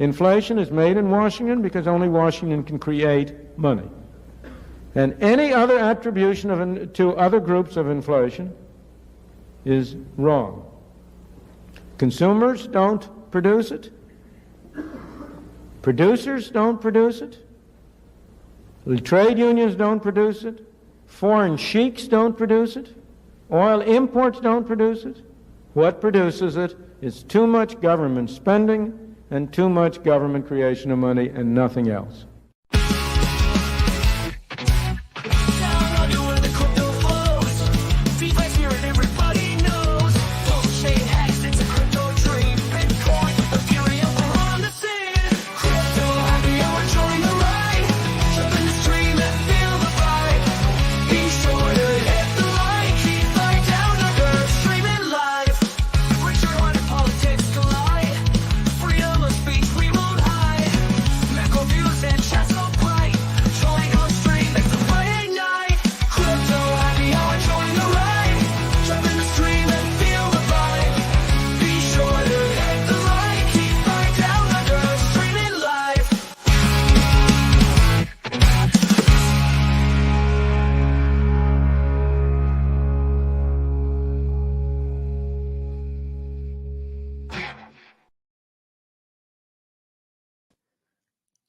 Inflation is made in Washington because only Washington can create money. And any other attribution to other groups of inflation is wrong. Consumers don't produce it. Producers don't produce it. The trade unions don't produce it. Foreign sheiks don't produce it. Oil imports don't produce it. What produces it is too much government spending and too much government creation of money and nothing else.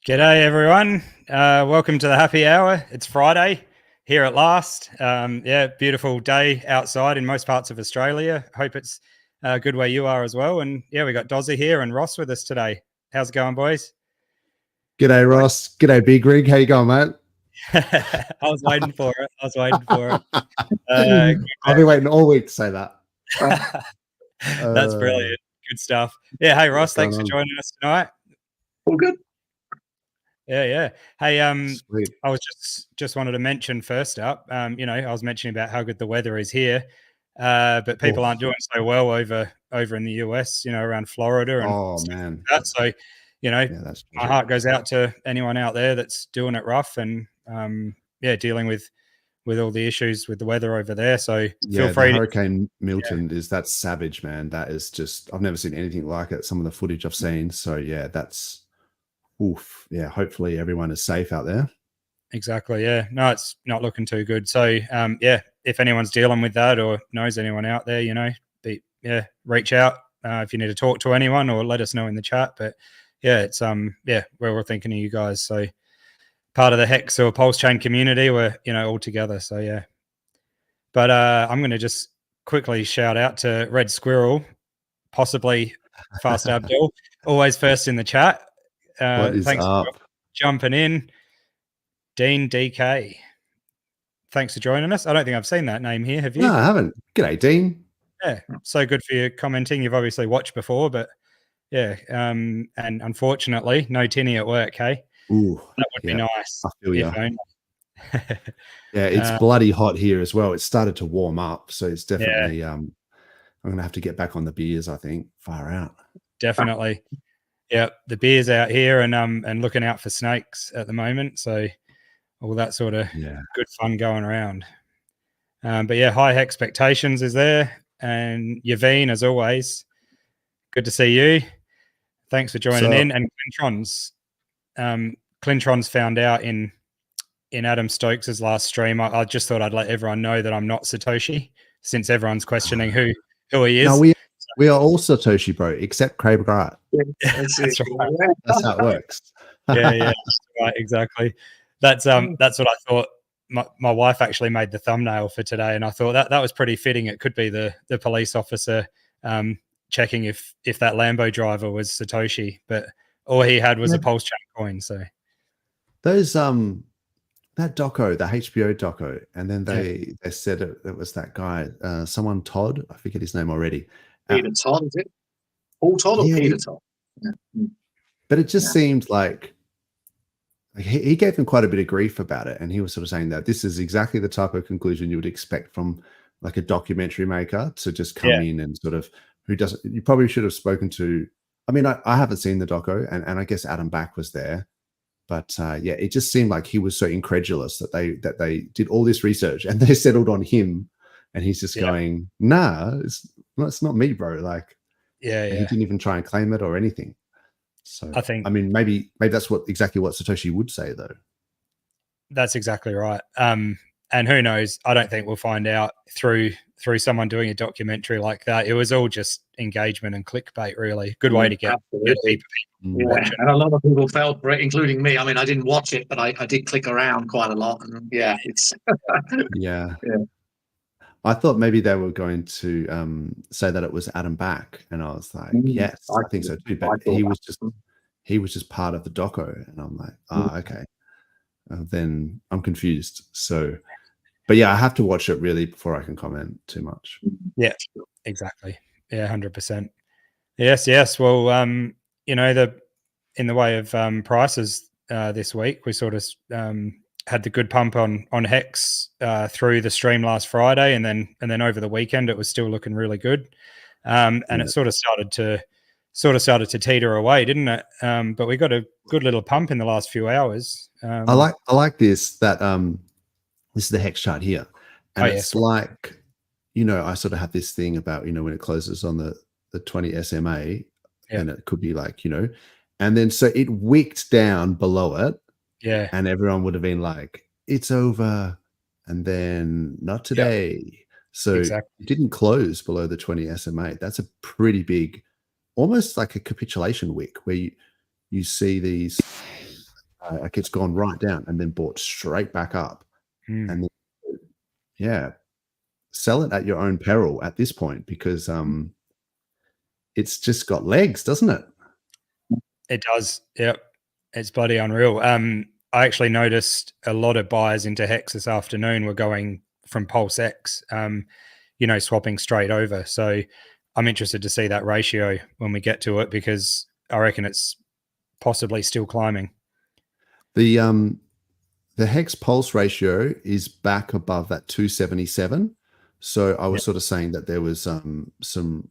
G'day everyone. Welcome to the happy hour. It's Friday here at last. Yeah, beautiful day outside in most parts of Australia. Hope it's good where you are as well. And yeah, we got Dozza here and Ross with us today. How's it going, boys? G'day, Ross. G'day, Big Rig. How you going, mate? I was waiting for it. I've been waiting all week to say that. That's brilliant. Good stuff. Yeah. Hey, Ross. Thanks for joining us tonight. All good. Yeah. Hey, Sweet. I was just wanted to mention first up, I was mentioning about how good the weather is here, but people aren't doing so well over in the US, around Florida and man. that. So, my heart goes out to anyone out there that's doing it rough and dealing with all the issues with the weather over there. So feel free. Hurricane Milton that's savage, man. That is just, I've never seen anything like it. Some of the footage I've seen. So yeah, that's oof. Yeah, hopefully everyone is safe out there. Exactly. Yeah. No, it's not looking too good. So if anyone's dealing with that or knows anyone out there, reach out if you need to talk to anyone or let us know in the chat. But yeah, it's we're thinking of you guys. So part of the Hex or PulseChain community, we're all together. So yeah. But I'm going to just quickly shout out to Red Squirrel, possibly Fast Abdul, always first in the chat. Thanks for jumping in. Dean DK, thanks for joining us. I don't think I've seen that name here. Have you? No, I haven't. G'day, Dean. Yeah, so good for you commenting. You've obviously watched before, but yeah, and unfortunately, no tinny at work, hey? Ooh, that would be nice. I feel you. Yeah, it's bloody hot here as well. It's started to warm up, so it's definitely. I'm going to have to get back on the beers, I think. Far out. Definitely. Yeah, the beer's out here and looking out for snakes at the moment. So all that sort of good fun going around. But yeah, high expectations is there. And Yaveen, as always, good to see you. Thanks for joining in. And Clintron's found out in Adam Stokes' last stream. I just thought I'd let everyone know that I'm not Satoshi, since everyone's questioning who he is. No, we are all Satoshi, bro, except Craig Grant. That's right. That's how it works. Yeah, right, exactly. That's what I thought. My wife actually made the thumbnail for today, and I thought that was pretty fitting. It could be the police officer checking if that Lambo driver was Satoshi, but all he had was a PulseChain coin. So those that doco, the HBO doco, and then they said it was that guy, someone Todd, I forget his name already. Peter Todd, is it? Paul Todd or Peter Todd? Yeah. But it just seemed like he gave him quite a bit of grief about it, and he was sort of saying that this is exactly the type of conclusion you would expect from like a documentary maker to just come in and sort of you probably should have spoken to. I mean, I haven't seen the doco, and I guess Adam Back was there, but it just seemed like he was so incredulous that they did all this research and they settled on him, and he's just going, nah, it's not me, bro. Like, he didn't even try and claim it or anything. So I think maybe that's exactly what Satoshi would say, though. that's exactly right. And who knows? I don't think we'll find out through someone doing a documentary like that. It was all just engagement and clickbait, really. Good way to get people watching. And a lot of people fell for it, including me. I mean, I didn't watch it, but I did click around quite a lot. And it's yeah. I thought maybe they were going to say that it was Adam Back, and I was like, yes, I think so too. But he was just part of the doco, and I'm like, okay. Then I'm confused. So, but yeah, I have to watch it really before I can comment too much. Yeah, exactly. Yeah, 100%. Yes. Well, in the way of prices this week, we sort of had the good pump on Hex through the stream last Friday, and then over the weekend it was still looking really good, and it sort of started to teeter away, didn't it? But we got a good little pump in the last few hours. I like this that this is the Hex chart here, and it's like, I sort of have this thing about when it closes on the 20 SMA, and it could be like and then so it wicked down below it. Yeah. And everyone would have been like, it's over. And then not today. Yep. So it didn't close below the 20 SMA. That's a pretty big, almost like a capitulation wick where you see these, like it's gone right down and then bought straight back up. And then, sell it at your own peril at this point, because it's just got legs, doesn't it? It does. Yep. It's bloody unreal. I actually noticed a lot of buyers into Hex this afternoon were going from PulseX, swapping straight over. So I'm interested to see that ratio when we get to it, because I reckon it's possibly still climbing. The Hex Pulse ratio is back above that 277. So I was sort of saying that there was some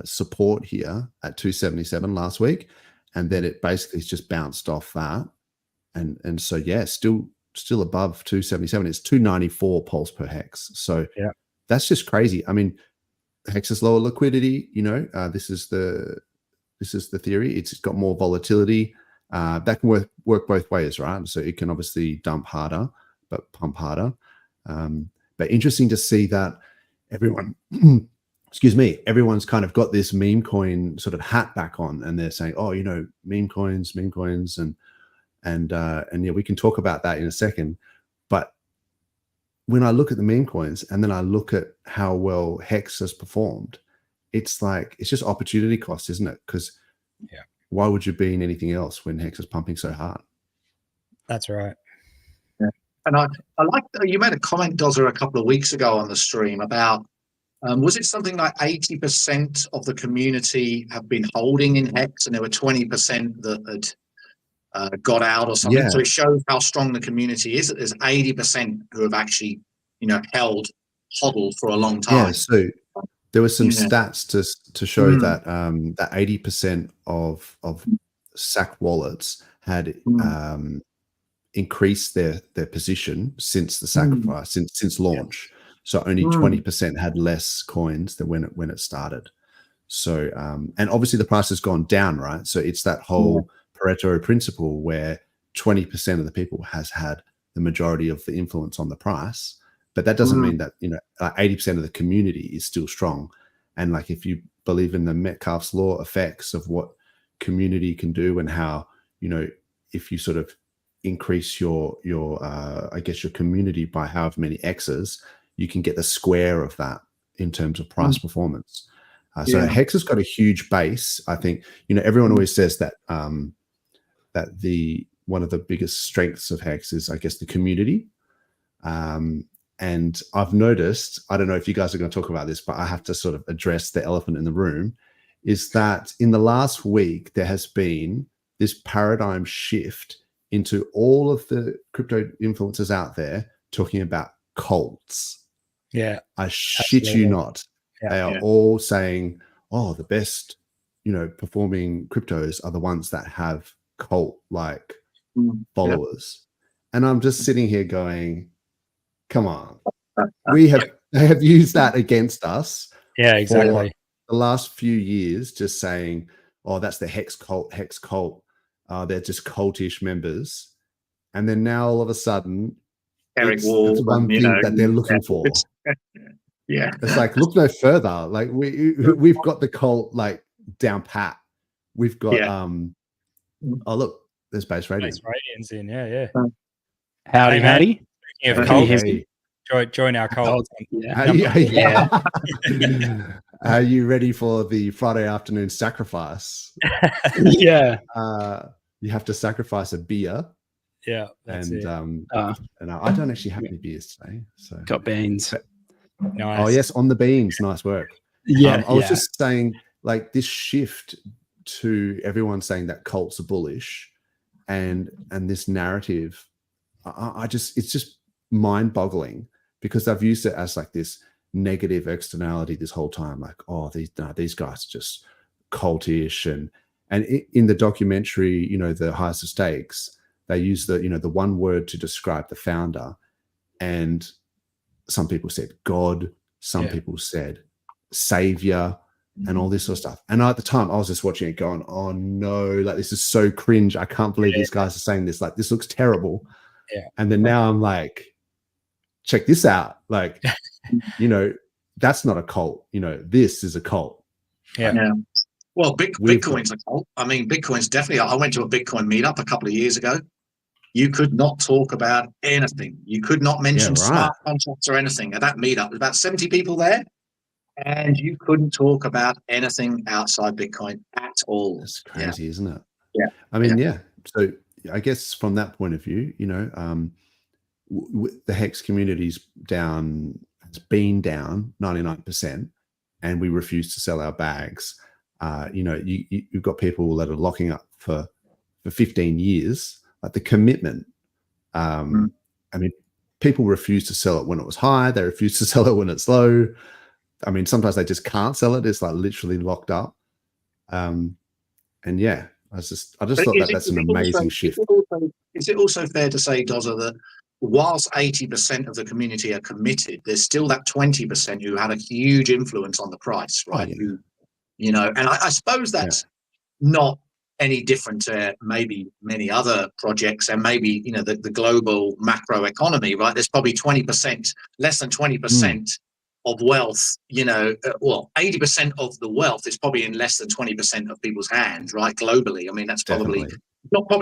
support here at 277 last week, and then it basically just bounced off that. And so still above 277. It's 294 pulse per Hex. So that's just crazy. I mean, Hex is lower liquidity. This is the theory. It's got more volatility. That can work both ways, right? So it can obviously dump harder, but pump harder. But interesting to see that everyone, everyone's kind of got this meme coin sort of hat back on, and they're saying, oh, meme coins, and we can talk about that in a second. But when I look at the meme coins and then I look at how well Hex has performed, it's like, it's just opportunity cost, isn't it? Because why would you be in anything else when Hex is pumping so hard? That's right. Yeah. And I like, you made a comment, Dozza, a couple of weeks ago on the stream about, was it something like 80% of the community have been holding in Hex, and there were 20% that had got out or something? So it shows how strong the community is. There's 80% who have actually, hodled for a long time. Yeah, so there were some stats to show that that 80% of SAC wallets had increased their position since the sacrifice, since launch. So only 20% had less coins than when it started. So and obviously the price has gone down, right? So it's that whole Pareto principle where 20% of the people has had the majority of the influence on the price, but that doesn't mean that 80% of the community is still strong. And like, if you believe in the Metcalfe's law effects of what community can do, and how if you sort of increase your I guess your community by however many X's, you can get the square of that in terms of price performance. So Hex has got a huge base. I think everyone always says that that one of the biggest strengths of Hex is, I guess, the community. And I've noticed, I don't know if you guys are going to talk about this, but I have to sort of address the elephant in the room, is that in the last week, there has been this paradigm shift into all of the crypto influencers out there talking about cults. Yeah. I shit you not. They are all saying, oh, the best, performing cryptos are the ones that have cult-like followers. And I'm just sitting here going, come on. They have used that against us. Yeah, exactly. For the last few years, just saying, oh, that's the Hex cult. They're just cultish members. And then now all of a sudden, Eric it's Wall, one thing that they're looking for. Yeah. It's like, look no further. Like we've got the cult like down pat. We've got oh look, there's Base Radiant. Base Radiant's in, yeah. Howdy, howdy. Speaking of Hey, cults, hey. join our cult. Are you ready for the Friday afternoon sacrifice? Yeah. You have to sacrifice a beer. Yeah, that's and it. and I don't actually have any beers today. So Got beans. Nice. oh yes, on the beans. Nice work. Yeah. I was just saying, like this shift to everyone saying that cults are bullish, and this narrative, it's just mind-boggling because I've used it as like this negative externality this whole time. Like, oh, these guys are just cultish, and in the documentary, you know, the Highest of Stakes, they use the one word to describe the founder, and some people said God, some people said savior, and all this sort of stuff. And at the time, I was just watching it going, oh no, like this is so cringe. I can't believe these guys are saying this. Like this looks terrible. Yeah. And then now I'm like, check this out. Like, you know, that's not a cult. You know, this is a cult. Yeah. Well, Bitcoin's a cult. I mean, Bitcoin's definitely. I went to a Bitcoin meetup a couple of years ago. You could not talk about anything. You could not mention smart contracts or anything at that meetup. There's about 70 people there, and you couldn't talk about anything outside Bitcoin at all. That's crazy, isn't it? Yeah. I mean, So I guess from that point of view, you know, the Hex community's down. It's been down 99%, and we refuse to sell our bags. You know, you've got people that are locking up for 15 years. Like the commitment. I mean, people refuse to sell it when it was high. They refuse to sell it when it's low. I mean, sometimes they just can't sell it. It's like literally locked up. And yeah, I just thought that's an amazing shift. Is it also fair to say, Dozza, that whilst 80% of the community are committed, there's still that 20% who had a huge influence on the price, right? Who, you know, and I suppose that's not any different to maybe many other projects and maybe, you know, the global macro economy, right? There's probably 20%, less than 20% of wealth, you know, well, 80% of the wealth is probably in less than 20% of people's hands, right? Globally. I mean, that's probably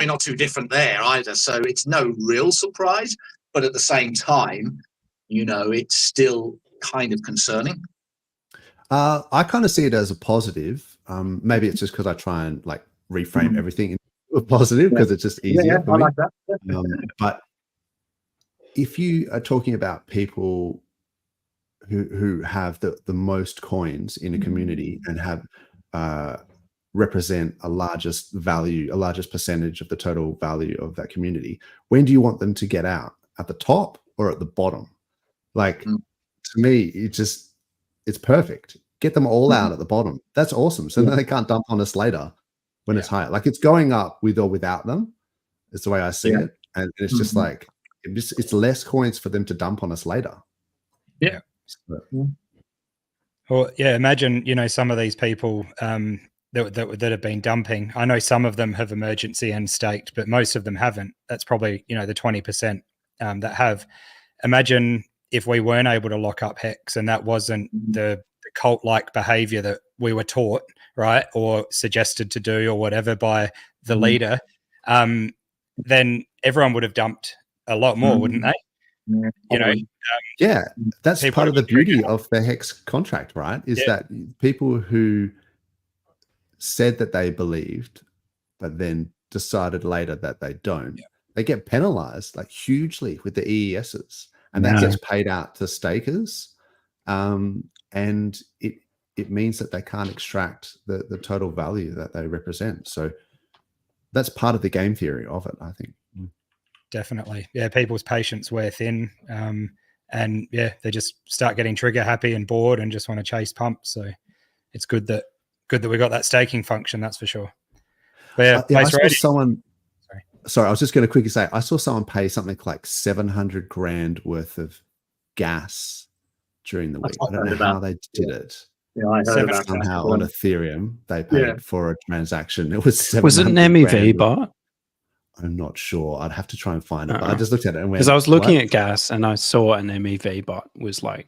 not too different there either. So it's no real surprise, but at the same time, you know, it's still kind of concerning. I kind of see it as a positive. Maybe it's just because I try and like reframe everything into a positive because it's just easier for me. I like that. But if you are talking about people who have the most coins in a community and have represent a largest percentage of the total value of that community, when do you want them to get out? At the top or at the bottom? Like to me, it's perfect. Get them all out at the bottom. That's awesome. So then they can't dump on us later when it's higher. Like it's going up with or without them. It's the way I see it. And it's just like, it's less coins for them to dump on us later. Yeah. Well, yeah, imagine, you know, some of these people that have been dumping. I know some of them have emergency and staked, but most of them haven't. That's probably, you know, the 20% that have. Imagine if we weren't able to lock up Hex and that wasn't the cult-like behavior that we were taught, right, or suggested to do or whatever by the leader, then everyone would have dumped a lot more, wouldn't they? Yeah. You know, that's part of the beauty of the Hex contract, right? Is that people who said that they believed, but then decided later that they don't, they get penalized like hugely with the EESs, and that gets paid out to stakers. And it means that they can't extract the total value that they represent. So that's part of the game theory of it, I think. Definitely. Yeah, people's patience wear thin. And yeah, they just start getting trigger happy and bored and just want to chase pumps. So it's good that we got that staking function, that's for sure. But yeah, I saw someone. Sorry, I was just going to quickly say, I saw someone pay something like 700 grand worth of gas during the week. I don't know how they did it. Yeah, I heard Seven- about that. Somehow on Ethereum, they paid for a transaction. It was Was it an 700 MEV grand. bot? I'm not sure. I'd have to try and find it. But I just looked at it and went, Because I was looking what? at gas and I saw an MEV bot was like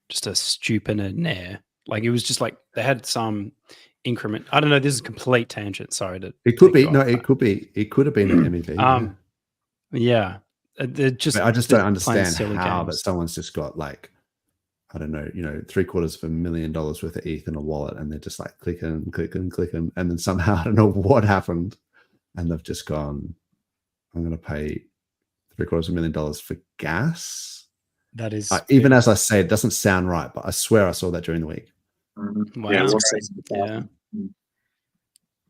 just a stupid nair. Like it was just like they had some increment. I don't know. This is a complete tangent. Sorry to. It could take be. you No, off, it could be. It could have been an MEV. yeah. They're just. I just they're don't playing understand silly how that games. someone's just got like, I don't know, $750,000 worth of ETH in a wallet, and they're just like clicking, and then somehow I don't know what happened, and they've just gone, I'm going to pay $750,000 for gas. That is even as I say, it doesn't sound right, but I swear I saw that during the week. Wow. Yeah, Yeah.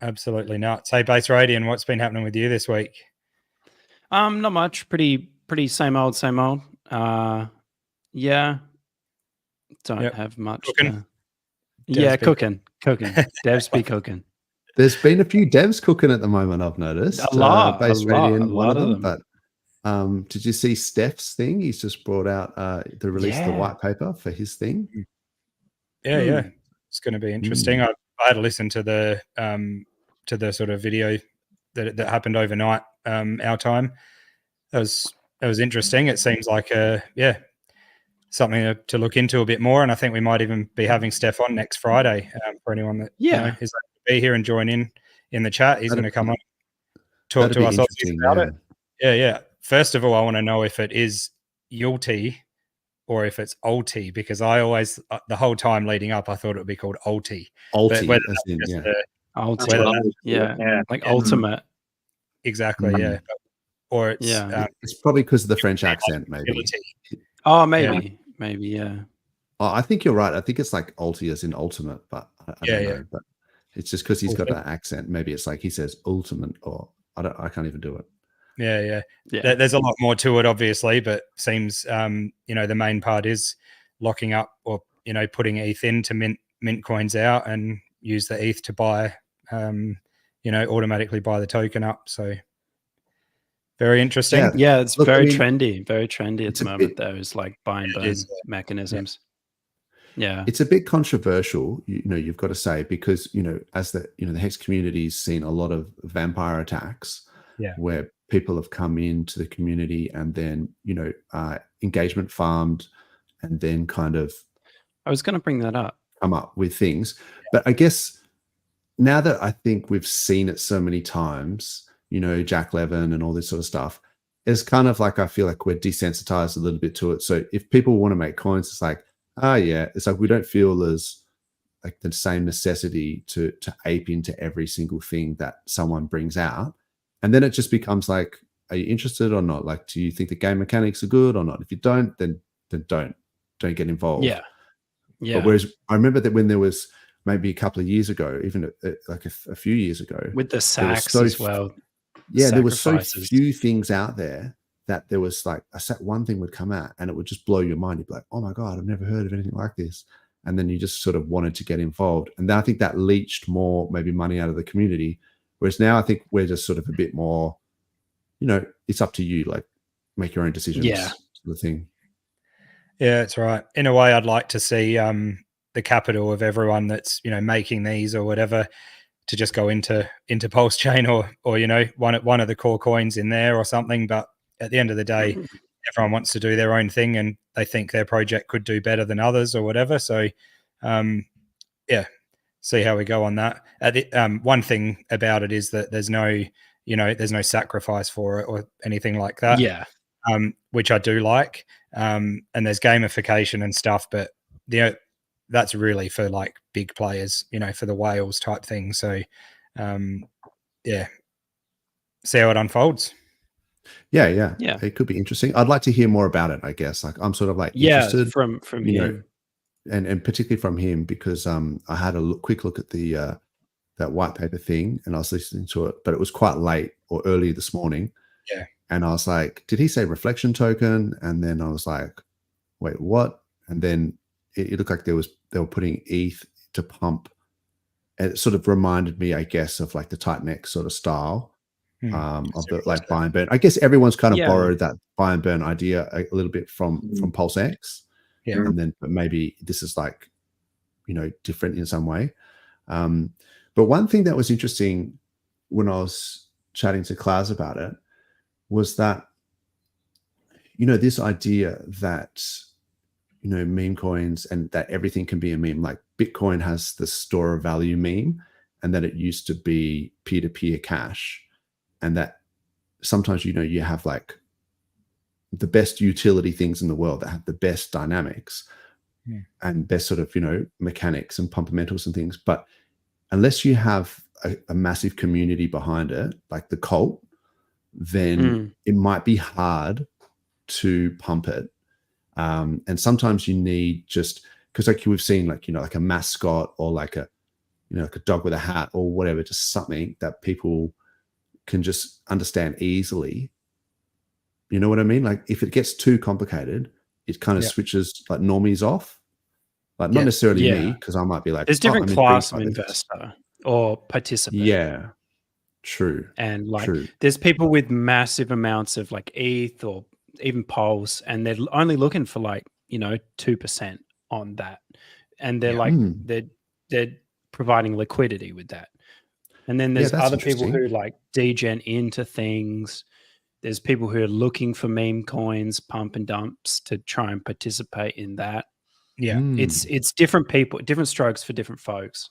absolutely nuts. Hey, Base Radian, what's been happening with you this week? Not much. Pretty same old. Yeah. Don't have much. Cooking? Yeah, be- cooking. Devs be cooking. There's been a few devs cooking at the moment, I've noticed. A lot. Base a lot, Radian, a one lot of them. But did you see Steph's thing? He's just brought out the release of the white paper for his thing. Yeah. It's going to be interesting. I had to listen to the sort of video that happened overnight, our time. It was interesting. It seems like something to look into a bit more, and I think we might even be having Steph on next Friday for anyone that is able to be here and join in the chat. He's going to come on, talk to us about it. Yeah. First of all, I want to know if it is Yulti or if it's Ulti, because I always the whole time leading up I thought it would be called Ulti. Ulti, like ultimate. Exactly, yeah. Or it's it's probably because of the French accent, maybe. Oh, maybe, yeah. Oh, I think you're right. I think it's like ulti as in ultimate, but I don't know. But it's just because he's got that accent. Maybe it's like he says ultimate, or I can't even do it. Yeah. There's a lot more to it, obviously, but seems the main part is locking up or putting ETH in to mint coins out and use the ETH to buy, automatically buy the token up. So very interesting. Yeah, it's very trendy at the moment. Those like buy and burn mechanisms. Yeah, it's a bit controversial, you've got to say, because as the Hex community's seen a lot of vampire attacks, where people have come into the community and then engagement farmed, and then kind of I was going to bring that up, come up with things. But I guess now that I think we've seen it so many times, Jack Levin and all this sort of stuff, it's kind of like I feel like we're desensitized a little bit to it. So if people want to make coins, it's like, it's like we don't feel as like the same necessity to ape into every single thing that someone brings out. And then it just becomes like, are you interested or not? Like, do you think the game mechanics are good or not? If you don't, then don't get involved. Yeah. But whereas I remember that when there was maybe a couple of years ago, even like a few years ago, with the sacks as well. Yeah, there was so few things out there that there was like one thing would come out and it would just blow your mind. You'd be like, oh my God, I've never heard of anything like this. And then you just sort of wanted to get involved. And then I think that leached more maybe money out of the community. Whereas now I think we're just sort of a bit more, it's up to you, like make your own decisions. Yeah. The thing. Yeah, that's right. In a way, I'd like to see the capital of everyone that's, making these or whatever to just go into PulseChain or one of the core coins in there or something. But at the end of the day, everyone wants to do their own thing and they think their project could do better than others or whatever. So, see how we go on that. One thing about it is that there's no sacrifice for it or anything like that. Yeah. Which I do like. And there's gamification and stuff, but that's really for like big players, for the whales type thing. So, see how it unfolds. Yeah. It could be interesting. I'd like to hear more about it, I guess. Like I'm sort of like interested from him. And particularly from him, because I had a quick look at the that white paper thing and I was listening to it, but it was quite late or early this morning. Yeah. And I was like, did he say reflection token? And then I was like, wait, what? And then it looked like they were putting ETH to pump. And it sort of reminded me, I guess, of like the Titan sort of style of the like buy and burn. I guess everyone's kind of borrowed that buy and burn idea a little bit from PulseX. Yeah. And then, but maybe this is like different in some way. But one thing that was interesting when I was chatting to Klaus about it was that, this idea that, meme coins and that everything can be a meme, like Bitcoin has the store of value meme, and that it used to be peer-to-peer cash, and that sometimes, you have like the best utility things in the world that have the best dynamics and best sort of, mechanics and fundamentals and things. But unless you have a massive community behind it, like the cult, then it might be hard to pump it. And sometimes you need just, because like we've seen, like, like a mascot or like a, like a dog with a hat or whatever, just something that people can just understand easily. You know what I mean? Like if it gets too complicated, it kind of switches like normies off. Like not necessarily me, because I might be like, there's different class of investor or participant. Yeah, true. And like there's people with massive amounts of like ETH or even Pulse, and they're only looking for like 2% on that, and they're like they're providing liquidity with that. And then there's other people who like degen into things. There's people who are looking for meme coins, pump and dumps to try and participate in that. Yeah, it's different people, different strokes for different folks.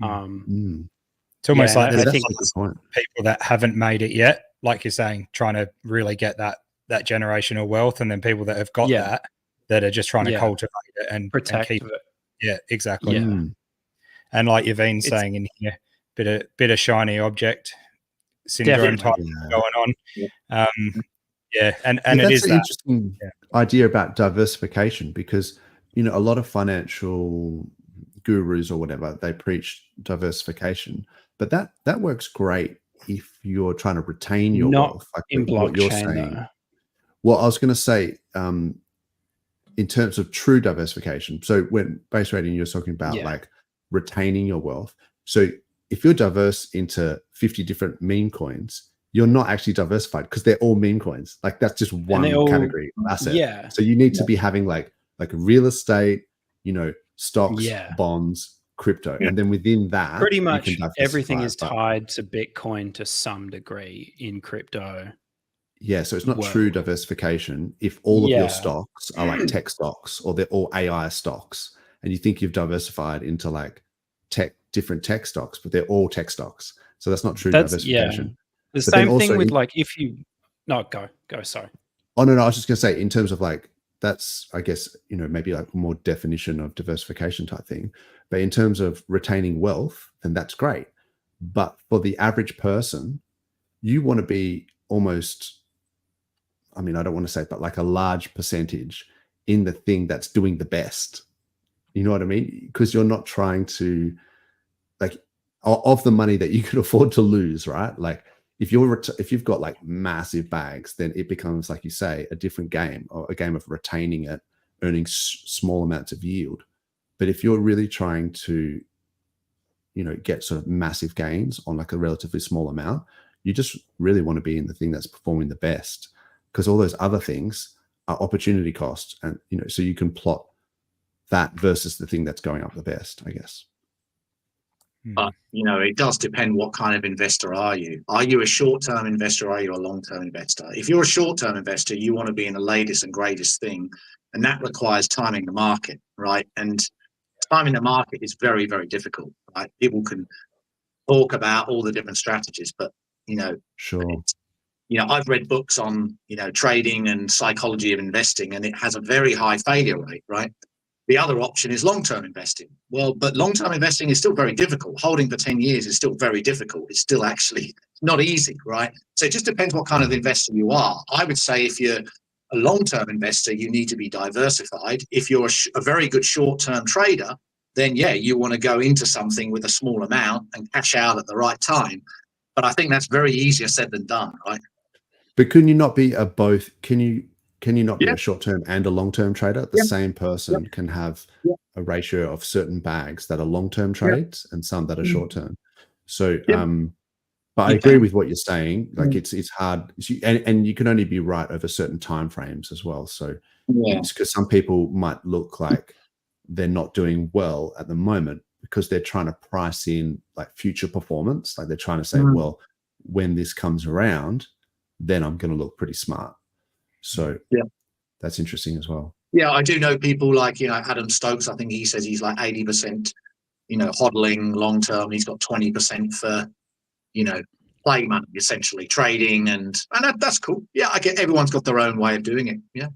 It's almost like I think people that haven't made it yet, like you're saying, trying to really get that generational wealth, and then people that have got that are just trying to cultivate it and protect keep it. Yeah, exactly. Yeah. And like Yvonne's saying in here, bit of shiny object syndrome type going on. And it is an interesting idea about diversification, because a lot of financial gurus or whatever, they preach diversification, but that works great if you're trying to retain your wealth, like in what you're saying. Though. Well, I was going to say, in terms of true diversification, so when base rating, you're talking about like retaining your wealth. So if you're diverse into 50 different meme coins, you're not actually diversified, because they're all meme coins. Like that's just one category of asset. Yeah. So you need to be having like real estate, stocks, bonds, crypto. And then within that, pretty much everything is tied to Bitcoin to some degree in crypto. Yeah, so it's not true diversification if all of your stocks are like tech stocks, or they're all AI stocks, and you think you've diversified into like different tech stocks, but they're all tech stocks. So that's not true diversification. Yeah. The same thing with like if you go sorry. Oh no, I was just gonna say, in terms of like, that's, I guess, maybe like more definition of diversification type thing. But in terms of retaining wealth, then that's great. But for the average person, you want to be almost, I mean, I don't want to say, but like a large percentage in the thing that's doing the best. You know what I mean? Because you're not trying to, like, of the money that you could afford to lose, right? Like if you've got like massive bags, then it becomes, like you say, a different game, or a game of retaining it, earning small amounts of yield. But if you're really trying to, get sort of massive gains on like a relatively small amount, you just really want to be in the thing that's performing the best, because all those other things are opportunity costs. And, so you can plot that versus the thing that's going up the best, I guess. But, it does depend what kind of investor are you. Are you a short-term investor, or are you a long-term investor? If you're a short-term investor, you want to be in the latest and greatest thing, and that requires timing the market, right? And timing the market is very, very difficult, right? People can talk about all the different strategies, but, sure. I've read books on, trading and psychology of investing, and it has a very high failure rate, right? The other option is long-term investing. Well, but long-term investing is still very difficult. Holding for 10 years is still very difficult. It's still actually not easy, right? So it just depends what kind of investor you are. I would say if you're a long-term investor, you need to be diversified. If you're a very good short-term trader, then you want to go into something with a small amount and cash out at the right time. But I think that's very easier said than done, right? But couldn't you not be a both? Can you not be a short-term and a long-term trader? The same person can have a ratio of certain bags that are long-term trades and some that are short-term. So, but I agree with what you're saying. Like it's hard, and you can only be right over certain time frames as well. So, because some people might look like they're not doing well at the moment because they're trying to price in like future performance. Like they're trying to say, well, when this comes around, then I'm going to look pretty smart. So that's interesting as well. Yeah, I do know people like, Adam Stokes. I think he says he's like 80%, hodling long term. He's got 20% for, play money, essentially trading, and that's cool. Yeah, I get everyone's got their own way of doing it. Yeah,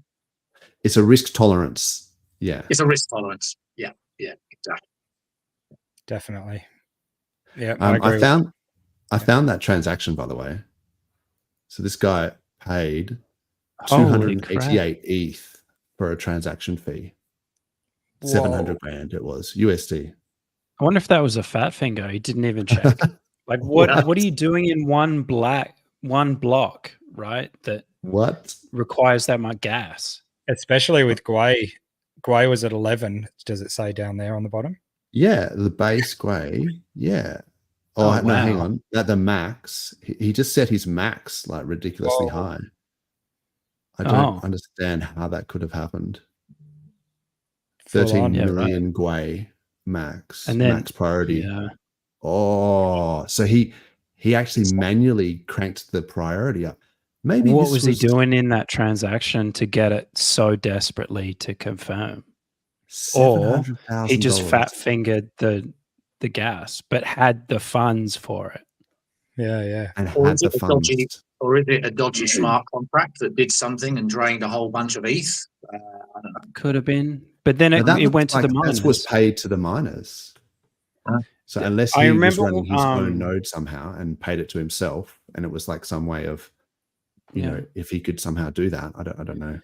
it's a risk tolerance. Yeah, it's a risk tolerance. Yeah, exactly. Definitely. Yeah, I found that transaction, by the way. So this guy paid 288 ETH for a transaction fee. 700 grand it was USD. I wonder if that was a fat finger. He didn't even check. Like what are you doing in one block, right? That requires that much gas. Especially with Gwei. Gwei was at 11. Does it say down there on the bottom? Yeah, the base Gwei. Yeah. Oh, no, hang on. At the max, he just set his max like ridiculously high. I don't understand how that could have happened. 13 million Gwei max, and then, max priority. Yeah. Oh, so he actually manually cranked the priority up. Maybe what was he doing in that transaction to get it so desperately to confirm? Or he just fat fingered the gas, but had the funds for it. Yeah. And had the funds. Or is it a dodgy smart contract that did something and drained a whole bunch of ETH? I don't know. Could have been, but then it went to the miners. That was paid to the miners. So unless he was running his own node somehow and paid it to himself, and it was like some way of, if he could somehow do that, I don't know.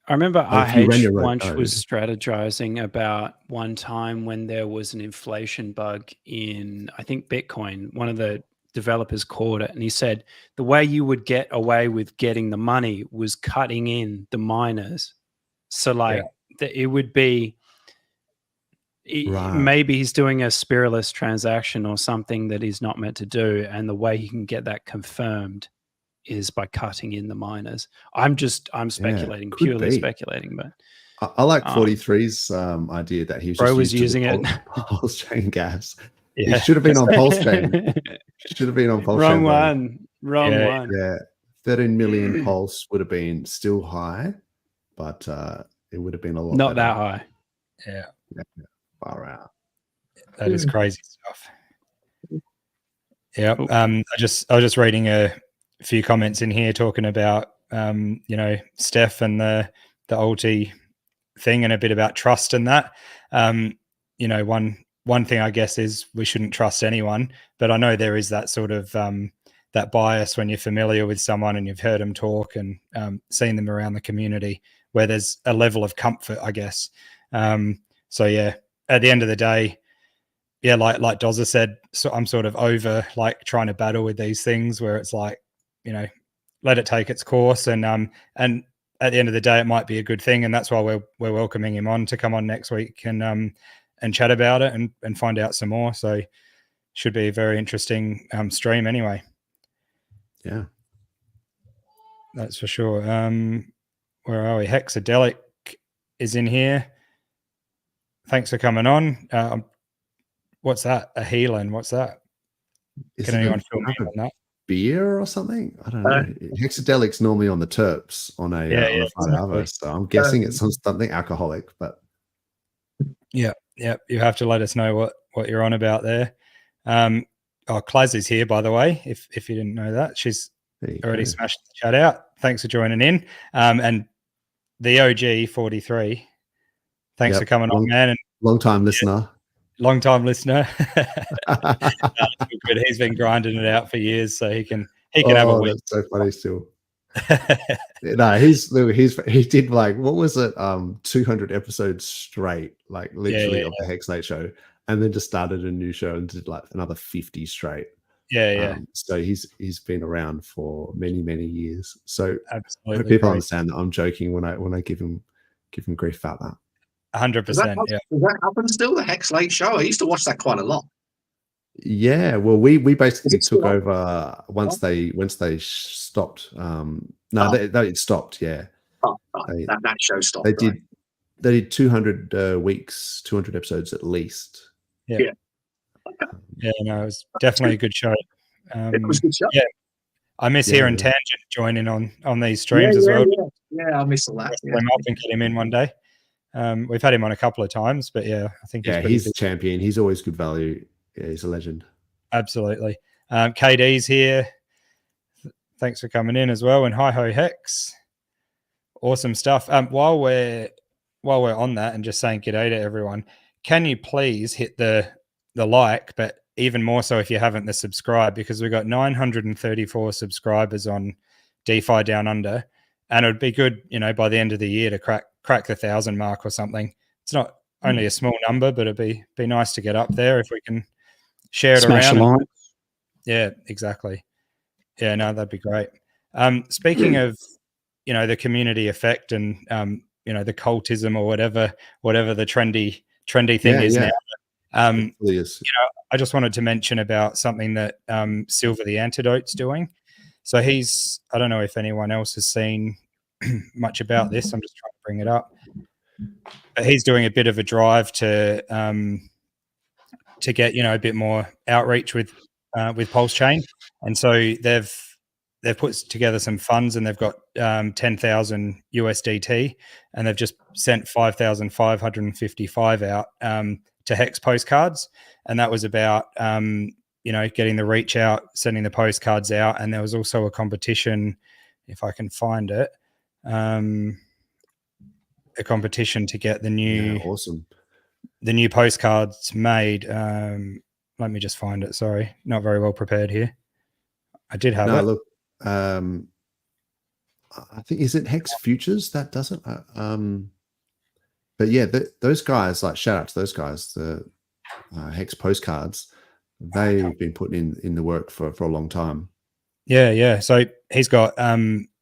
I remember IH once was strategizing about one time when there was an inflation bug in, I think, Bitcoin. One of the developers caught it, and he said the way you would get away with getting the money was cutting in the miners. So it would be maybe he's doing a spiralist transaction or something that he's not meant to do, and the way he can get that confirmed is by cutting in the miners. I'm speculating, purely speculating, but I like 43's idea that he was using it PulseChain gas. Yeah. It should have been on PulseChain. Should have been on PulseChain. Wrong one. Yeah, 13 million Pulse would have been still high, but it would have been a lot. Not that high. Yeah. Far out. That is crazy stuff. Yeah. I was just reading a few comments in here talking about Steph and the ulti thing and a bit about trust and that. One thing I guess is we shouldn't trust anyone, but I know there is that sort of that bias when you're familiar with someone and you've heard them talk and seen them around the community, where there's a level of comfort, I guess. So yeah, at the end of the day, yeah, like Dozza said, so I'm sort of over like trying to battle with these things where it's like, let it take its course, and at the end of the day, it might be a good thing, and that's why we're welcoming him on to come on next week and chat about it and find out some more. So should be a very interesting stream anyway. Yeah, that's for sure. Where are we? Hexadelic is in here. Thanks for coming on. What's that? A Helan? What's that? Can anyone fill me in on that? Beer or something? I don't know. Hexadelic's normally on the terps on a Friday, so I'm guessing it's something alcoholic. But yeah, you have to let us know what you're on about there. Claz is here, by the way. If you didn't know that, she's already smashed the chat out. Thanks for joining in. And the OG 43. Thanks for coming on, man. And long time listener. Long time listener. But he's been grinding it out for years, so he can have a win. That's so funny still. No, he did like, what was it? 200 episodes straight, like literally of the Hex Late Show, and then just started a new show and did like another 50 straight. So he's been around for many, many years. So absolutely, I hope people understand that I'm joking when I give him grief about that. 100%. Does that happen still? The Hex Late Show? I used to watch that quite a lot. Yeah, well, we basically took over once they stopped. It stopped. Yeah, that show stopped. They did 200 weeks, 200 episodes at least. Yeah, no, it was definitely a good show. It was a good show. Yeah, I miss hearing Tangent joining on these streams as well. Yeah, I miss all that. Him up and get him in one day. We've had him on a couple of times, but yeah, I think he's a champion. He's always good value. Yeah, he's a legend. Absolutely. KD's here. Thanks for coming in as well. And hi ho Hex. Awesome stuff. While we're on that and just saying g'day to everyone, can you please hit the like, but even more so if you haven't, the subscribe, because we've got 934 subscribers on DeFi Down Under, and it would be good, by the end of the year to crack the 1,000 mark or something. It's not only a small number, but it'd be nice to get up there if we can share it Smash around. Yeah, exactly. Yeah, no, that'd be great. Speaking of, the community effect and the cultism or whatever the trendy thing is now. I just wanted to mention about something that Silver the Antidote's doing. So I don't know if anyone else has seen much about this. I'm just trying to bring it up. But he's doing a bit of a drive to get a bit more outreach with PulseChain, and so they've put together some funds, and they've got 10,000 USDT, and they've just sent 5,555 out to Hex postcards, and that was about getting the reach out, sending the postcards out, and there was also a competition, if I can find it, a competition to get the new the new postcards made. Let me just find it. Sorry, not very well prepared here. I did have it. Look, I think, is it Hex Futures that does it? But yeah, those guys, like, shout out to those guys, the Hex postcards. They've been putting in the work for a long time. Yeah. So he's got,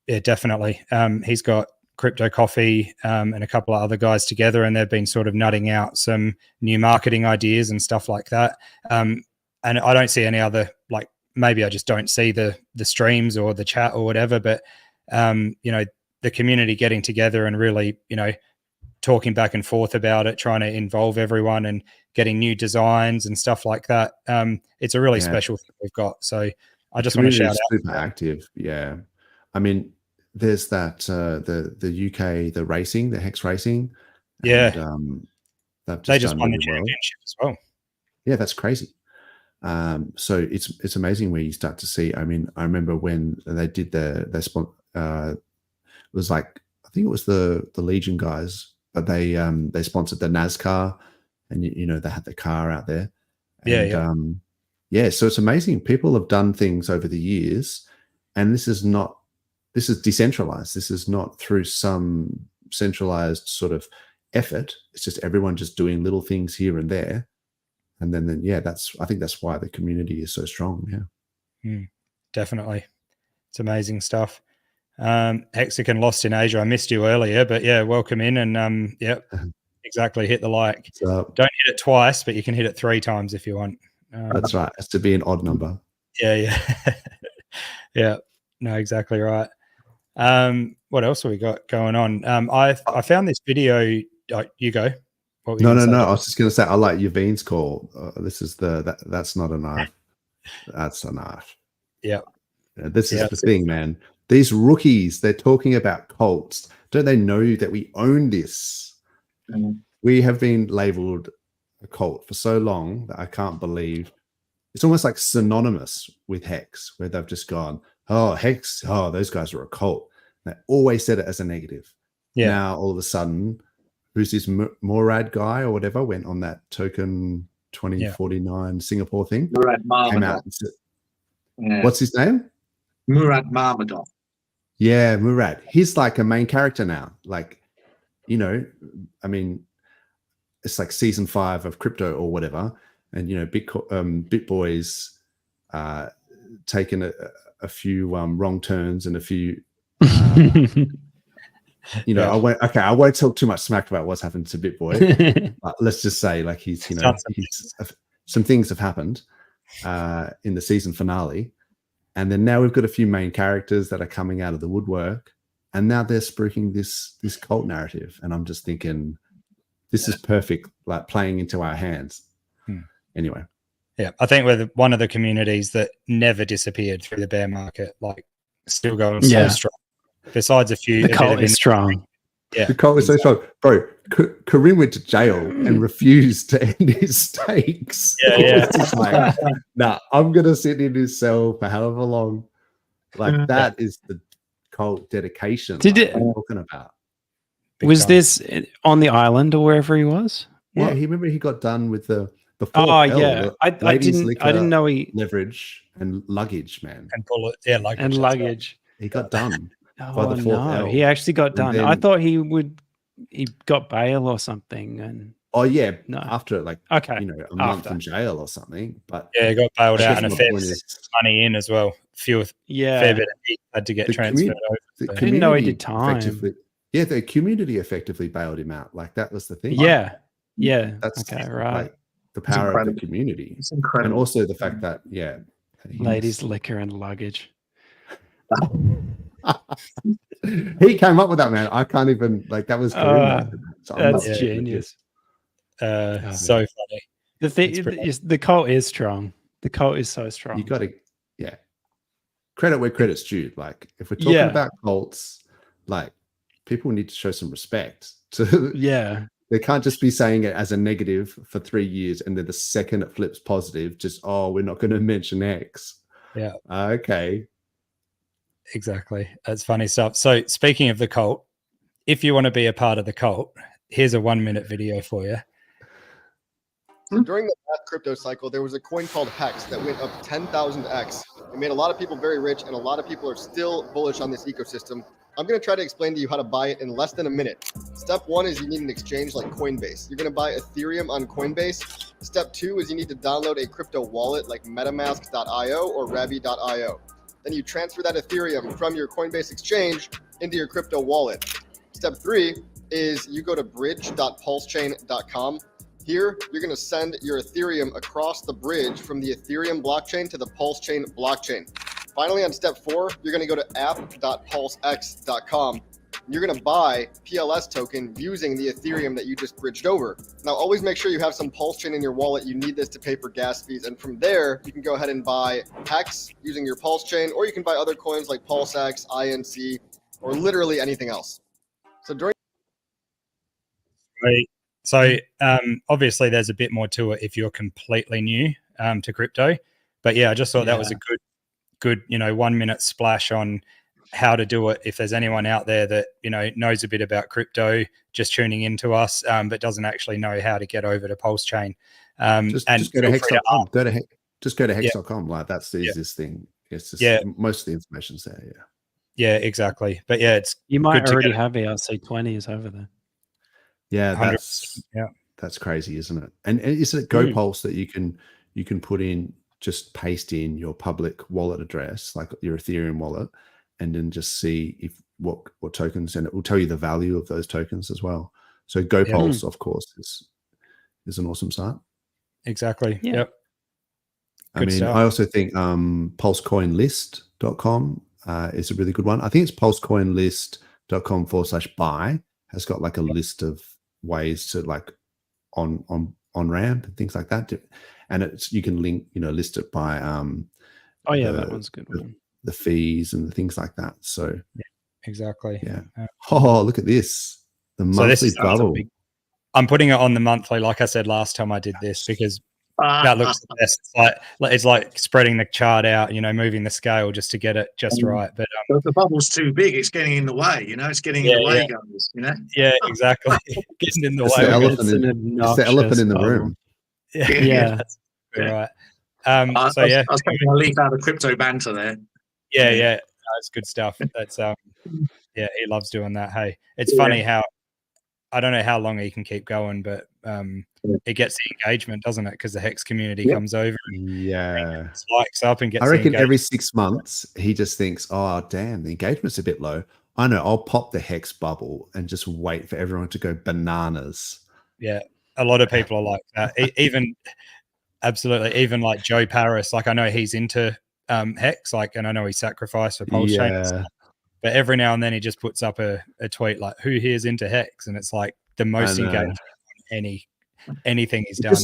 definitely. He's got Crypto Coffee and a couple of other guys together, and they've been sort of nutting out some new marketing ideas and stuff like that. And I don't see any other, like, maybe I just don't see the streams or the chat or whatever, but the community getting together and really, talking back and forth about it, trying to involve everyone and getting new designs and stuff like that. It's a really special thing we've got. So I just want to shout out. Super active. Yeah. I mean, there's that, the UK, the racing, the Hex racing. Yeah. And, they just won the championship as well. Yeah, that's crazy. So it's amazing where you start to see. I mean, I remember when they did it was like, I think it was the Legion guys, but they sponsored the NASCAR, and they had the car out there. And, so it's amazing. People have done things over the years, and this is decentralized. This is not through some centralized sort of effort. It's just everyone just doing little things here and there. And then I think that's why the community is so strong. Yeah. Definitely. It's amazing stuff. Hexagon Lost in Asia. I missed you earlier, but yeah, welcome in, and exactly. Hit the like. Don't hit it twice, but you can hit it 3 times if you want. That's right. It has to be an odd number. Yeah. Yeah. No, exactly right. What else have we got going on? I found this video. You go. No. I was just going to say, I like Yaveen's call. This is that's not a knife. That's a knife. Yeah. This is the thing, man. These rookies, they're talking about cults. Don't they know that we own this? Mm-hmm. We have been labeled a cult for so long that I can't believe. It's almost like synonymous with Hex, where they've just gone, oh, Hex, oh, those guys are a cult. They always said it as a negative. Yeah. Now, all of a sudden, who's this Murad guy or whatever went on that token 2049 Singapore thing? Murad Marmadov. What's his name? Murad Marmadov. Yeah, Murad. He's like a main character now. Like, I mean, it's like season 5 of crypto or whatever. And, BitBoy's taken a few wrong turns and a few, I won't talk too much smack about what's happened to BitBoy. But let's just say, like, some things have happened in the season finale. And then now we've got a few main characters that are coming out of the woodwork, and now they're spruiking this cult narrative. And I'm just thinking, this is perfect, like playing into our hands. Anyway. Yeah, I think we're one of the communities that never disappeared through the bear market, like still going so strong. Besides a few, the cult is strong. Yeah, the cult is so strong, bro. Karim went to jail and refused to end his stakes. Like, nah, I'm gonna sit in his cell for however long. Like that is the cult dedication. Did like, it? I'm talking about. Was this on the island or wherever he was? Yeah, he remember he got done with the. Oh yeah, I didn't know he leverage and luggage, man, and luggage and luggage. He got done. Oh no, he actually got done. Then, I thought he got bail or something. And after like a month in jail or something. But he got bailed out and a fair money in as well. Fair bit he had to get transferred over. I didn't know he did time. The community effectively bailed him out. Like that was the thing. That's right. Like, the power of the community. It's incredible. And also the fact that, ladies, liquor, and luggage. He came up with that, man. I can't even, like, that was that's genius. So funny. The thing is, the cult is strong. The cult is so strong. You got to, credit where credit's due. Like, if we're talking about cults, like, people need to show some respect to They can't just be saying it as a negative for 3 years and then the second it flips positive, just, we're not going to mention X. Yeah. Okay. Exactly. That's funny stuff. So speaking of the cult, if you want to be a part of the cult, here's a 1-minute video for you. During the last crypto cycle, there was a coin called Hex that went up 10,000x. It made a lot of people very rich, and a lot of people are still bullish on this ecosystem. I'm going to try to explain to you how to buy it in less than a minute. Step 1 is you need an exchange like Coinbase. You're going to buy Ethereum on Coinbase. Step 2 is you need to download a crypto wallet like MetaMask.io or Ravi.io. Then you transfer that Ethereum from your Coinbase exchange into your crypto wallet. Step 3 is you go to bridge.pulsechain.com. Here, you're going to send your Ethereum across the bridge from the Ethereum blockchain to the PulseChain blockchain. Finally, on step 4, you're going to go to app.pulsex.com. You're going to buy PLS token using the Ethereum that you just bridged over. Now, always make sure you have some PulseChain in your wallet. You need this to pay for gas fees. And from there, you can go ahead and buy Hex using your PulseChain, or you can buy other coins like PulseX, INC, or literally anything else. So obviously there's a bit more to it if you're completely new to crypto. But I just thought that was a good 1-minute splash on how to do it. If there's anyone out there that knows a bit about crypto, just tuning into us, but doesn't actually know how to get over to PulseChain, just go to hex.com. Just go to hex.com. Like that's the easiest thing. It's just most of the information's there. Yeah, exactly. But it's you might already have ERC20s over there. Yeah, that's crazy, isn't it? And isn't it GoPulse that you can put in, just paste in your public wallet address, like your Ethereum wallet, and then just see if what tokens, and it will tell you the value of those tokens as well. So GoPulse, of course, is an awesome site. Exactly. Yeah. Yep. I also think pulsecoinlist.com is a really good one. I think it's pulsecoinlist.com/buy has got like a list of ways to like on ramp and things like that. And you can link, list it by that one's a good one. The fees and the things like that. So exactly. Yeah. Look at this. The monthly bubble. I'm putting it on the monthly, like I said last time I did this, because that looks the best. It's like spreading the chart out, moving the scale just to get it just right. But the bubble's too big; it's getting in the way. It's getting in the way, guys. Yeah, exactly. Getting in the way. It's the elephant in the room. Yeah. That's right. I was taking a leaf out of crypto banter there. Yeah. That's good stuff. That's he loves doing that. Hey, it's funny how I don't know how long he can keep going, but it gets the engagement, doesn't it? Because the Hex community comes over and likes up and gets. I reckon every 6 months he just thinks, "Oh, damn, the engagement's a bit low. I know. I'll pop the Hex bubble and just wait for everyone to go bananas." Yeah, a lot of people are like that. Even like Joe Paris. Like I know he's into Hex. Like, and I know he sacrificed for PulseChain. But every now and then he just puts up a tweet like, "Who here's into Hex?" And it's like the most engagement on anything he's done.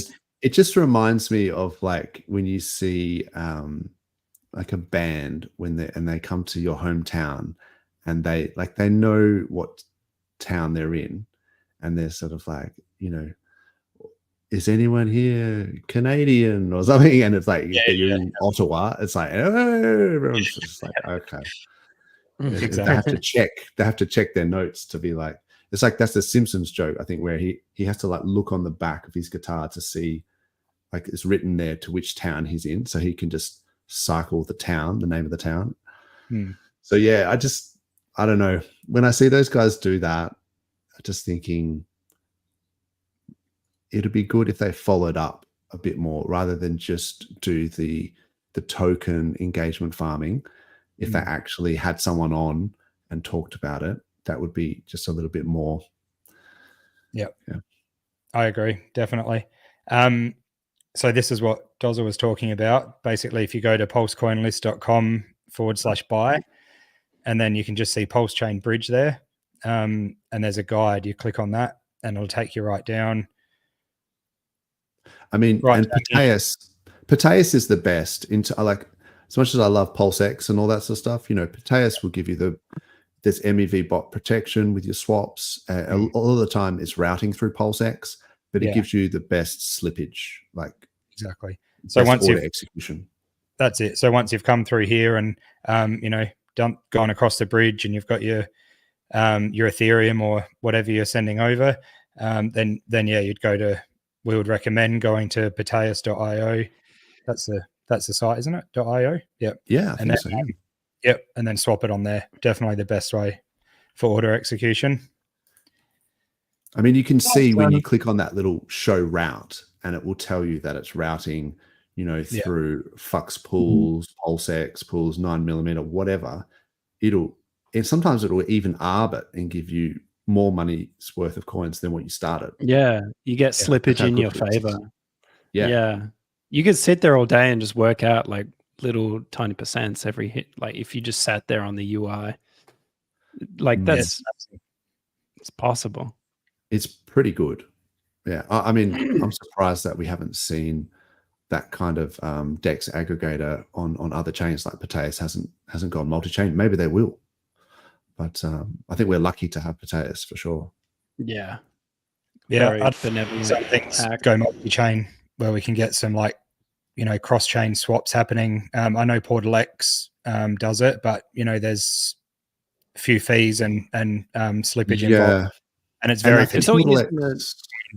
It just reminds me of like when you see like a band when they come to your hometown and they know what town they're in, and they're sort of like, you know, is anyone here Canadian or something? And it's like you're in Ottawa. It's like, oh, everyone's just like, okay. Exactly. They have to check their notes to be like, it's like that's the Simpsons joke, I think, where he has to like look on the back of his guitar to see like it's written there to which town he's in, so he can just cycle the name of the town. So yeah, I don't know. When I see those guys do that, I'm just thinking it'd be good if they followed up a bit more rather than just do the token engagement farming. If they actually had someone on and talked about it, that would be just a little bit more. Yeah. I agree, definitely. So this is what Dozza was talking about. Basically, if you go to pulsecoinlist.com/buy, and then you can just see PulseChain bridge there. And there's a guide. You click on that and it'll take you right down. I mean, right, and Pateus is the best. I like, as much as I love PulseX and all that sort of stuff, you know, Pateus will give you there's MEV bot protection with your swaps. A lot of the time it's routing through PulseX, but it gives you the best slippage, like exactly. So once you've execution, that's it. So once you've come through here and you know, gone across the bridge and you've got your Ethereum or whatever you're sending over, then you'd go to. We would recommend going to pateus.io. That's the site, isn't it? .io. Yep. Yeah, I think so. Yep, and then swap it on there. Definitely the best way for order execution. I mean, you can see when you click on that little show route, and it will tell you that it's routing, you know, through Fux pools, PulseX pools, 9mm, whatever. Sometimes it will even arb it and give you more money's worth of coins than what you started. Yeah, you get slippage in your favor. Yeah. You could sit there all day and just work out like little tiny percents every hit. Like if you just sat there on the UI, like it's possible. It's pretty good. Yeah. I mean, I'm surprised that we haven't seen that kind of DEX aggregator on other chains. Like Pateus hasn't gone multi-chain. Maybe they will. But I think we're lucky to have Pateus for sure. Yeah. I'd something go multi-chain where we can get some like, you know, cross-chain swaps happening. I know PulseX does it, but you know, there's a few fees and slippage involved, and it's very. It's all using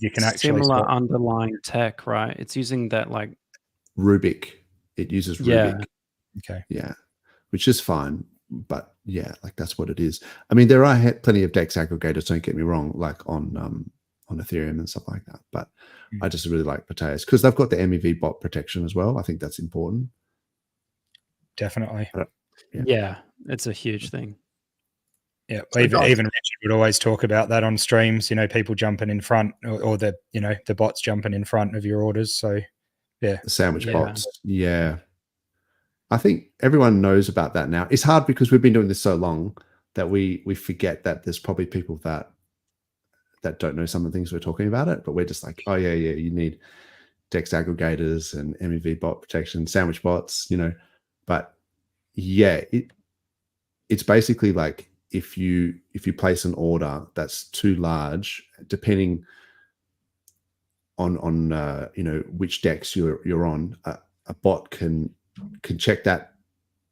you can actually similar underlying tech, right? It's using that like Rubik. It uses Rubik. Yeah. Okay. Yeah, which is fine. But yeah, like that's what it is. I mean, there are plenty of DEX aggregators, don't get me wrong, like on Ethereum and stuff like that. But I just really like Pateus because they've got the MEV bot protection as well. I think that's important. Definitely. Yeah, it's a huge thing. Yeah, even Richard would always talk about that on streams. You know, people jumping in front, or the bots jumping in front of your orders. So yeah, the sandwich bots. Yeah. I think everyone knows about that now. It's hard because we've been doing this so long that we forget that there's probably people that don't know some of the things we're talking about it, but we're just like, oh yeah, you need DEX aggregators and MEV bot protection, sandwich bots, you know. But yeah, it's basically like if you place an order that's too large, depending on you know, which DEX you're on, a bot can check that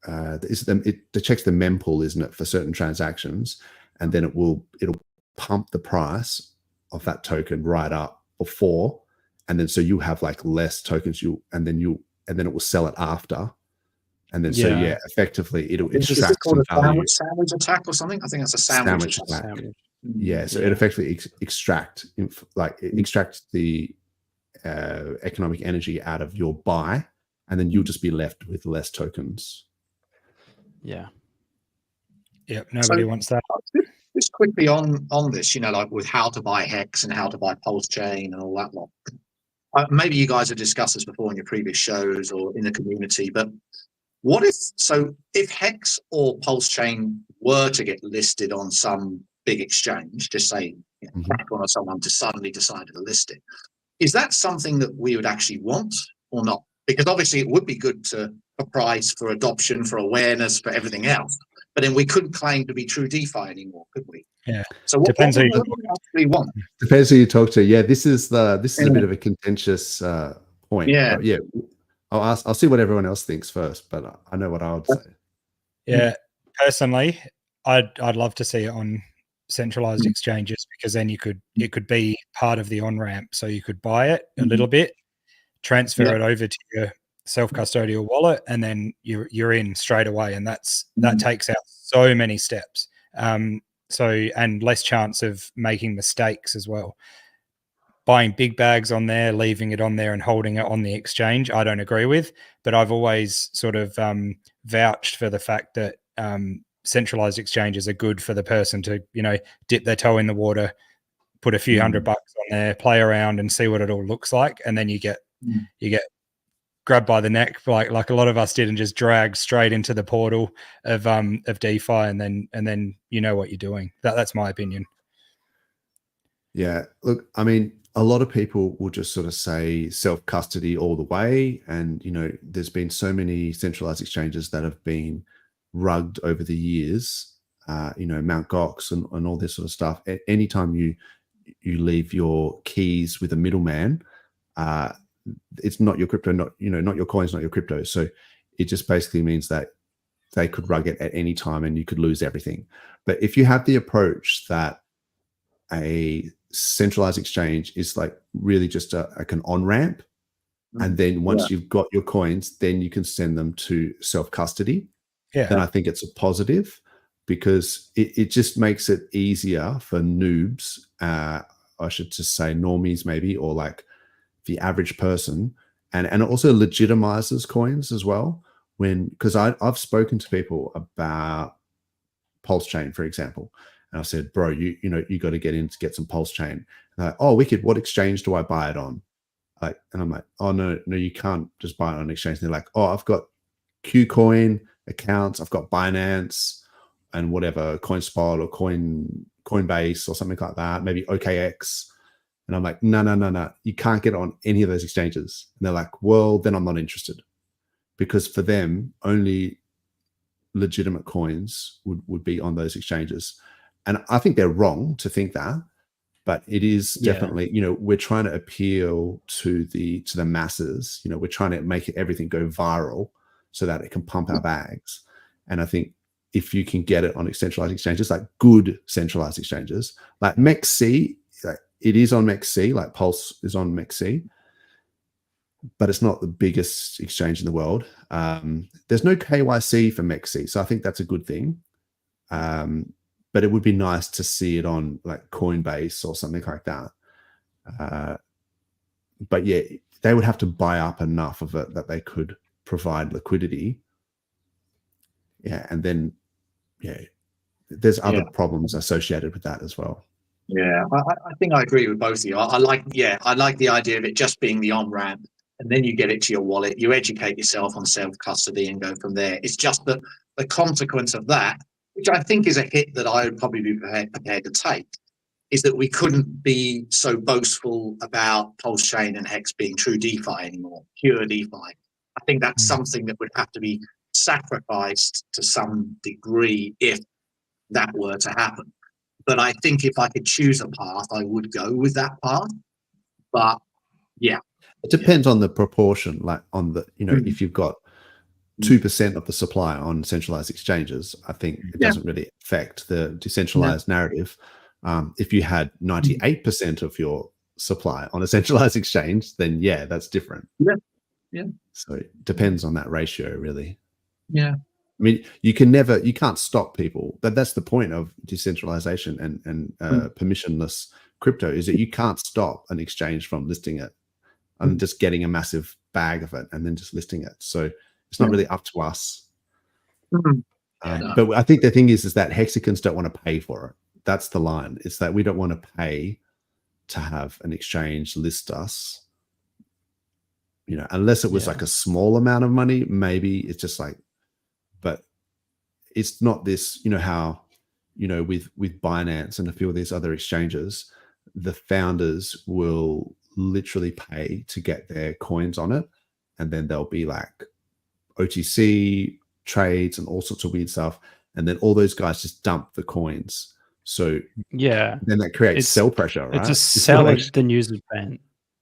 it checks the mempool, isn't it, for certain transactions, and then it'll pump the price of that token right up before, and then so you have like less tokens, and then it will sell it after, and then so effectively it'll extract some value. Sandwich attack or something. I think that's a sandwich attack. Yeah, so it effectively extracts the economic energy out of your buy, and then you'll just be left with less tokens. Yeah. Yep. Nobody wants that. Just quickly on this, you know, like with how to buy Hex and how to buy PulseChain and all that lot. Maybe you guys have discussed this before in your previous shows or in the community, but what if Hex or PulseChain were to get listed on some big exchange, just say, platform or someone to suddenly decide to list it. Is that something that we would actually want or not? Because obviously it would be good to a price for adoption, for awareness, for everything else. But then we couldn't claim to be true DeFi anymore, could we? Yeah. So what Depends do who you we actually want? Depends who you talk to. Yeah, this is a bit of a contentious point. Yeah. But yeah, I'll see what everyone else thinks first, but I know what I would say. Yeah, personally, I'd love to see it on centralized exchanges, because then it could be part of the on ramp, so you could buy it a little bit, transfer it over to your self-custodial wallet, and then you're in straight away, and that takes out so many steps, and less chance of making mistakes as well. Buying big bags on there, leaving it on there, and holding it on the exchange, I don't agree with, but I've always sort of vouched for the fact that centralized exchanges are good for the person to, dip their toe in the water, put a few $100 on there, play around and see what it all looks like. And then you get grabbed by the neck, like a lot of us did, and just dragged straight into the portal of DeFi. And then you know what you're doing. That's my opinion. Yeah. Look, I mean, a lot of people will just sort of say self-custody all the way. And, there's been so many centralized exchanges that have been rugged over the years, Mt. Gox and all this sort of stuff. Anytime you leave your keys with a middleman, it's not your crypto, not your coins, not your crypto. So it just basically means that they could rug it at any time and you could lose everything. But if you have the approach that a centralized exchange is like really just like an on-ramp, and then once you've got your coins, then you can send them to self-custody, then I think it's a positive, because it just makes it easier for noobs, I should just say normies maybe, or like the average person, and it also legitimizes coins as well. Because I've spoken to people about PulseChain, for example, and I said, bro, you got to get some PulseChain. And they're like, oh, wicked, what exchange do I buy it on? And I'm like, oh no, you can't just buy it on an exchange. And they're like, oh, I've got KuCoin accounts, I've got Binance and whatever, CoinSpot or Coinbase or something like that, maybe OKX. And I'm like, no, you can't get on any of those exchanges. And they're like, well, then I'm not interested, because for them, only legitimate coins would be on those exchanges. And I think they're wrong to think that, but it is definitely, we're trying to appeal to the masses. We're trying to make everything go viral so that it can pump our bags. And I think if you can get it on centralized exchanges, like good centralized exchanges, like MEXC, like it is on MEXC, like Pulse is on MEXC, but it's not the biggest exchange in the world. There's no KYC for MEXC, so I think that's a good thing. But it would be nice to see it on like Coinbase or something like that. But yeah, they would have to buy up enough of it that they could provide liquidity. Yeah, and then there's other problems associated with that as well. Yeah, I think I agree with both of you. I like the idea of it just being the on-ramp, and then you get it to your wallet, you educate yourself on self-custody and go from there. It's just that the consequence of that, which I think is a hit that I would probably be prepared to take, is that we couldn't be so boastful about PulseChain and Hex being true DeFi anymore, pure DeFi. I think that's something that would have to be sacrificed to some degree if that were to happen. But I think if I could choose a path, I would go with that path. But yeah. It depends on the proportion, like on the, if you've got 2% of the supply on centralized exchanges, I think it doesn't really affect the decentralized narrative. If you had 98% of your supply on a centralized exchange, then that's different. Yeah. So it depends on that ratio, really. Yeah. I mean, you can't stop people. That's the point of decentralization and permissionless crypto, is that you can't stop an exchange from listing it and just getting a massive bag of it and then just listing it. So it's not really up to us. But I think the thing is that hexagons don't want to pay for it. That's the line. It's that we don't want to pay to have an exchange list us. Unless it was like a small amount of money, maybe it's just like, but it's not this, how, with Binance and a few of these other exchanges, the founders will literally pay to get their coins on it, and then there'll be like OTC trades and all sorts of weird stuff, and then all those guys just dump the coins. So yeah, then that creates sell pressure, right? It's a sell at the news event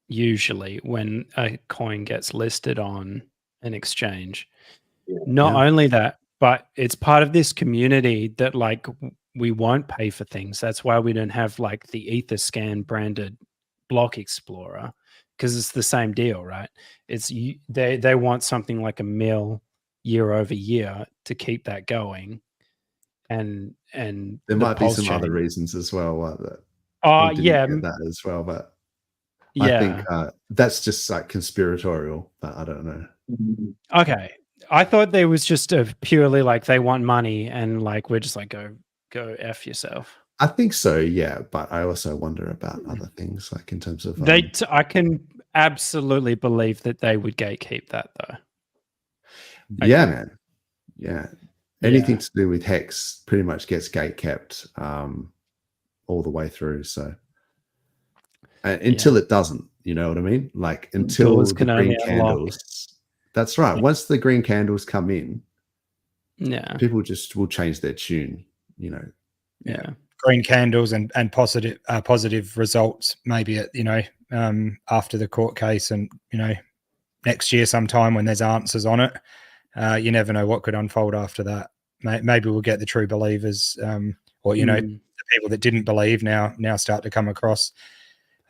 usually when a coin gets listed on an exchange. Not only that, but it's part of this community that like we won't pay for things. That's why we don't have like the Etherscan branded block explorer, because it's the same deal, right? It's they want something like $1 million year over year to keep that going. And there might be some other reasons as well. That that as well, but I think that's just like conspiratorial, but I don't know. Okay, I thought there was just a purely like they want money and like we're just like go F yourself. I think so, yeah, but I also wonder about other things, like in terms of I can absolutely believe that they would gatekeep that though. Yeah, man. Yeah. Anything to do with Hex pretty much gets gate kept all the way through. So until it doesn't, you know what I mean? Like until the green candles. That's right. Once the green candles come in, people just will change their tune, you know. Yeah. Green candles and positive results maybe at, you know, after the court case and, you know, next year sometime when there's answers on it. You never know what could unfold after that. Maybe we'll get the true believers, or you know, the people that didn't believe now start to come across.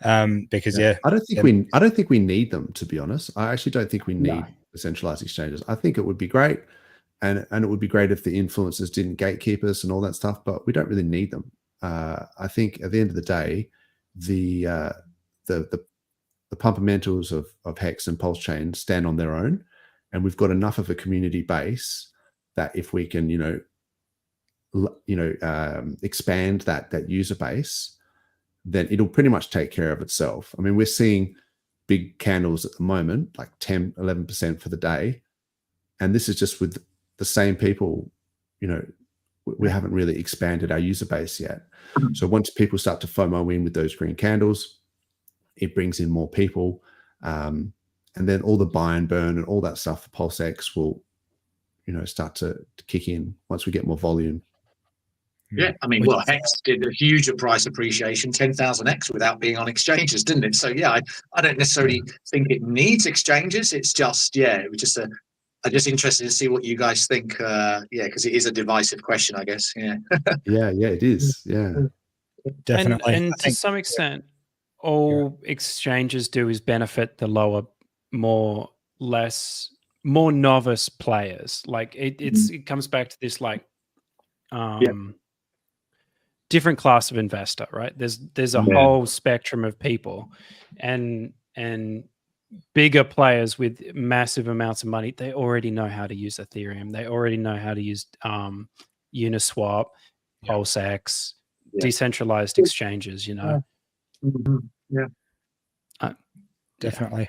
Because I don't think we need them, to be honest. I actually don't think we need decentralized exchanges. I think it would be great, and it would be great if the influencers didn't gatekeep us and all that stuff. But we don't really need them. I think at the end of the day, the fundamentals of Hex and PulseChain stand on their own. And we've got enough of a community base that if we can, expand that user base, then it'll pretty much take care of itself. I mean, we're seeing big candles at the moment, like 10, 11% for the day. And this is just with the same people, you know, we haven't really expanded our user base yet. So once people start to FOMO in with those green candles, it brings in more people. And then all the buy and burn and all that stuff for PulseX will, you know, start to kick in once we get more volume. Yeah, I mean, well, Hex did a huge price appreciation, 10,000x without being on exchanges, didn't it? So yeah, I don't necessarily think it needs exchanges. It's just, it was just I'm just interested to see what you guys think. Because it is a divisive question, I guess. Yeah. yeah, it is. Yeah, definitely. And to some extent, all exchanges do is benefit the more novice players. Like it comes back to this like different class of investor, right? There's a whole spectrum of people, and bigger players with massive amounts of money, they already know how to use Ethereum. They already know how to use Uniswap, PulseX, decentralized exchanges, you know. Definitely.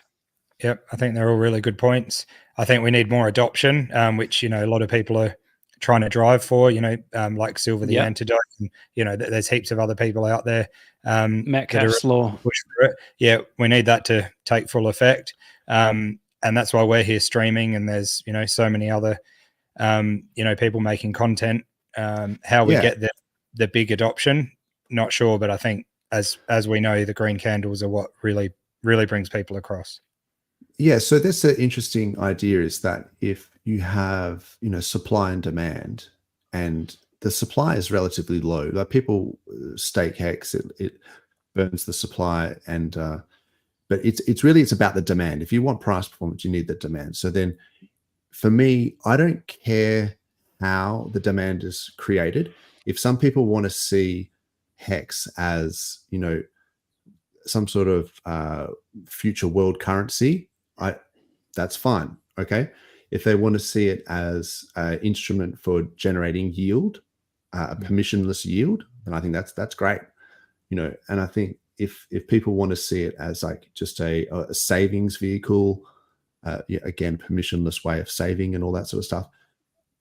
Yep, I think they're all really good points. I think we need more adoption, which, you know, a lot of people are trying to drive for, you know, like Silver the Antidote. And, you know, there's heaps of other people out there. Metcalfe's Law. Push for it. Yeah, we need that to take full effect. And that's why we're here streaming. And there's, you know, so many other, people making content. How we get the big adoption, not sure. But I think as we know, the green candles are what really brings people across. Yeah, so that's an interesting idea, is that if you have, you know, supply and demand, and the supply is relatively low, like people stake Hex, it burns the supply, and but it's about the demand. If you want price performance, you need the demand. So then for me, I don't care how the demand is created. If some people want to see Hex as, you know, some sort of future world currency, that's fine. Okay. If they want to see it as an instrument for generating yield, a permissionless yield, then I think that's great. You know, and I think if people want to see it as like just a savings vehicle, again, permissionless way of saving and all that sort of stuff,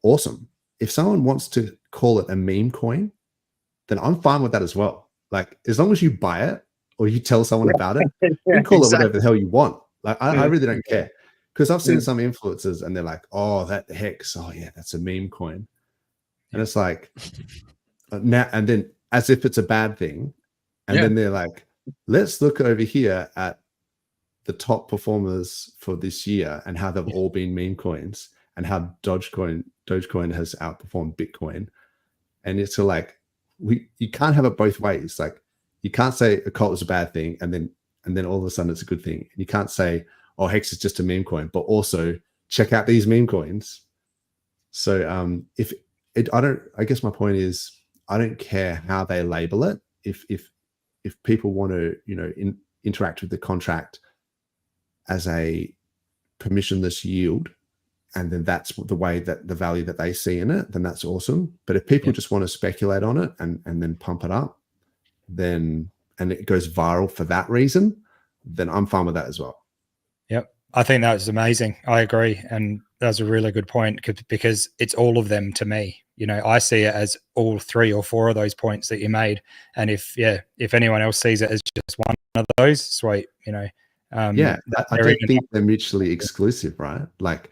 awesome. If someone wants to call it a meme coin, then I'm fine with that as well. Like, as long as you buy it, or you tell someone about it. You can call it whatever the hell you want. Like I really don't care, because I've seen some influencers and they're like, oh, that hex, oh yeah, that's a meme coin, and it's like now and then, as if it's a bad thing, and then they're like, let's look over here at the top performers for this year and how they've all been meme coins, and how Dogecoin has outperformed Bitcoin. And it's like, you can't have it both ways. Like, you can't say a cult is a bad thing and then all of a sudden it's a good thing. You can't say, oh, Hex is just a meme coin, but also check out these meme coins. So I guess my point is, I don't care how they label it. If people want to, interact with the contract as a permissionless yield, and then that's the way that the value that they see in it, then that's awesome. But if people just want to speculate on it and then pump it up, and it goes viral for that reason, then I'm fine with that as well. Yep. I think that was amazing. I agree. And that's a really good point, because it's all of them to me. I see it as all 3 or 4 of those points that you made. And if anyone else sees it as just one of those, sweet, I don't think they're mutually exclusive, right? Like,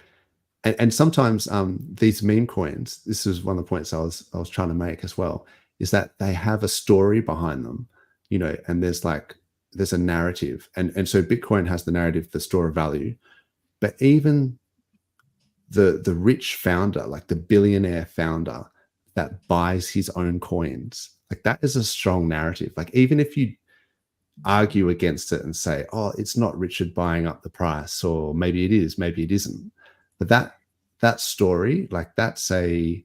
and sometimes these meme coins, this is one of the points I was trying to make as well, is that they have a story behind them, and there's a narrative. And so Bitcoin has the narrative, the store of value, but even the rich founder, like the billionaire founder that buys his own coins, like that is a strong narrative. Like, even if you argue against it and say, oh, it's not Richard buying up the price, or maybe it is, maybe it isn't, but that story, like that's a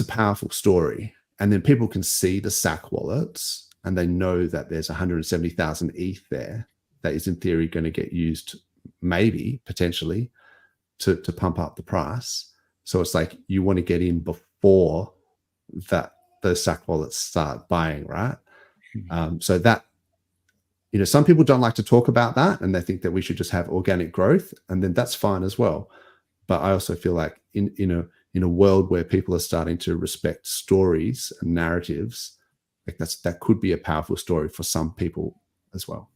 powerful story. And then people can see the SAC wallets and they know that there's 170,000 ETH there that is in theory going to get used, maybe potentially, to pump up the price. So it's like, you want to get in before that those SAC wallets start buying, right? So that, some people don't like to talk about that, and they think that we should just have organic growth, and then that's fine as well. But I also feel like in a world where people are starting to respect stories and narratives, like that could be a powerful story for some people as well.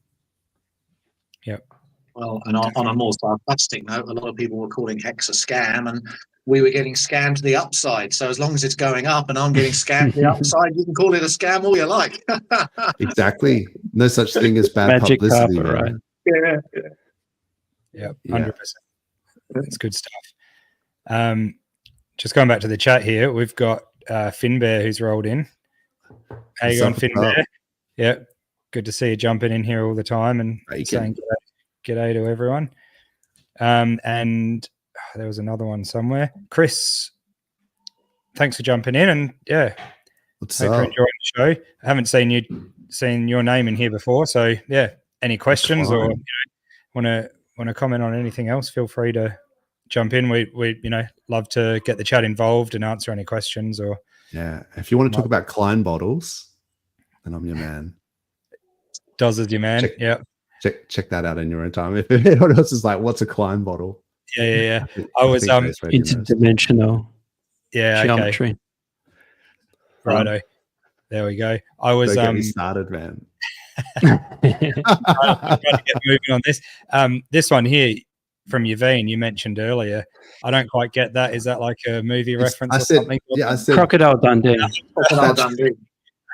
Yep. Well, and on a more sarcastic note, a lot of people were calling Hex a scam, and we were getting scammed to the upside. So as long as it's going up and I'm getting scammed to the upside, you can call it a scam all you like. Exactly. No such thing as bad Magic publicity, carpet, right? Yeah, 100%. That's good stuff. Just going back to the chat here, we've got Finbear who's rolled in. How you going, Finbear? Yeah, good to see you jumping in here all the time and saying g'day to everyone. And there was another one somewhere. Chris, thanks for jumping in, and hope you're enjoying the show. I haven't seen your name in here before, so any questions or want to comment on anything else, feel free to jump in. We love to get the chat involved and answer any questions. Or if you want to talk about Klein bottles, then I'm your man. Dozza's your man. Check that out in your own time. If anyone else is like, what's a Klein bottle? I was interdimensional geometry. Okay. Righto. There we go. I was get me started, man. I'm trying to get moving on this. This one here from Yvonne, you mentioned earlier. I don't quite get that. Is that like a movie reference or something? Yeah, I said Crocodile Dundee. Crocodile Dundee.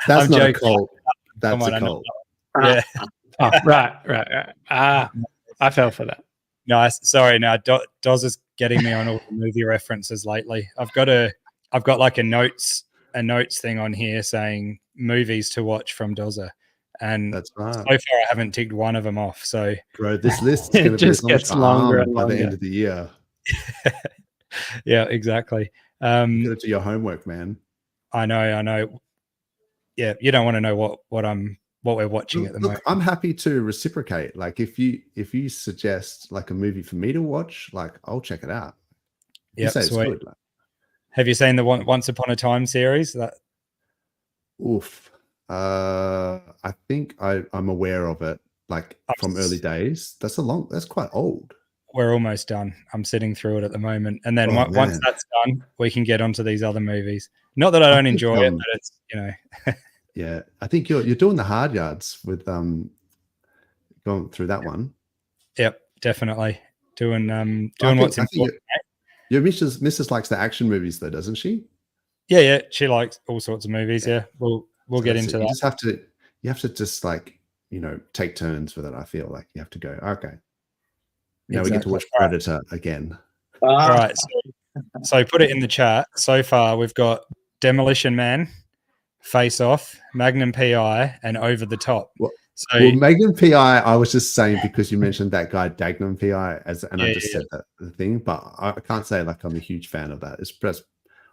That's I'm not joking. a cult. That's a cult. Yeah. Oh, right. I fell for that. No, sorry. No, Dozza's getting me on all the movie references lately. I've got like a notes thing on here saying movies to watch from Dozza, and that's right. So far I haven't ticked one of them off. So, bro, this list is going to just gets longer and by longer. the end of the year. Yeah, exactly. You got to do your homework, man. I know. Yeah, you don't want to know what we're watching at the moment. I'm happy to reciprocate. Like if you suggest like a movie for me to watch, like I'll check it out. Yeah, it's good. Like, have you seen the Once Upon a Time series? I think I'm aware of it, like from early days. That's quite old. We're almost done. I'm sitting through it at the moment, and then once that's done, we can get onto these other movies. Not that I don't enjoy it, but it's Yeah, I think you're doing the hard yards with going through that one. Yep, definitely doing I what's think important. your missus likes the action movies though, doesn't she? Yeah, she likes all sorts of movies. Yeah, we'll So get that's into it. that. You have to just like, take turns with it. I feel like you have to go, okay, now we get to Exactly. watch Predator again. All right, so put it in the chat. So far, we've got Demolition Man, Face Off, Magnum PI, and Over the Top. Well, So Magnum PI, I was just saying because you mentioned that guy Dagnum PI, I just said that the thing, but I can't say like I'm a huge fan of that. It's just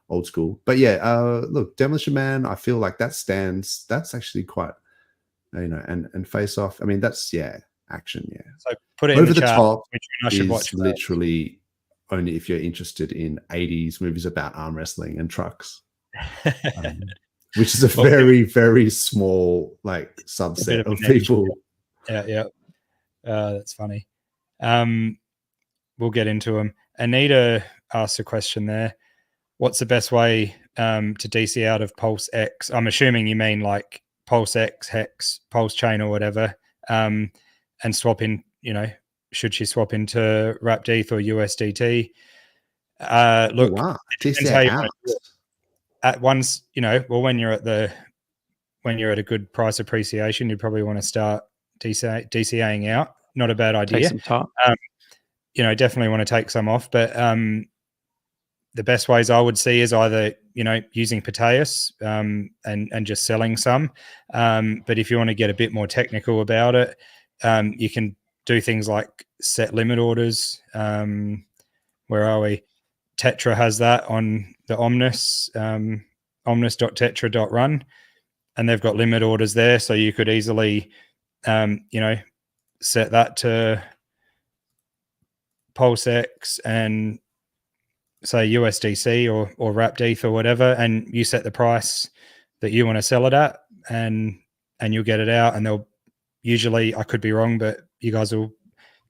old school. But yeah, look, Demolition Man, I feel like that stands. That's actually quite, and Face Off. I mean, that's action. Yeah. So put it Over in the the chat, Top which I should is watch first. literally only if you're interested in 80s movies about arm wrestling and trucks, which is a very, very small like subset of people. Yeah. That's funny. We'll get into them. Anita asked a question there. What's the best way to DC out of PulseX? I'm assuming you mean like PulseX, Hex, PulseChain or whatever, and swap in, should she swap into wrapped ETH or USDT? Look, DC out. At once, when you're at a good price appreciation, you probably want to start DCAing out. Not a bad idea. Take some time. Definitely want to take some off, but the best ways I would see is either using Proteus and just selling some. But if you want to get a bit more technical about it, you can do things like set limit orders. Where are we? Tetra has that on the Omnis, omnis.tetra.run, and they've got limit orders there, so you could easily set that to PulseX and say USDC or wrapped ETH or whatever, and you set the price that you want to sell it at, and you'll get it out. And they'll usually, I could be wrong, but you guys will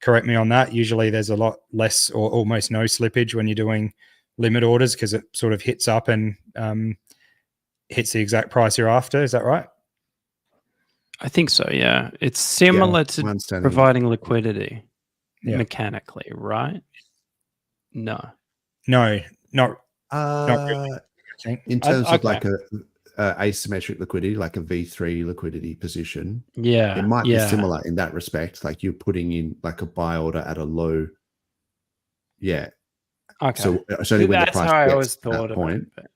correct me on that. Usually there's a lot less or almost no slippage when you're doing limit orders because it sort of hits up and hits the exact price you're after. Is that right? I think so, yeah. It's similar to providing liquidity mechanically, right? No, not really. I think. In terms of like a asymmetric liquidity, like a V3 liquidity position, it might be similar in that respect. Like you're putting in like a buy order at a low. Yeah. Okay. So it's only when the price how I gets always to that thought of point. it.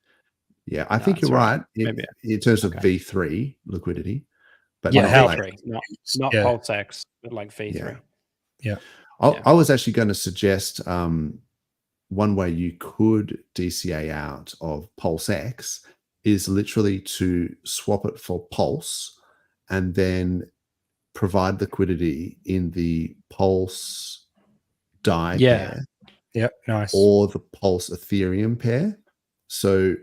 Yeah, I think you're right in terms of V3 liquidity. But V3, not PulseX, but like V3. Yeah. I was actually going to suggest one way you could DCA out of PulseX is literally to swap it for Pulse and then provide liquidity in the Pulse DAI pair. Yep, nice. Or the Pulse Ethereum pair. So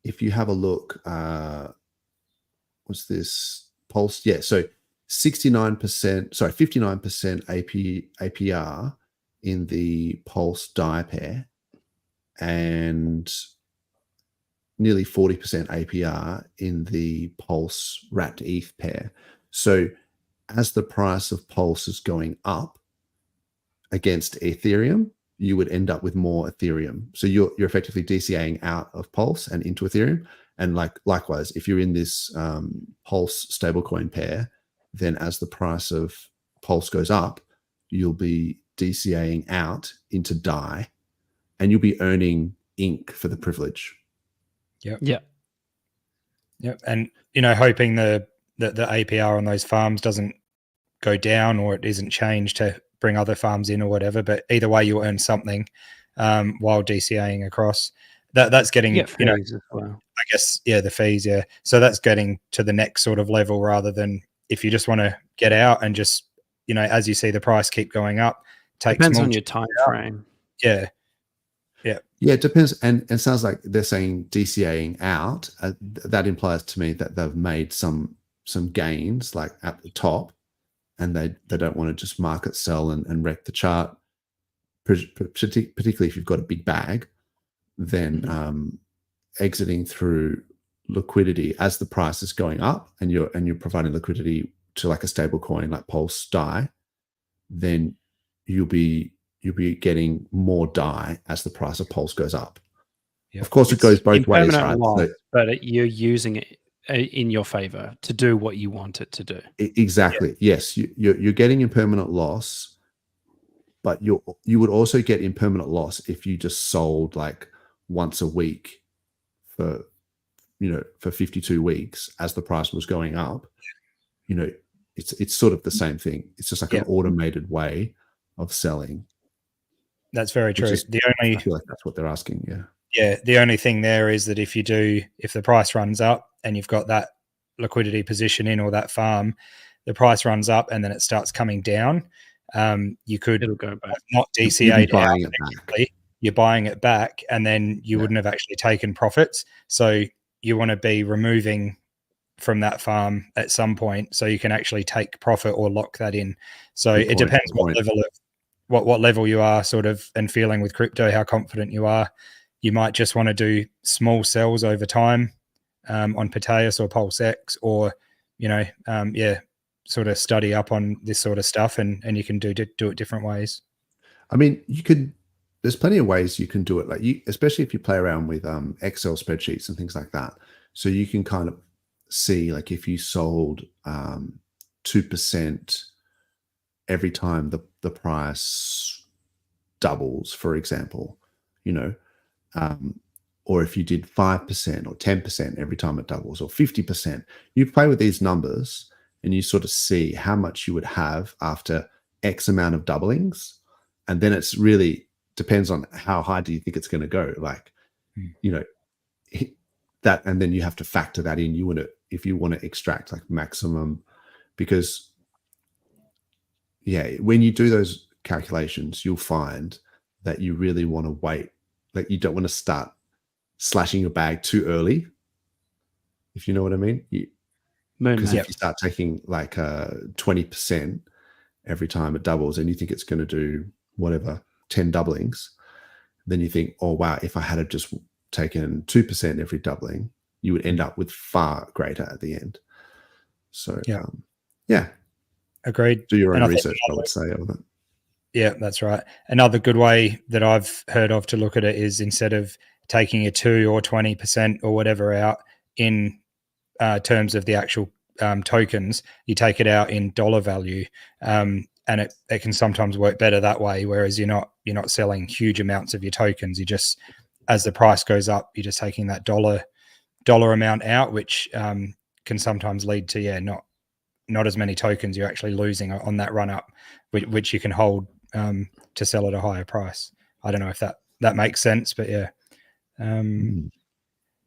if you have a look, what's this? Pulse, so 59% APR in the Pulse DAI pair and nearly 40% APR in the Pulse wrapped ETH pair. So as the price of Pulse is going up against Ethereum, you would end up with more Ethereum. So you're effectively DCAing out of Pulse and into Ethereum. And likewise, if you're in this Pulse stablecoin pair, then as the price of Pulse goes up, you'll be DCAing out into DAI, and you'll be earning ink for the privilege. Yep. And hoping the APR on those farms doesn't go down or it isn't changed to bring other farms in or whatever. But either way, you'll earn something while DCAing across. That's getting as well. I guess the fees. So that's getting to the next sort of level rather than if you just want to get out and just as you see the price keep going up. Depends on your time frame. Yeah, it depends. And it sounds like they're saying DCAing out. That implies to me that they've made some gains like at the top, and they don't want to just market sell and wreck the chart. Particularly if you've got a big bag, then exiting through liquidity as the price is going up, and you're providing liquidity to like a stable coin like Pulse DAI, then you'll be getting more DAI as the price of Pulse goes up. Yep. Of course, it goes both ways, right? Loss, but you're using it in your favor to do what you want it to do. Exactly. Yeah. Yes, you're getting impermanent loss, but you would also get impermanent loss if you just sold like once a week for 52 weeks as the price was going up. It's sort of the same thing. It's just like an automated way of selling. That's very true. I feel like that's what they're asking. Yeah. Yeah. The only thing there is that if the price runs up and you've got that liquidity position in, or that farm, the price runs up and then it starts coming down. It'll go back. Not DCA'd out. You're buying it back, and then you wouldn't have actually taken profits. So you want to be removing from that farm at some point so you can actually take profit or lock that in. So it depends what level you are sort of and feeling with crypto, how confident you are. You might just want to do small sells over time on Proteus or PulseX, or sort of study up on this sort of stuff, and you can do it different ways. I mean, there's plenty of ways you can do it, like especially if you play around with Excel spreadsheets and things like that. So you can kind of see, like, if you sold 2% every time the price doubles, for example, or if you did 5% or 10% every time it doubles, or 50%, you play with these numbers and you sort of see how much you would have after X amount of doublings. And then it's really depends on how high do you think it's going to go. Like, that, and then you have to factor that in. If you want to extract like maximum, because when you do those calculations, you'll find that you really want to wait. Like, you don't want to start slashing your bag too early, if you know what I mean. Because if you start taking like 20% every time it doubles, and you think it's going to do whatever 10 doublings, then you think, oh wow, if I had just taken 2% every doubling, you would end up with far greater at the end. So agreed. Do your own research, I would say, on that. Yeah, that's right. Another good way that I've heard of to look at it is, instead of taking a 2 or 20% or whatever out in terms of the actual tokens, you take it out in dollar value, and it can sometimes work better that way. Whereas you're not selling huge amounts of your tokens. You just, as the price goes up, you're just taking that dollar amount out, which can sometimes lead to not as many tokens you're actually losing on that run up, which you can hold to sell at a higher price. I don't know if that makes sense, but yeah.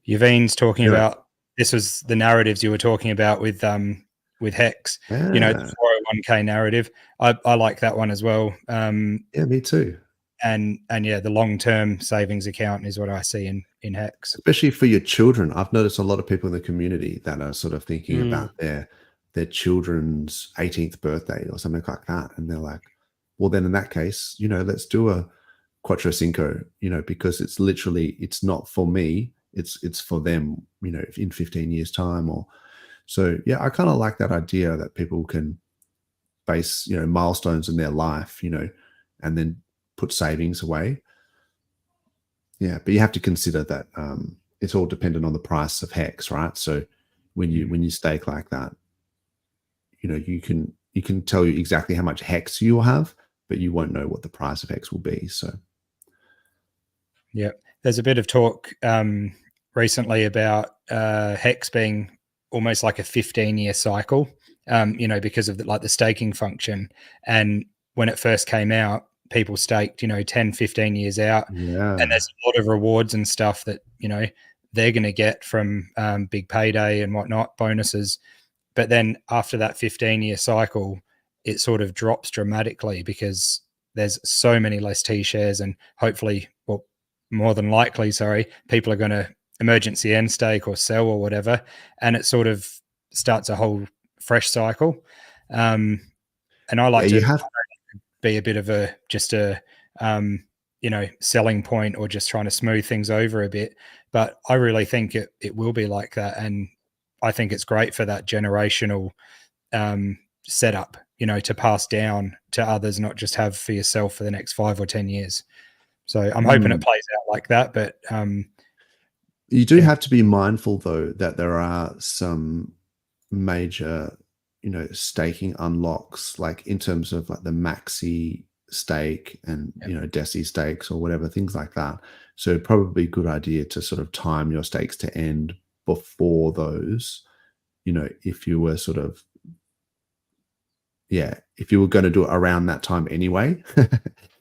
Yaveen's talking about, this was the narratives you were talking about with Hex, the 401k narrative. I like that one as well. Me too. And the long-term savings account is what I see in Hex. Especially for your children. I've noticed a lot of people in the community that are sort of thinking about their children's 18th birthday or something like that. And they're like, well, then in that case, let's do a Quattro Cinco, because it's not for me. It's for them, in 15 years time. Or so, I kind of like that idea that people can base, milestones in their life, and then put savings away. Yeah. But you have to consider that it's all dependent on the price of Hex, right? So when you stake like that, you can tell you exactly how much Hex you'll have, but you won't know what the price of Hex will be. So there's a bit of talk recently about Hex being almost like a 15-year cycle, because of the staking function. And when it first came out, people staked 10, 15 years out, and there's a lot of rewards and stuff that they're going to get from big payday and whatnot, bonuses. But then after that 15-year cycle, it sort of drops dramatically, because there's so many less T shares, and hopefully, well, more than likely, people are going to emergency end stake or sell or whatever, and it sort of starts a whole fresh cycle. And I like to be a bit of a selling point or just trying to smooth things over a bit. But I really think it will be like that. And I think it's great for that generational setup, to pass down to others, not just have for yourself for the next 5 or 10 years. So I'm hoping it plays out like that. But you do have to be mindful, though, that there are some major, staking unlocks, like in terms of like the maxi stake and, Deci stakes or whatever, things like that. So probably a good idea to sort of time your stakes to end before those, if you were sort of, if you were going to do it around that time anyway,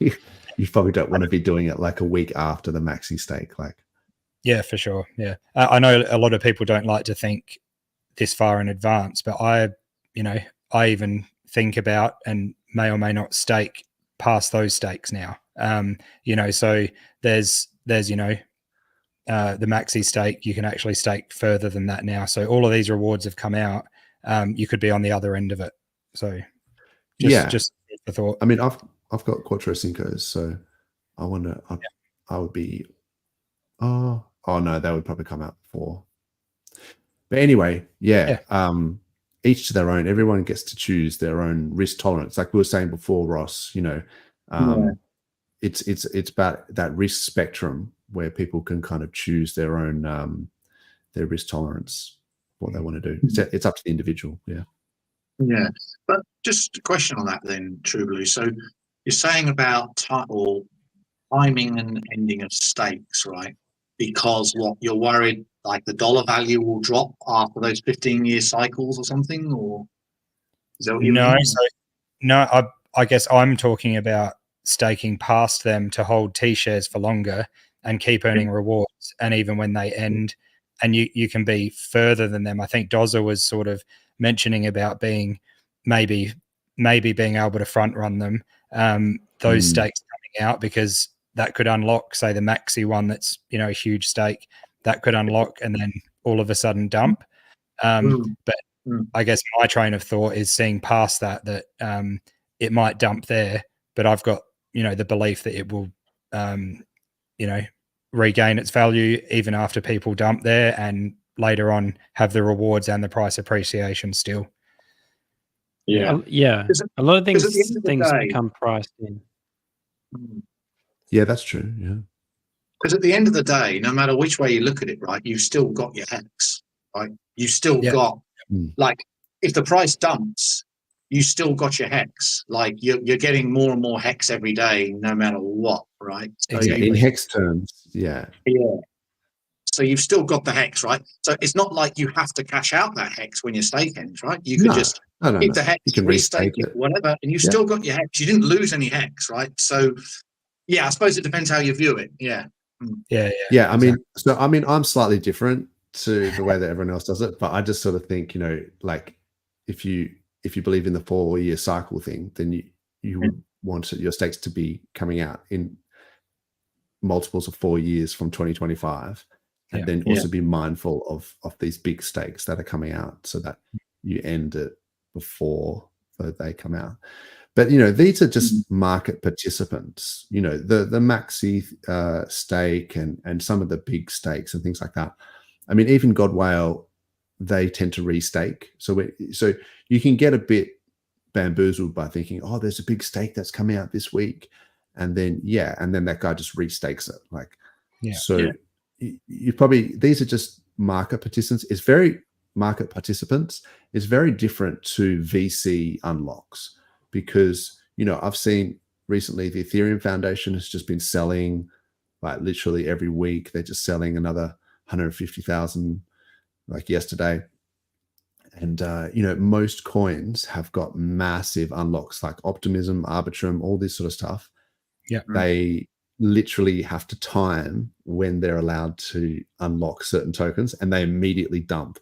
you probably don't want to be doing it like a week after the maxi stake. Like, yeah, for sure. Yeah. I know a lot of people don't like to think this far in advance, but I even think about and may or may not stake past those stakes now. So there's the maxi stake, you can actually stake further than that now. So all of these rewards have come out. You could be on the other end of it. So just the thought. I mean, I've got Quattro Cincos, so I wonder, I would be, oh no, that would probably come out before. But anyway, each to their own. Everyone gets to choose their own risk tolerance. Like we were saying before, Ross, it's about that risk spectrum where people can kind of choose their own their risk tolerance, what they want to do. It's up to the individual. Yeah. Yeah. But just a question on that then, True Blue. So you're saying about timing and ending of stakes, right? Because you're worried like the dollar value will drop after those 15-year cycles or something, or is that what you mean? I guess I'm talking about staking past them to hold T-shares for longer and keep earning rewards. And even when they end, and you can be further than them. I think Dozza was sort of mentioning about being maybe being able to front run them, those stakes coming out, because that could unlock, say, the maxi one that's, a huge stake that could unlock and then all of a sudden dump. But I guess my train of thought is seeing past that it might dump there, but I've got, the belief that it will, regain its value even after people dump there and later on have the rewards and the price appreciation still. Yeah. A lot of things become priced in. Yeah, that's true. Yeah. Because at the end of the day, no matter which way you look at it, right, you've still got your hex, right? You still got, like, if the price dumps, you still got your hex. Like, you're getting more and more hex every day, no matter what, right? So in hex terms, yeah. So you've still got the hex, right? So it's not like you have to cash out that hex when your stake ends, right? You could just keep the hex, you can restake it, whatever, and you still got your hex. You didn't lose any hex, right? So, yeah, I suppose it depends how you view it. Yeah. I mean, I'm slightly different to the way that everyone else does it, but I just sort of think, like if you believe in the 4-year cycle thing, then you would want your stakes to be coming out in multiples of 4 years from 2025, and then also be mindful of these big stakes that are coming out so that you end it before they come out. But, these are just market participants, the maxi stake and some of the big stakes and things like that. I mean, even Godwale, they tend to restake. So you can get a bit bamboozled by thinking, oh, there's a big stake that's coming out this week. And then, that guy just restakes it. You probably, these are just market participants. It's very different to VC unlocks. Because, I've seen recently the Ethereum Foundation has just been selling, like, literally every week. They're just selling another 150,000, like yesterday. And, most coins have got massive unlocks like Optimism, Arbitrum, all this sort of stuff. Yeah. They literally have to time when they're allowed to unlock certain tokens, and they immediately dump.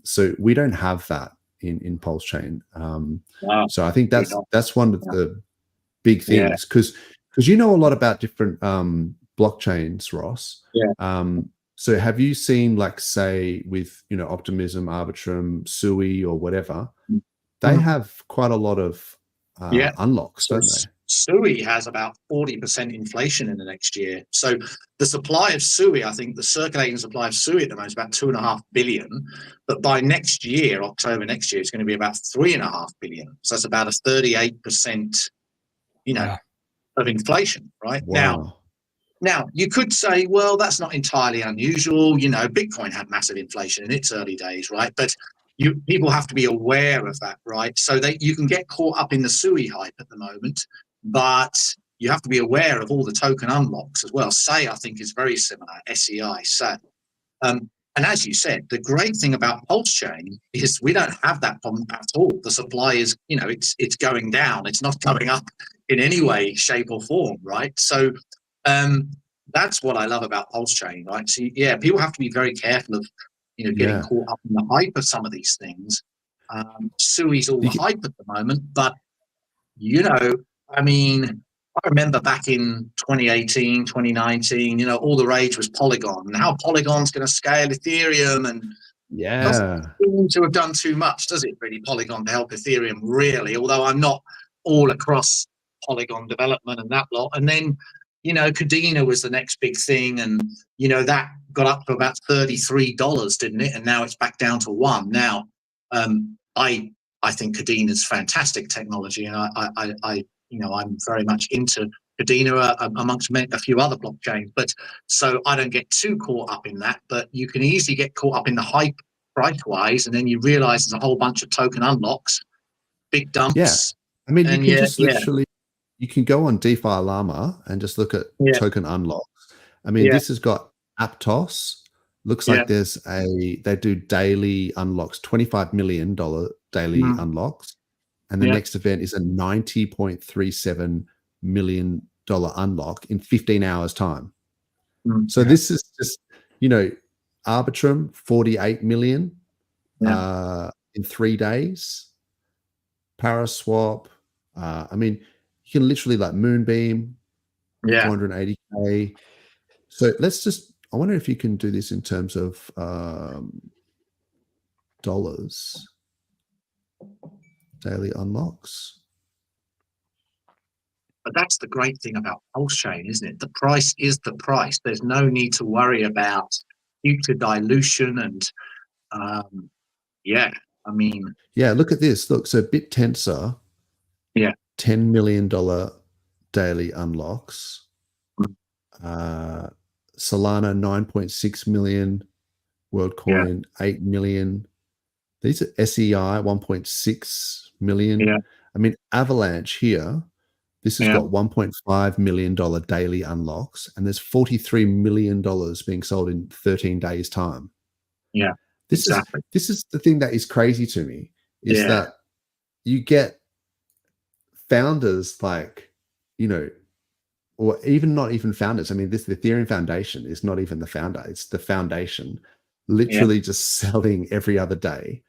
So we don't have that in PulseChain. So I think that's one of the big things, because a lot about different blockchains, Ross. So have you seen, like, say with Optimism, Arbitrum, Sui or whatever, they have quite a lot of unlocks, don't they? SUI has about 40% inflation in the next year. So the supply of SUI, I think the circulating supply of SUI at the moment is about 2.5 billion. But by next year, October next year, it's going to be about 3.5 billion. So that's about a 38%, of inflation, right? Wow. Now, you could say, well, that's not entirely unusual. Bitcoin had massive inflation in its early days, right? But people have to be aware of that, right? So that you can get caught up in the SUI hype at the moment, but you have to be aware of all the token unlocks as well. SEI, I think, is very similar, SEI, SEI. And as you said, the great thing about PulseChain is we don't have that problem at all. The supply is, it's going down. It's not going up in any way, shape or form, right? So that's what I love about PulseChain, right? So yeah, people have to be very careful of, getting caught up in the hype of some of these things. SUI's all the hype at the moment, but I remember back in 2018, 2019, all the rage was Polygon, and how Polygon's going to scale Ethereum, and doesn't seem to have done too much, does it, really, Polygon, to help Ethereum, really? Although I'm not all across Polygon development and that lot. And then, Kadena was the next big thing, and that got up to about $33, didn't it? And now it's back down to $1. Now, I think Kadena's fantastic technology, and I'm very much into Kadena amongst a few other blockchains. But so I don't get too caught up in that. But you can easily get caught up in the hype price-wise, and then you realize there's a whole bunch of token unlocks, big dumps. Yeah, I mean, you can just literally, you can go on DeFi Llama and just look at token unlocks. I mean, this has got Aptos. Looks like they do daily unlocks, $25 million daily unlocks. And the next event is a $90.37 million unlock in 15 hours time. So this is just, Arbitrum, 48 million in 3 days. Paraswap. I mean, you can literally like Moonbeam, 480K. So I wonder if you can do this in terms of dollars. Daily unlocks. But that's the great thing about PulseChain, isn't it? The price is the price. There's no need to worry about future dilution and look at this. Look, so BitTensor, $10 million daily unlocks. Solana, 9.6 million. WorldCoin, 8 million. These are SEI, 1.6 million. I mean, Avalanche here, this has got $1.5 million daily unlocks, and there's $43 million being sold in 13 days' time. Yeah, this is the thing that is crazy to me, is that you get founders like, or even not even founders. I mean, the Ethereum Foundation is not even the founder. It's the foundation literally just selling every other day.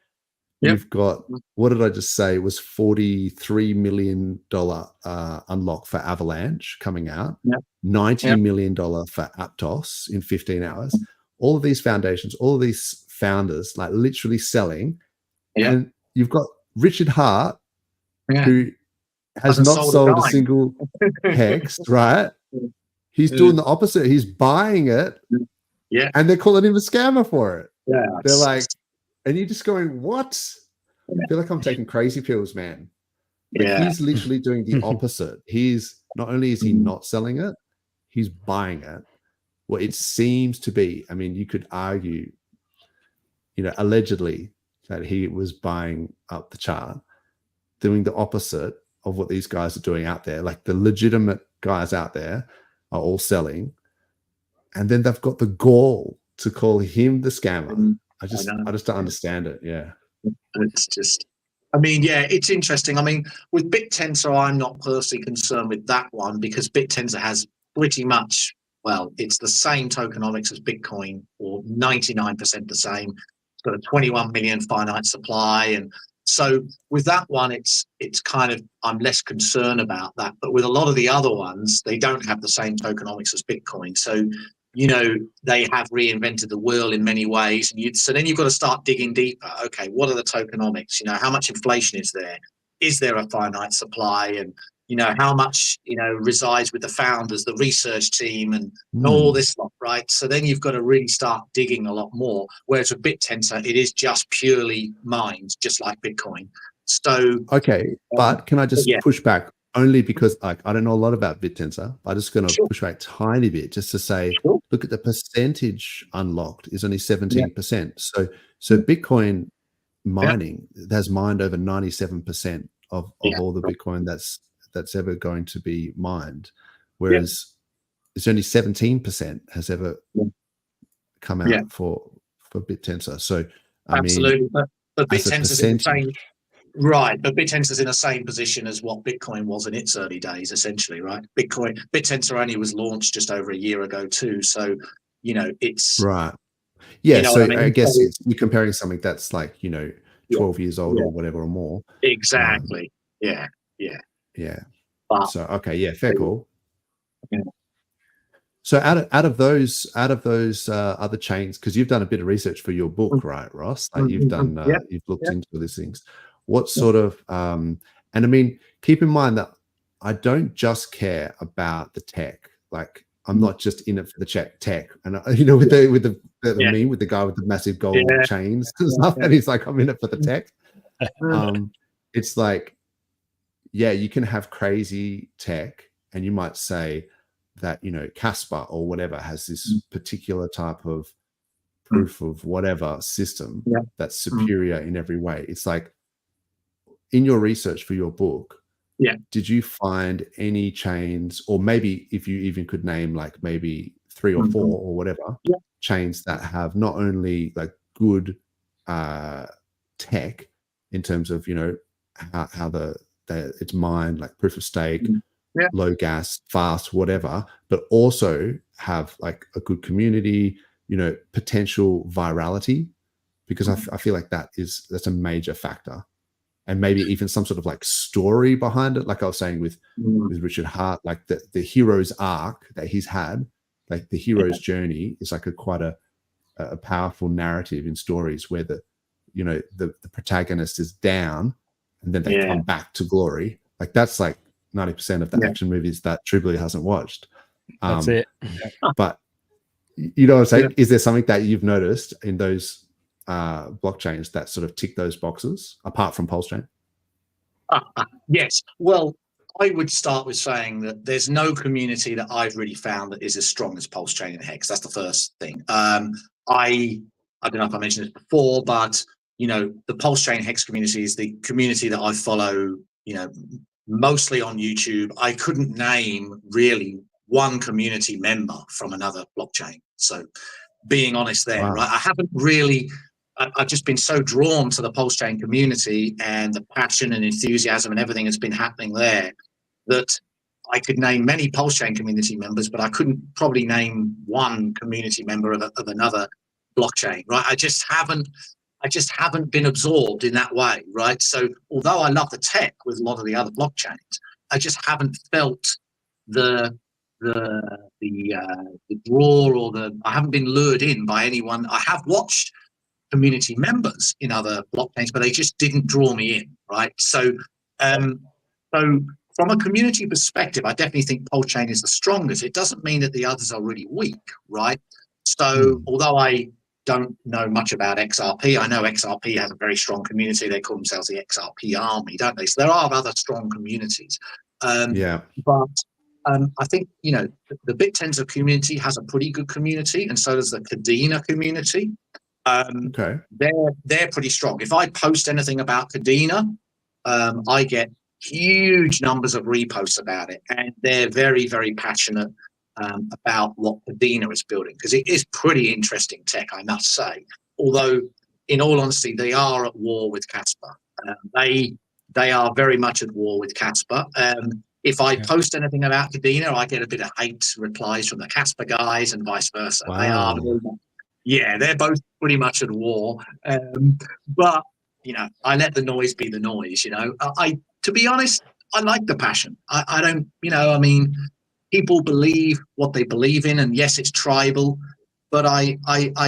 You've got, what did I just say? It was $43 million unlock for Avalanche coming out, $90 million for Aptos in 15 hours. All of these foundations, all of these founders, like literally selling. And you've got Richard Hart, who has not sold a single hex, right? He's doing the opposite. He's buying it, and they're calling him a scammer for it. They're like, and you're just going, what? I feel like I'm taking crazy pills, man. Like, he's literally doing the opposite. He's not only is he not selling it, he's buying it. Well, it seems to be, I mean, you could argue, allegedly that he was buying up the chart, doing the opposite of what these guys are doing out there. Like, the legitimate guys out there are all selling, and then they've got the gall to call him the scammer. I just don't understand it. It's just, it's interesting. I mean, with BitTensor, I'm not personally concerned with that one, because BitTensor has pretty much, it's the same tokenomics as Bitcoin, or 99% the same. It's got a 21 million finite supply, and so with that one, it's kind of, I'm less concerned about that. But with a lot of the other ones, they don't have the same tokenomics as Bitcoin. So they have reinvented the wheel in many ways. And so then you've got to start digging deeper. Okay, what are the tokenomics? How much inflation is there? Is there a finite supply? And how much, resides with the founders, the research team, and all this lot, right? So then you've got to really start digging a lot more. Whereas with BitTensor, it is just purely mined, just like Bitcoin. So okay, but can I just push back? Only because I don't know a lot about BitTensor. I'm just going to push back a tiny bit just to say, look at the percentage unlocked is only 17%. So Bitcoin mining has mined over 97% of all the Bitcoin that's ever going to be mined, whereas it's only 17% has ever come out for BitTensor. So absolutely, but BitTensor's in the same. percentage. Right, but BitTensor's in the same position as what Bitcoin was in its early days, essentially, right? BitTensor only was launched just over a year ago too, so it's right. Yeah, so I guess So, you're comparing something that's like 12 years old or whatever or more. Exactly. Yeah. But, So okay, fair call. Yeah. So out of those other chains, because you've done a bit of research for your book, right, Ross? Like you've done you've looked into these things. What sort of and I mean, keep in mind that I don't just care about the tech. Like I'm not just in it for the tech. And with the meme with the guy with the massive gold chains and stuff, and he's like, I'm in it for the tech. It's like, you can have crazy tech, and you might say that Casper or whatever has this particular type of proof of whatever system that's superior in every way. It's like, in your research for your book, did you find any chains, or maybe if you even could name like maybe 3 or 4 or whatever chains that have not only like good tech in terms of how it's mined, like proof of stake, low gas, fast, whatever, but also have like a good community, potential virality, because I feel like that's a major factor. And maybe even some sort of like story behind it, like I was saying with Richard Hart, like the hero's arc that he's had, like the hero's journey is like quite a powerful narrative in stories where the protagonist is down and then they come back to glory. Like that's like 90% of the action movies that True Blue hasn't watched. That's it. But you know what I'm saying? Is there something that you've noticed in those blockchains that sort of tick those boxes apart from PulseChain? Yes. Well, I would start with saying that there's no community that I've really found that is as strong as PulseChain and Hex. That's the first thing. I don't know if I mentioned this before, but the PulseChain Hex community is the community that I follow, mostly on YouTube. I couldn't name really one community member from another blockchain. So being honest there, right? I haven't really, I've just been so drawn to the PulseChain community and the passion and enthusiasm and everything that's been happening there that I could name many PulseChain community members, but I couldn't probably name one community member of another blockchain, right? I just haven't been absorbed in that way, right? So although I love the tech with a lot of the other blockchains, I just haven't felt the draw, or I haven't been lured in by anyone. I have watched community members in other blockchains, but they just didn't draw me in, right? So from a community perspective, I definitely think PulseChain is the strongest. It doesn't mean that the others are really weak, right? So although I don't know much about XRP, I know XRP has a very strong community. They call themselves the XRP army, don't they? So there are other strong communities. But I think, the BitTensor community has a pretty good community, and so does the Kadena community. They're pretty strong. If I post anything about Kadena, I get huge numbers of reposts about it, and they're very, very passionate about what Kadena is building, because it is pretty interesting tech, I must say. Although, in all honesty, they are at war with Casper. They are very much at war with Casper. If I post anything about Kadena, I get a bit of hate replies from the Casper guys and vice versa. Wow. They're both pretty much at war. But I let the noise be the noise. To be honest, I like the passion. I don't. People believe what they believe in, and yes, it's tribal, but I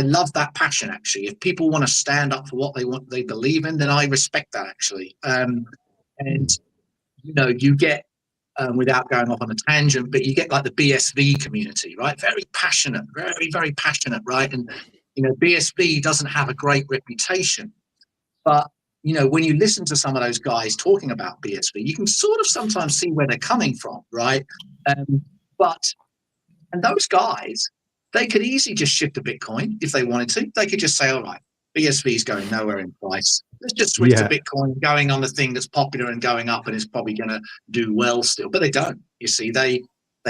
love that passion. Actually, if people want to stand up for what they believe in, then I respect that, actually. And you get without going off on a tangent, but you get like the BSV community, right? Very passionate, very, very passionate, right? And, BSV doesn't have a great reputation, but, when you listen to some of those guys talking about BSV, you can sort of sometimes see where they're coming from, right? And those guys, they could easily just shift to Bitcoin if they wanted to. They could just say, all right, BSV is going nowhere in price. Let's just switch to Bitcoin, going on the thing that's popular and going up and is probably going to do well still. But they don't. You see, they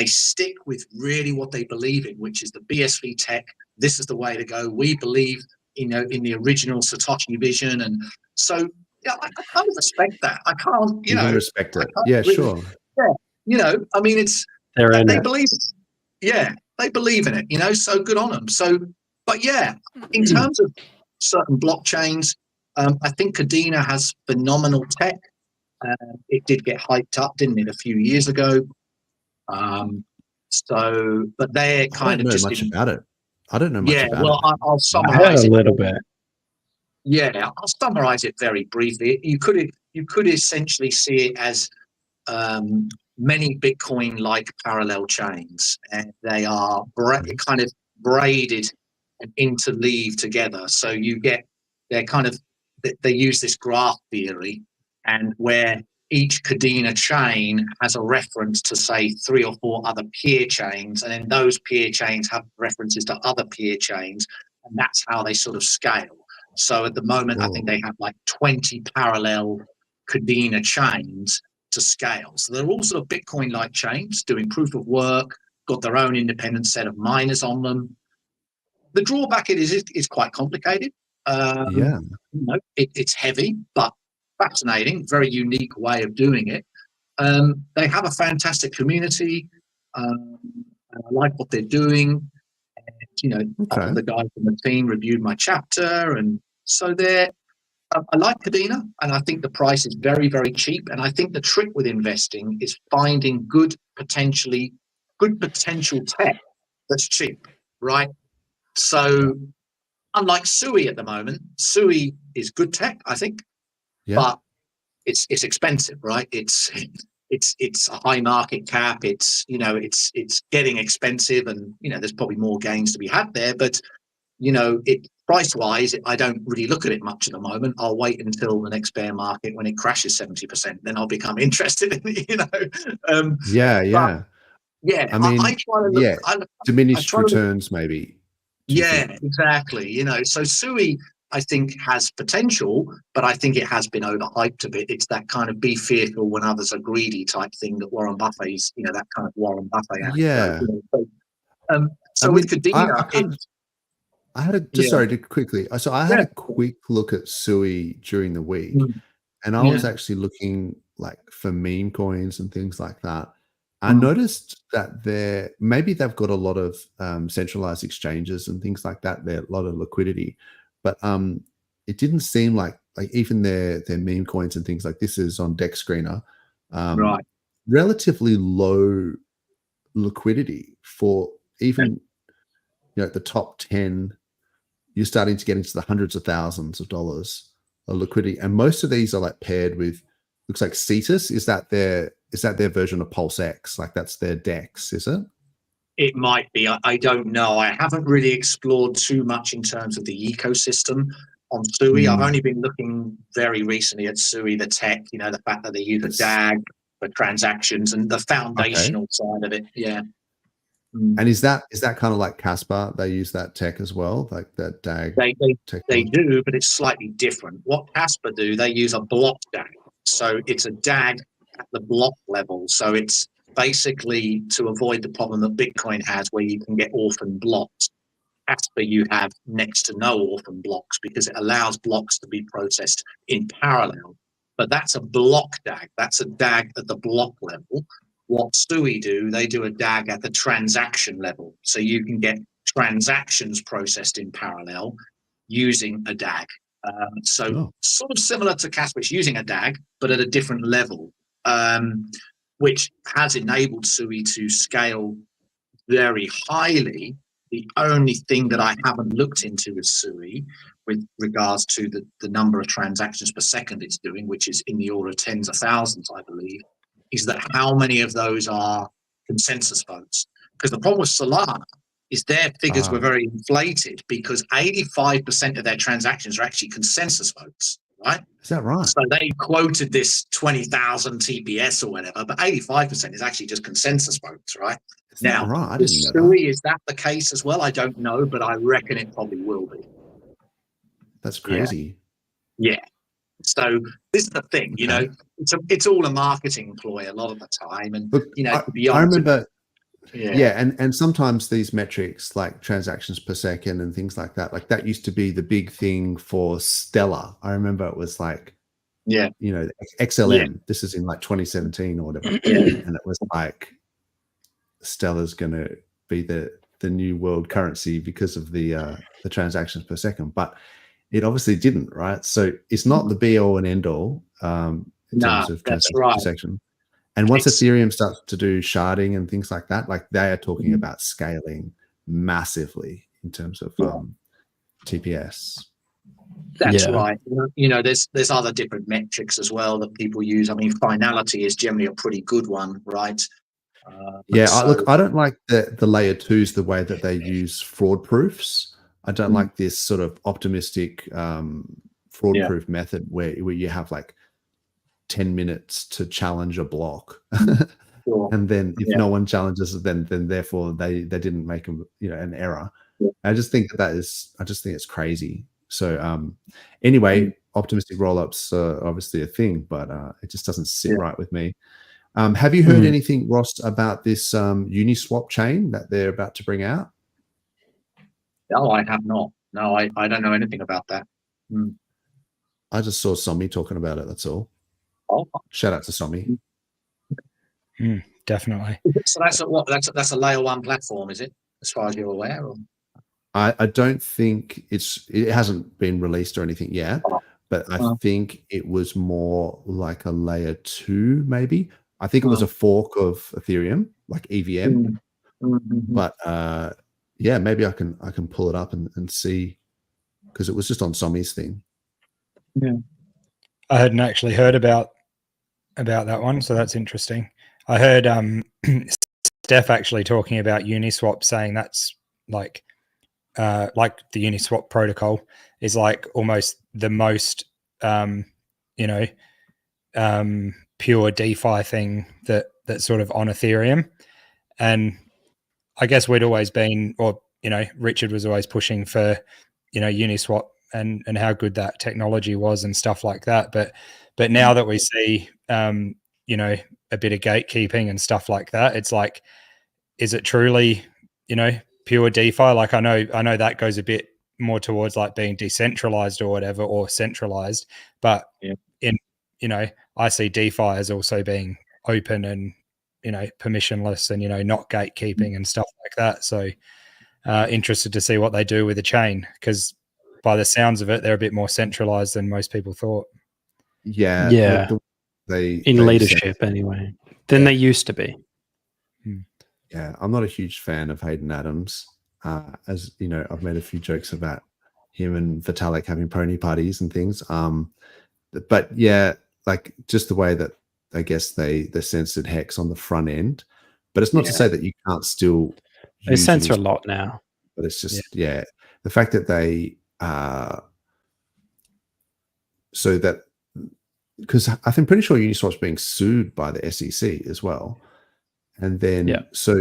stick with really what they believe in, which is the BSV tech. This is the way to go. We believe, in the original Satoshi vision. And so, I can't respect that. I can't, you can respect it. Yeah, really, sure. Yeah, I mean, they believe it. Yeah, they believe in it, so good on them. So, but yeah, in terms of certain blockchains, I think Kadena has phenomenal tech. It did get hyped up, didn't it, a few years ago? But they're kind of just about it. I don't know much about it. Well, I'll summarize a little bit. Yeah, I'll summarize it very briefly. You could essentially see it as many Bitcoin-like parallel chains, and they are kind of braided and interleaved together. So they use this graph theory, and where each Kadena chain has a reference to, say, 3 or 4 other peer chains, and then those peer chains have references to other peer chains, and that's how they sort of scale. So at the moment, I think they have like 20 parallel Kadena chains to scale. So they're all sort of Bitcoin-like chains doing proof of work, got their own independent set of miners on them. The drawback is quite complicated. It's heavy, but fascinating, very unique way of doing it. They have a fantastic community. I like what they're doing. And, the guys from the team reviewed my chapter, and so I like Kadena, and I think the price is very, very cheap. And I think the trick with investing is finding good potential tech that's cheap, right? So unlike Sui at the moment, Sui is good tech, I think, but it's expensive, right? It's a high market cap. It's getting expensive, and there's probably more gains to be had there. But price wise, I don't really look at it much at the moment. I'll wait until the next bear market when it crashes 70%. Then I'll become interested in it. I mean, I try to look, diminished returns maybe. Exactly. So Sui, I think, has potential, but I think it has been overhyped a bit. It's that kind of be fearful when others are greedy type thing that Warren Buffett's, that kind of Warren Buffett. Yeah. With Kadena, I had sorry to quickly. So I had a quick look at Sui during the week, and I was actually looking like for meme coins and things like that. I noticed that they've got a lot of centralized exchanges and things like that. There a lot of liquidity, but it didn't seem like even their meme coins and things like this is on Deck Screener, relatively low liquidity for even the top 10. You're starting to get into the hundreds of thousands of dollars of liquidity, and most of these are like paired with looks like Cetus. Is that their version of PulseX? Like that's their DEX, is it? It might be. I don't know. I haven't really explored too much in terms of the ecosystem on Sui. I've only been looking very recently at Sui, the tech, the fact that they use a DAG for transactions and the foundational side of it. Yeah. And is that kind of like Casper? They use that tech as well, like that DAG. They do, but it's slightly different. What Casper do, they use a block DAG. So it's a DAG at the block level. So it's basically to avoid the problem that Bitcoin has, where you can get orphan blocks. Casper, you have next to no orphan blocks because it allows blocks to be processed in parallel. But that's a block DAG. That's a DAG at the block level. What Sui do, they do a DAG at the transaction level. So you can get transactions processed in parallel using a DAG. Sort of similar to Casper, it's using a DAG, but at a different level, which has enabled Sui to scale very highly. The only thing that I haven't looked into with Sui with regards to the number of transactions per second it's doing, which is in the order of tens of thousands, I believe, is that how many of those are consensus votes? Because the problem with Solana is their figures were very inflated because 85% of their transactions are actually consensus votes, right? Is that right? So they quoted this 20,000 TPS or whatever, but 85% is actually just consensus votes, right? Is that Now, right? I didn't know that. is that the case as well? I don't know, but I reckon it probably will be. That's crazy. Yeah. So this is the thing, you know, it's all a marketing ploy a lot of the time. And, Look, you know, I remember, yeah, and sometimes these metrics like transactions per second and things like that used to be the big thing for Stellar. I remember it was like, you know, XLM. This is in like 2017 or whatever. And it was like, Stellar's going to be the new world currency because of the transactions per second. But it obviously didn't, right? So it's not the be all and end all in terms of transactions per second. And once Ethereum starts to do sharding and things like that, like they are talking about scaling massively in terms of TPS. That's right. You know, there's other different metrics as well that people use. I mean, finality is generally a pretty good one, right? Look, I don't like the layer twos, the way that they use fraud proofs. I don't like this sort of optimistic fraud proof method where you have like 10 minutes to challenge a block. And then if no one challenges it, then therefore they didn't make an error. I just think I just think it's crazy. So anyway, optimistic rollups are obviously a thing, but it just doesn't sit right with me. Have you heard anything, Ross, about this Uniswap chain that they're about to bring out? No, I have not. No, I don't know anything about that. I just saw Somi talking about it. That's all. Oh. Shout out to Somi. Definitely. So that's a layer one platform, is it? As far as you're aware, or? I don't think it hasn't been released or anything yet, but I think it was more like a layer 2, maybe. I think it was a fork of Ethereum, like EVM. But yeah, maybe I can pull it up and see, because it was just on Somi's thing. Yeah, I hadn't actually heard about that one, so that's interesting. I heard Steph actually talking about Uniswap, saying that's like the Uniswap protocol is like almost the most pure DeFi thing that's sort of on Ethereum. And I guess we'd always been, or Richard was always pushing for Uniswap and how good that technology was and stuff like that. But now that we see a bit of gatekeeping and stuff like that, it's like, is it truly pure DeFi? Like I know that goes a bit more towards like being decentralized or whatever, or centralized, but I see DeFi as also being open and permissionless and not gatekeeping and stuff like that. So interested to see what they do with the chain, because by the sounds of it, they're a bit more centralized than most people thought. They in leadership anyway than they used to be. Yeah, I'm not a huge fan of Hayden Adams. As you know, I've made a few jokes about him and Vitalik having pony parties and things. But yeah, like just the way that I guess they censored Hex on the front end. But it's not to say that you can't still they censor a lot now. But it's just the fact that they so that, because I'm pretty sure Uniswap's being sued by the SEC as well. And then so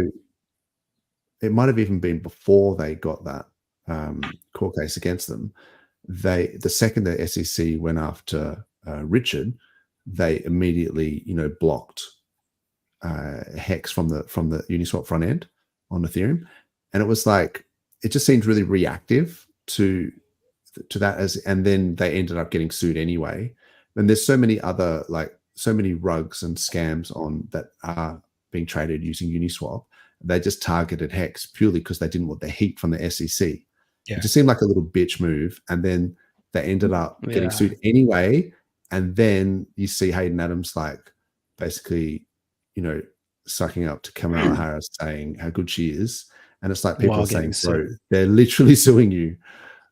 it might have even been before they got that court case against them. The second the SEC went after Richard, they immediately blocked Hex from the Uniswap front end on Ethereum. And it was like, it just seemed really reactive to that, and then they ended up getting sued anyway. And there's so many other, like so many rugs and scams on that are being traded using Uniswap. They just targeted Hex purely because they didn't want the heat from the SEC. It just seemed like a little bitch move. And then they ended up getting sued anyway. And then you see Hayden Adams like basically, sucking up to Kamala Harris, saying how good she is. And it's like people are saying, bro, they're literally suing you.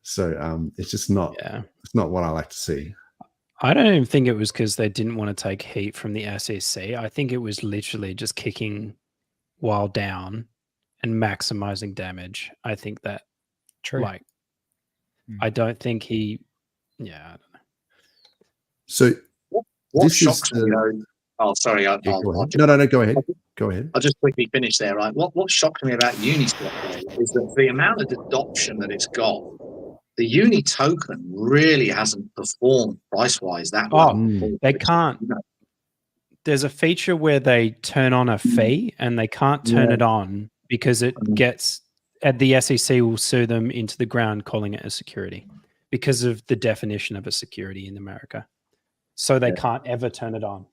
So it's just not, it's not what I like to see. I don't even think it was because they didn't want to take heat from the SEC. I think it was literally just kicking while down and maximizing damage. I think that, like, I don't think I don't know. So What this shocks is me though? Oh, sorry. No, go ahead. Go ahead. I'll just quickly finish there, right? What shocked me about Uniswap though, is that the amount of adoption that it's got, the Uni token really hasn't performed price-wise that well. They can't. There's a feature where they turn on a fee and they can't turn it on because it gets, the SEC will sue them into the ground calling it a security because of the definition of a security in America. So they can't ever turn it on.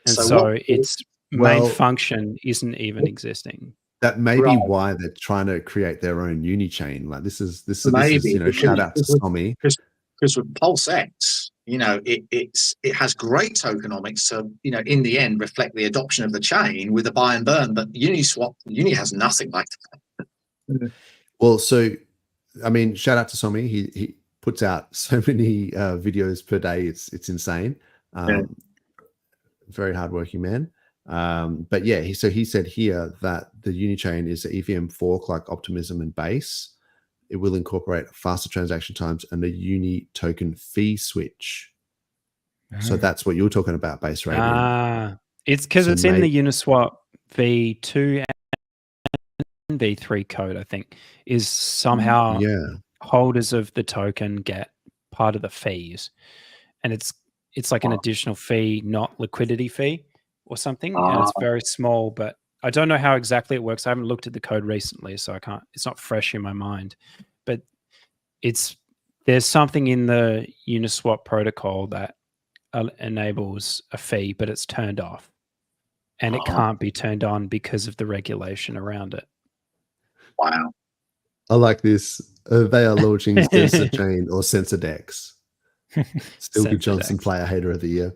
And so its main function isn't even existing. That may be why they're trying to create their own uni chain. Like this is you know, shout out to Tommy. Because with PulseX, you know, it has great tokenomics to, you know, in the end reflect the adoption of the chain with a buy and burn, but Uni has nothing like that. Well, so I mean, shout out to Tommy. He puts out so many videos per day. It's insane. Very hardworking man. But yeah, he said here that the Uni chain is an EVM fork like Optimism and Base. It will incorporate faster transaction times and a Uni token fee switch. So that's what you're talking about, Base Rating. It's because it's in the Uniswap V2 and V3 code, I think, is somehow holders of the token get part of the fees. And it's like an additional fee, not liquidity fee or something. And it's very small, but I don't know how exactly it works. I haven't looked at the code recently, so it's not fresh in my mind. But there's something in the Uniswap protocol that enables a fee, but it's turned off. And it can't be turned on because of the regulation around it. Wow. I like this. They are launching Sensor Chain or Sensor Dex. Stilby Johnson Player Hater of the Year.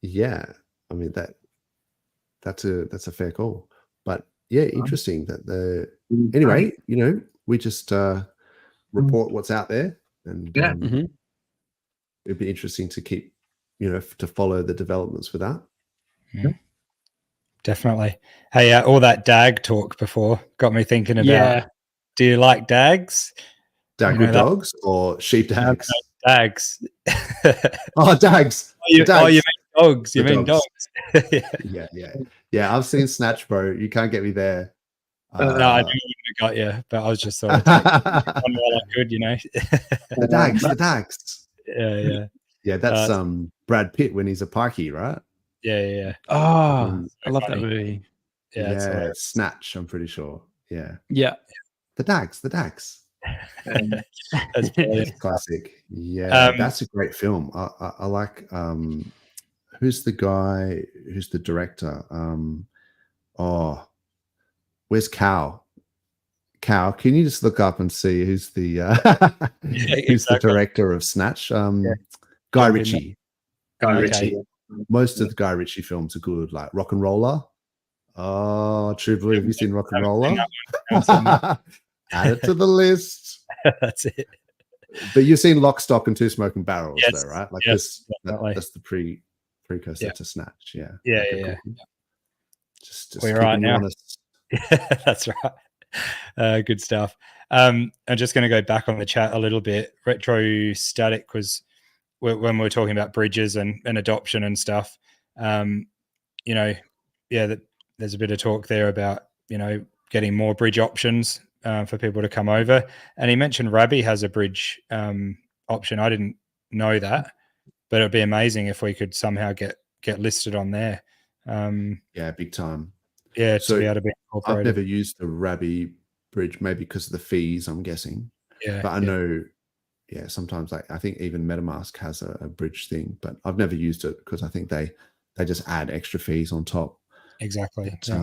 Yeah, I mean that's a fair call. But yeah, interesting that anyway, you know, we just report what's out there, and it'd be interesting to keep, you know, to follow the developments with that. Definitely. Hey, all that DAG talk before got me thinking about. Do you like DAGs? Dag with dogs or sheep dags? Dags. Dags. You mean dogs. You mean dogs. Yeah. I've seen Snatch, bro. You can't get me there. No, I wouldn't have got you, but I was just sort of one while I could, you know. The dags. Yeah. That's Brad Pitt when he's a pikey, right? Yeah. Oh, I love that movie. Yeah, Snatch. I'm pretty sure. Yeah. The dags. That's classic. Yeah, that's a great film. I like. Who's the guy? Who's the director? Where's Cal? Cal, can you just look up and see who's the who's the director of Snatch? Guy Ritchie. Ritchie. Most of the Guy Ritchie films are good, like Rock and Roller. Oh, True Blue. Have you seen Rock and Roller? Add it to the list. That's it. But you've seen Lock, Stock, and Two Smoking Barrels, though, right? Like that's the precursor to Snatch. Yeah. Just we're right now. Yeah, that's right. Good stuff. I'm just going to go back on the chat a little bit. Retrostatic was when we were talking about bridges and adoption and stuff. You know, there's a bit of talk there about, you know, getting more bridge options for people to come over. And he mentioned Rabby has a bridge option. I didn't know that, but it'd be amazing if we could somehow get listed on there. Yeah, big time. Yeah, so to be able to be incorporated. I've never used the Rabby bridge, maybe because of the fees, I'm guessing. Yeah, but I know, sometimes I think even MetaMask has a bridge thing, but I've never used it because I think they just add extra fees on top. Exactly. But,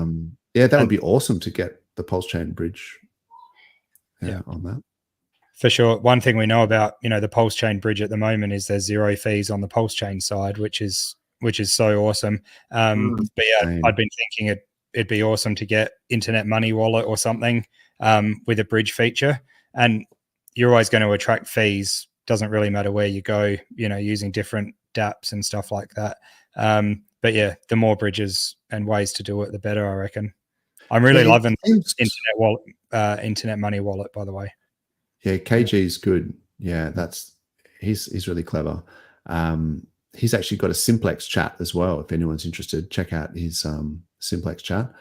that would be awesome to get the PulseChain bridge. On that. For sure. One thing we know about, you know, the PulseChain bridge at the moment is there's 0 fees on the PulseChain side, which is so awesome. But yeah, I'd been thinking it'd be awesome to get Internet Money Wallet or something with a bridge feature. And you're always going to attract fees doesn't really matter where you go, you know, using different dApps and stuff like that. But yeah, the more bridges and ways to do it, the better, I reckon. I'm really loving internet money wallet, by the way. Yeah, KG is good. Yeah, he's really clever. He's actually got a Simplex chat as well. If anyone's interested, check out his Simplex chat.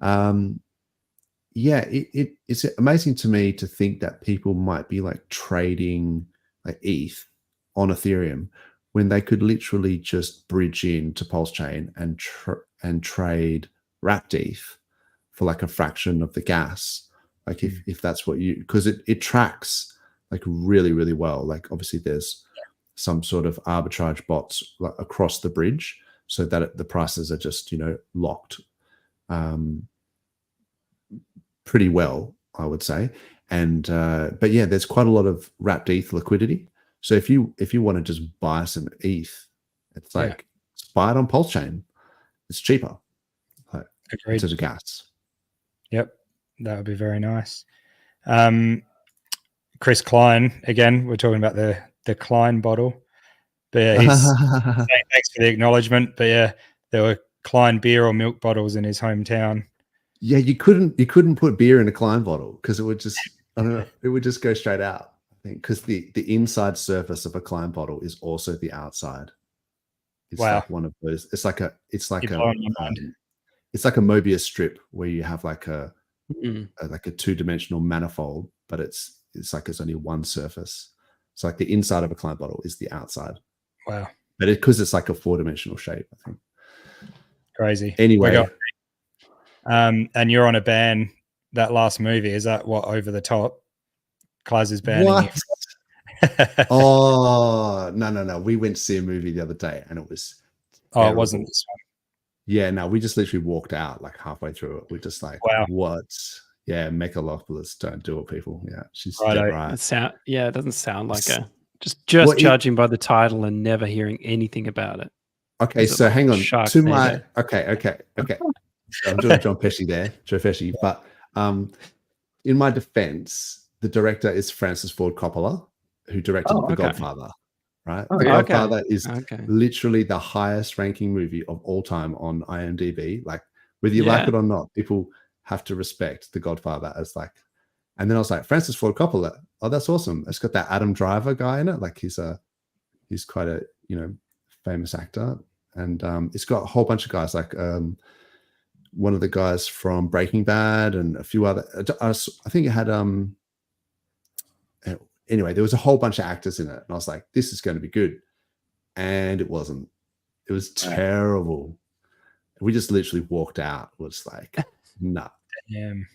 Yeah, it's amazing to me to think that people might be like trading like ETH on Ethereum when they could literally just bridge into PulseChain and trade wrapped ETH for like a fraction of the gas. Like if that's what you, because it tracks like really, really well. Like obviously there's some sort of arbitrage bots across the bridge so that the prices are just, you know, locked pretty well, I would say. And but yeah, there's quite a lot of wrapped ETH liquidity. So if you want to just buy some ETH, it's like just buy it on PulseChain. It's cheaper. Like, agreed. To the gas. Yep, that would be very nice. Chris Klein, again, we're talking about the Klein bottle. But yeah, he's saying thanks for the acknowledgement. But yeah, there were Klein beer or milk bottles in his hometown. Yeah, you couldn't put beer in a Klein bottle because it would just, I don't know, it would just go straight out. I think because the inside surface of a Klein bottle is also the outside. It's like one of those. It's like a Mobius strip where you have like a two-dimensional manifold, but it's like it's only one surface. It's like the inside of a Klein bottle is the outside. Wow. But because it's like a four-dimensional shape, I think. Crazy. Anyway. And you're on a ban. That last movie, is that what, Over the Top? Klaz is banning you. Oh, no. We went to see a movie the other day and it was terrible. It wasn't this one. Yeah, no, we just literally walked out like halfway through it. We're just like, wow. What? Yeah, Megalopolis, don't do it, people. Yeah, she's right. Dead right. It doesn't sound like just judging by the title and never hearing anything about it. Okay, so hang on. Okay. I'm doing John Pesci there, Joe Pesci. But in my defense, the director is Francis Ford Coppola, who directed The Godfather. Right? The Godfather is literally the highest ranking movie of all time on IMDb. Like, whether you like it or not, people have to respect The Godfather as like. And then I was like, Francis Ford Coppola. Oh, that's awesome. It's got that Adam Driver guy in it. Like he's quite a, you know, famous actor. And it's got a whole bunch of guys like one of the guys from Breaking Bad and a few other. I think it had anyway, there was a whole bunch of actors in it, and I was like, "This is going to be good," and it wasn't. It was terrible. We just literally walked out. It was like, nah. Damn.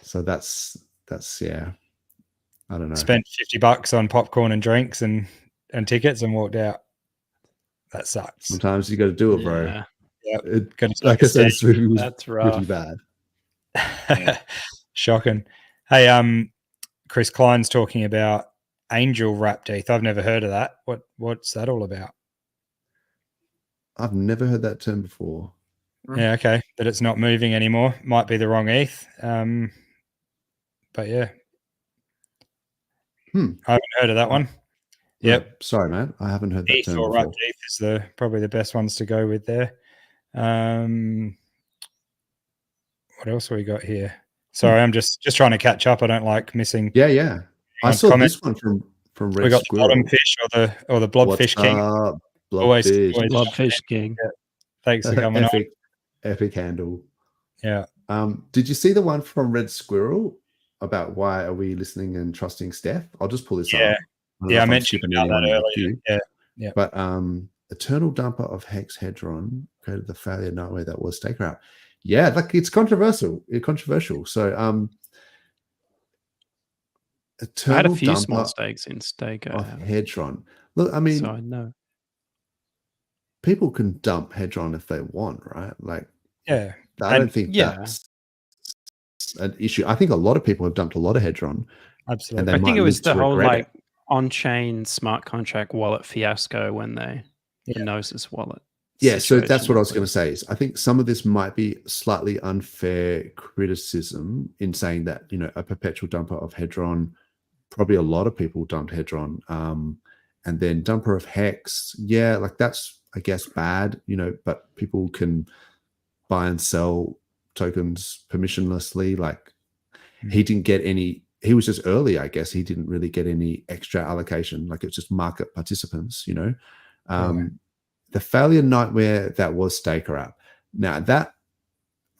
So that's yeah. I don't know. Spent $50 on popcorn and drinks and tickets and walked out. That sucks. Sometimes you got to do it, bro. Yeah. Like I said, this movie was that's rough. pretty bad. Shocking. Hey, Chris Klein's talking about angel wrapped ETH. I've never heard of that. What's that all about? I've never heard that term before. Yeah, okay. But it's not moving anymore. Might be the wrong ETH. But yeah. I haven't heard of that one. Yep. Sorry, man. I haven't heard that ETH term or before. wrapped ETH is probably the best ones to go with there. What else have we got here? Sorry, I'm just trying to catch up. I don't like missing. Yeah. I saw this one from Red We got Squirrel. the bottomfish or the blobfish king. Blobfish king. Yeah. Thanks for coming on. Epic handle. Yeah. Did you see the one from Red Squirrel about why are we listening and trusting Steph? I'll just pull this up. I mentioned about that earlier. Yeah. But Eternal Dumper of Hex Hedron created the failure nightmare that was Stakeout. Yeah, like it's controversial. So I had a few small stakes in Stakeout of Hedron. Look, I mean, so I know people can dump Hedron if they want, right? Like, yeah, I don't think that's an issue. I think a lot of people have dumped a lot of Hedron. Absolutely. I think it was the whole like on-chain smart contract wallet fiasco when the Gnosis wallet. Yeah, so that's what I was going to say. Is I think some of this might be slightly unfair criticism in saying that, you know, a perpetual dumper of Hedron probably a lot of people dumped Hedron. And then dumper of Hex, yeah, like that's, I guess, bad, you know, but people can buy and sell tokens permissionlessly. Like he didn't get any, he was just early, I guess. He didn't really get any extra allocation. Like it's just market participants, you know. The failure nightmare that was Staker app. Now that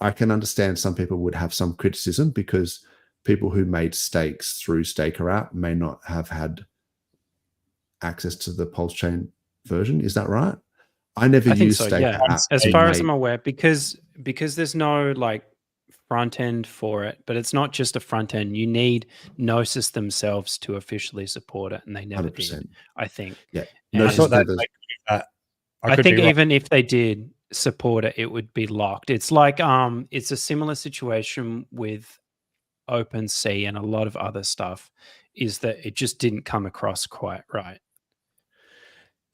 I can understand some people would have some criticism because people who made stakes through Staker app may not have had access to the PulseChain version. Is that right? I never used Staker app. As far as I'm aware, because there's no like front end for it, but it's not just a front end. You need Gnosis themselves to officially support it, and they never 100%. Did. I think. Yeah. I thought that I think even if they did support it, it would be locked. It's like it's a similar situation with OpenSea and a lot of other stuff. Is that it just didn't come across quite right.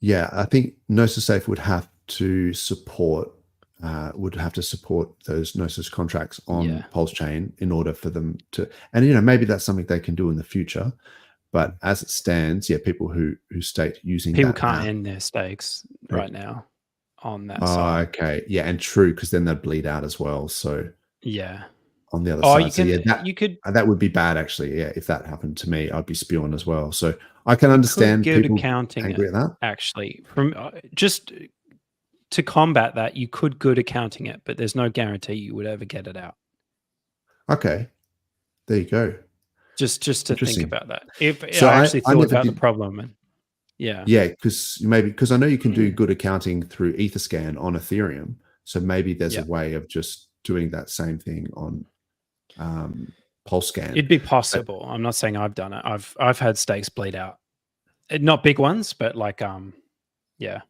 Yeah, I think Gnosis Safe would have to support those Gnosis contracts on PulseChain in order for them to, and you know, maybe that's something they can do in the future. But as it stands, yeah, people who stake using people can't end their stakes right now on that side. Okay, yeah, and true, because then they'd bleed out as well. So yeah, on the other side, that would be bad actually. Yeah, if that happened to me, I'd be spewing as well. So I can understand people angry at that. Actually, from just to combat that, you could good accounting it, but there's no guarantee you would ever get it out. Okay, there you go. Just to think about that. If so I actually thought about the problem, and because I know you can do good accounting through Etherscan on Ethereum, so maybe there's a way of just doing that same thing on PulseScan. It'd be possible. I'm not saying I've done it. I've had stakes bleed out, not big ones, but like yeah.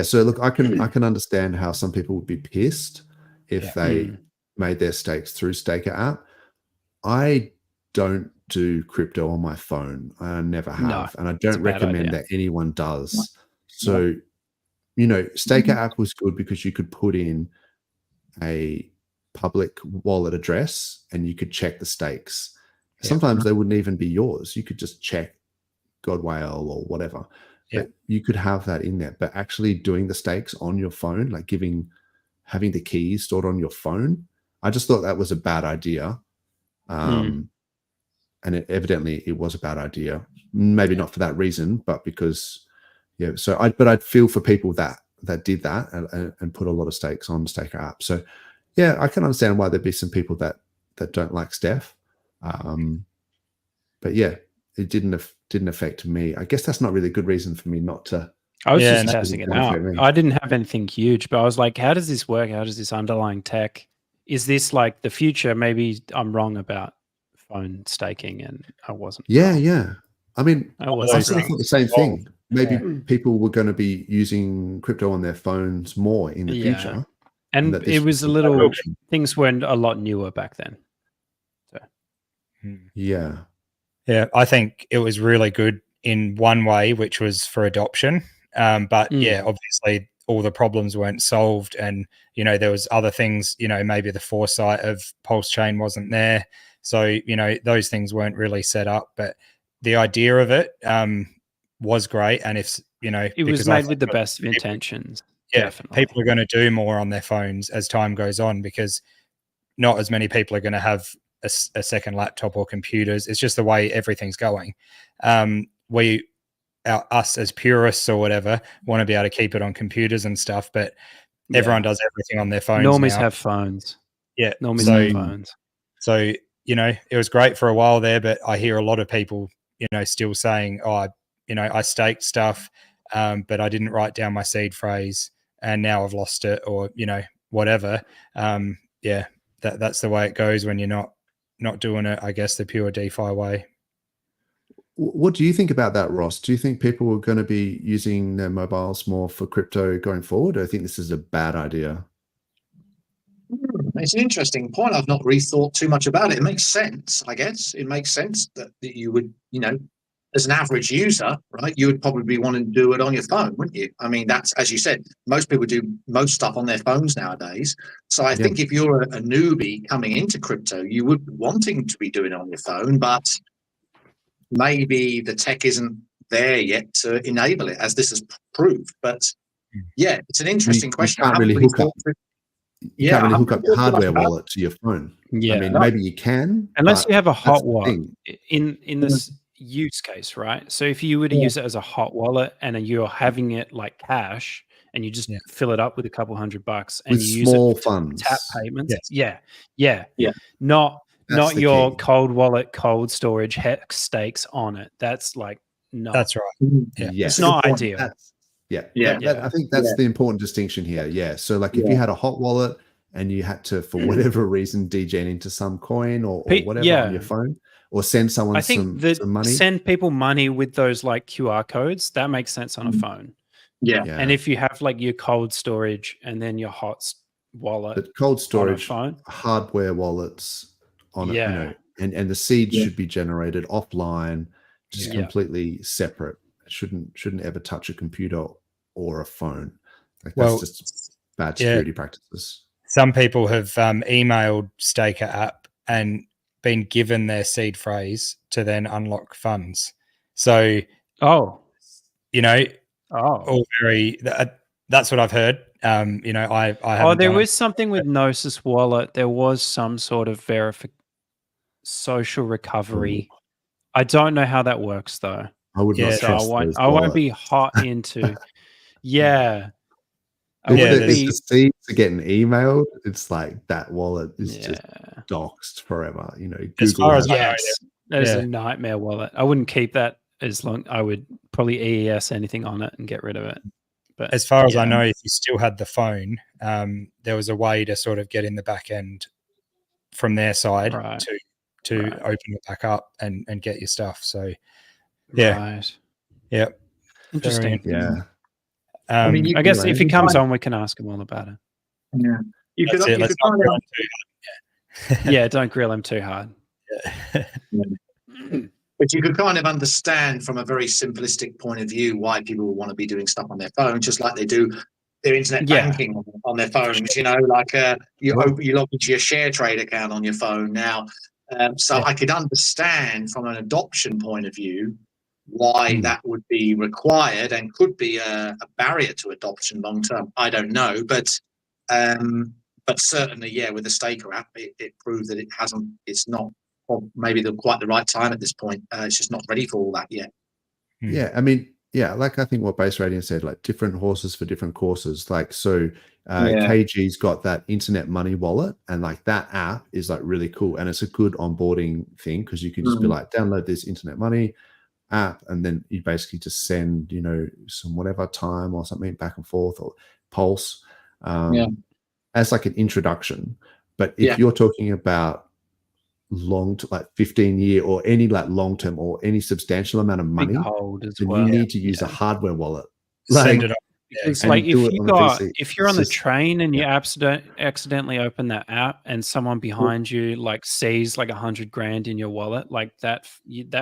So look, I can understand how some people would be pissed if they made their stakes through Staker app. I don't do crypto on my phone. I never have, and I don't recommend that anyone does. So, you know, Staker app was good because you could put in a public wallet address and you could check the stakes. Sometimes they wouldn't even be yours. You could just check Godwhale or whatever. But you could have that in there. But actually doing the stakes on your phone, like having the keys stored on your phone, I just thought that was a bad idea. And evidently it was a bad idea. Maybe not for that reason, but because I'd feel for people that did that and put a lot of stakes on Staker app. So yeah, I can understand why there'd be some people that don't like Steph. But yeah, it didn't affect me. I guess that's not really a good reason for me not to. I was just testing it out. I didn't have anything huge, but I was like, how does this work? How does this underlying tech? Is this like the future? Maybe I'm wrong about phone staking, and I wasn't. Yeah. I mean, I thought the same thing. Maybe people were going to be using crypto on their phones more in the future. And it was a little, things weren't a lot newer back then. So. Yeah. Yeah, I think it was really good in one way, which was for adoption. But yeah, obviously all the problems weren't solved, and you know there was other things. You know, maybe the foresight of PulseChain wasn't there, so you know those things weren't really set up. But the idea of it was great, and if you know, it was made with the best of intentions. Yeah, definitely. People are going to do more on their phones as time goes on because not as many people are going to have a second laptop or computers. It's just the way everything's going. Us as purists or whatever want to be able to keep it on computers and stuff, but everyone does everything on their phones. Normies have phones. Yeah. Normies have phones. So, you know, it was great for a while there, but I hear a lot of people, you know, still saying, I staked stuff, but I didn't write down my seed phrase and now I've lost it, or, you know, whatever. That's the way it goes when you're not doing it, I guess, the pure DeFi way. What do you think about that, Ross? Do you think people are going to be using their mobiles more for crypto going forward? Or do you think this is a bad idea? It's an interesting point. I've not rethought too much about it. It makes sense, I guess. It makes sense that you would, you know, as an average user, right, you would probably be wanting to do it on your phone, wouldn't you? I mean, that's, as you said, most people do most stuff on their phones nowadays. So I think if you're a newbie coming into crypto, you would be wanting to be doing it on your phone, but maybe the tech isn't there yet to enable it, as this has proved. But yeah, it's an interesting question. You can't really hook up. You can't really hook up your hardware wallet to your phone. Yeah, I mean, maybe you can, unless you have a hot that's the wallet thing. in this use case, right? So if you were to use it as a hot wallet and you're having it like cash and you just fill it up with a couple $100 and with you small use it funds, tap payments, Yeah. not the your key. cold wallet, cold storage hex stakes on it. That's like no, That's right. Yeah. Yes. it's not ideal. I think that's the important distinction here. Yeah. So like if you had a hot wallet and you had to, for whatever reason, degen into some coin or whatever on your phone, or send someone some money. Send people money with those like QR codes. That makes sense on a phone. Yeah. And if you have like your cold storage and then your hot wallet, but cold storage, phone, hardware wallets on it, and the seed should be generated offline, just completely separate. It shouldn't ever touch a computer or a phone. Like that's just bad security practices. Some people have emailed Staker app and been given their seed phrase to then unlock funds. So, all very. That's what I've heard. I haven't. There was something with Gnosis Wallet. There was some sort of social recovery. I don't know how that works though. I would not trust I won't be hot into. The seeds are getting emailed. It's like that wallet is just doxed forever. As far as that is a nightmare wallet. I wouldn't keep that as long. I would probably EES anything on it and get rid of it. But as far as I know, if you still had the phone, there was a way to sort of get in the back end from their side to open it back up and get your stuff. So interesting. I guess if he comes on, we can ask him all about it. Yeah, don't grill him too hard. But you could kind of understand from a very simplistic point of view why people would want to be doing stuff on their phone, just like they do their internet banking on their phones. Like you log into your share trade account on your phone now. I could understand from an adoption point of view why that would be required and could be a barrier to adoption long term. I don't know, but certainly, with the Staker app, it proved that it's not, or maybe quite the right time at this point. It's just not ready for all that yet. Yeah, I mean, like I think what Base Radiant said, like different horses for different courses. Like KG's got that internet money wallet, and like that app is like really cool, and it's a good onboarding thing because you can just be like, download this internet money app, and then you basically just send some whatever time or something back and forth, or Pulse as like an introduction. But if you're talking about like 15-year or any like long-term or any substantial amount of money, then you need to use a hardware wallet. Send it up. It's like if you're on the train and you accidentally open that app and someone behind you like sees like $100,000 in your wallet, like that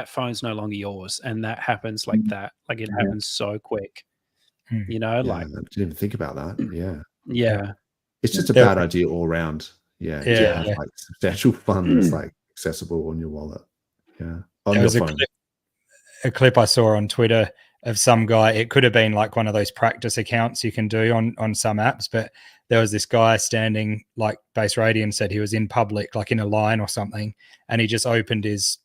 phone's no longer yours, and that happens like that. Like it happens so quick. I didn't even think about that. Yeah. It's just a bad idea all around. To have like substantial funds like accessible on your wallet. On your phone. A clip I saw on Twitter of some guy. It could have been like one of those practice accounts you can do on some apps, but there was this guy standing, like Base Radiant said, he was in public, like in a line or something, and he just opened his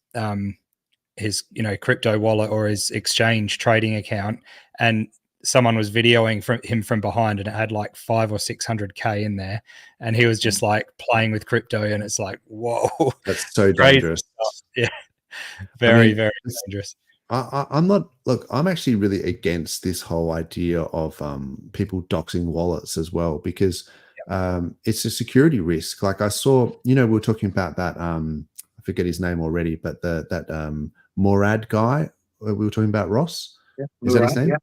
crypto wallet or his exchange trading account, and someone was videoing him from behind, and it had like 500 or 600K in there, and he was just like playing with crypto, and it's like, whoa, that's so dangerous. Very dangerous. I'm actually really against this whole idea of people doxing wallets as well, because it's a security risk. Like I saw, we were talking about that, I forget his name already, but that Morad guy we were talking about, Ross. Is that his name?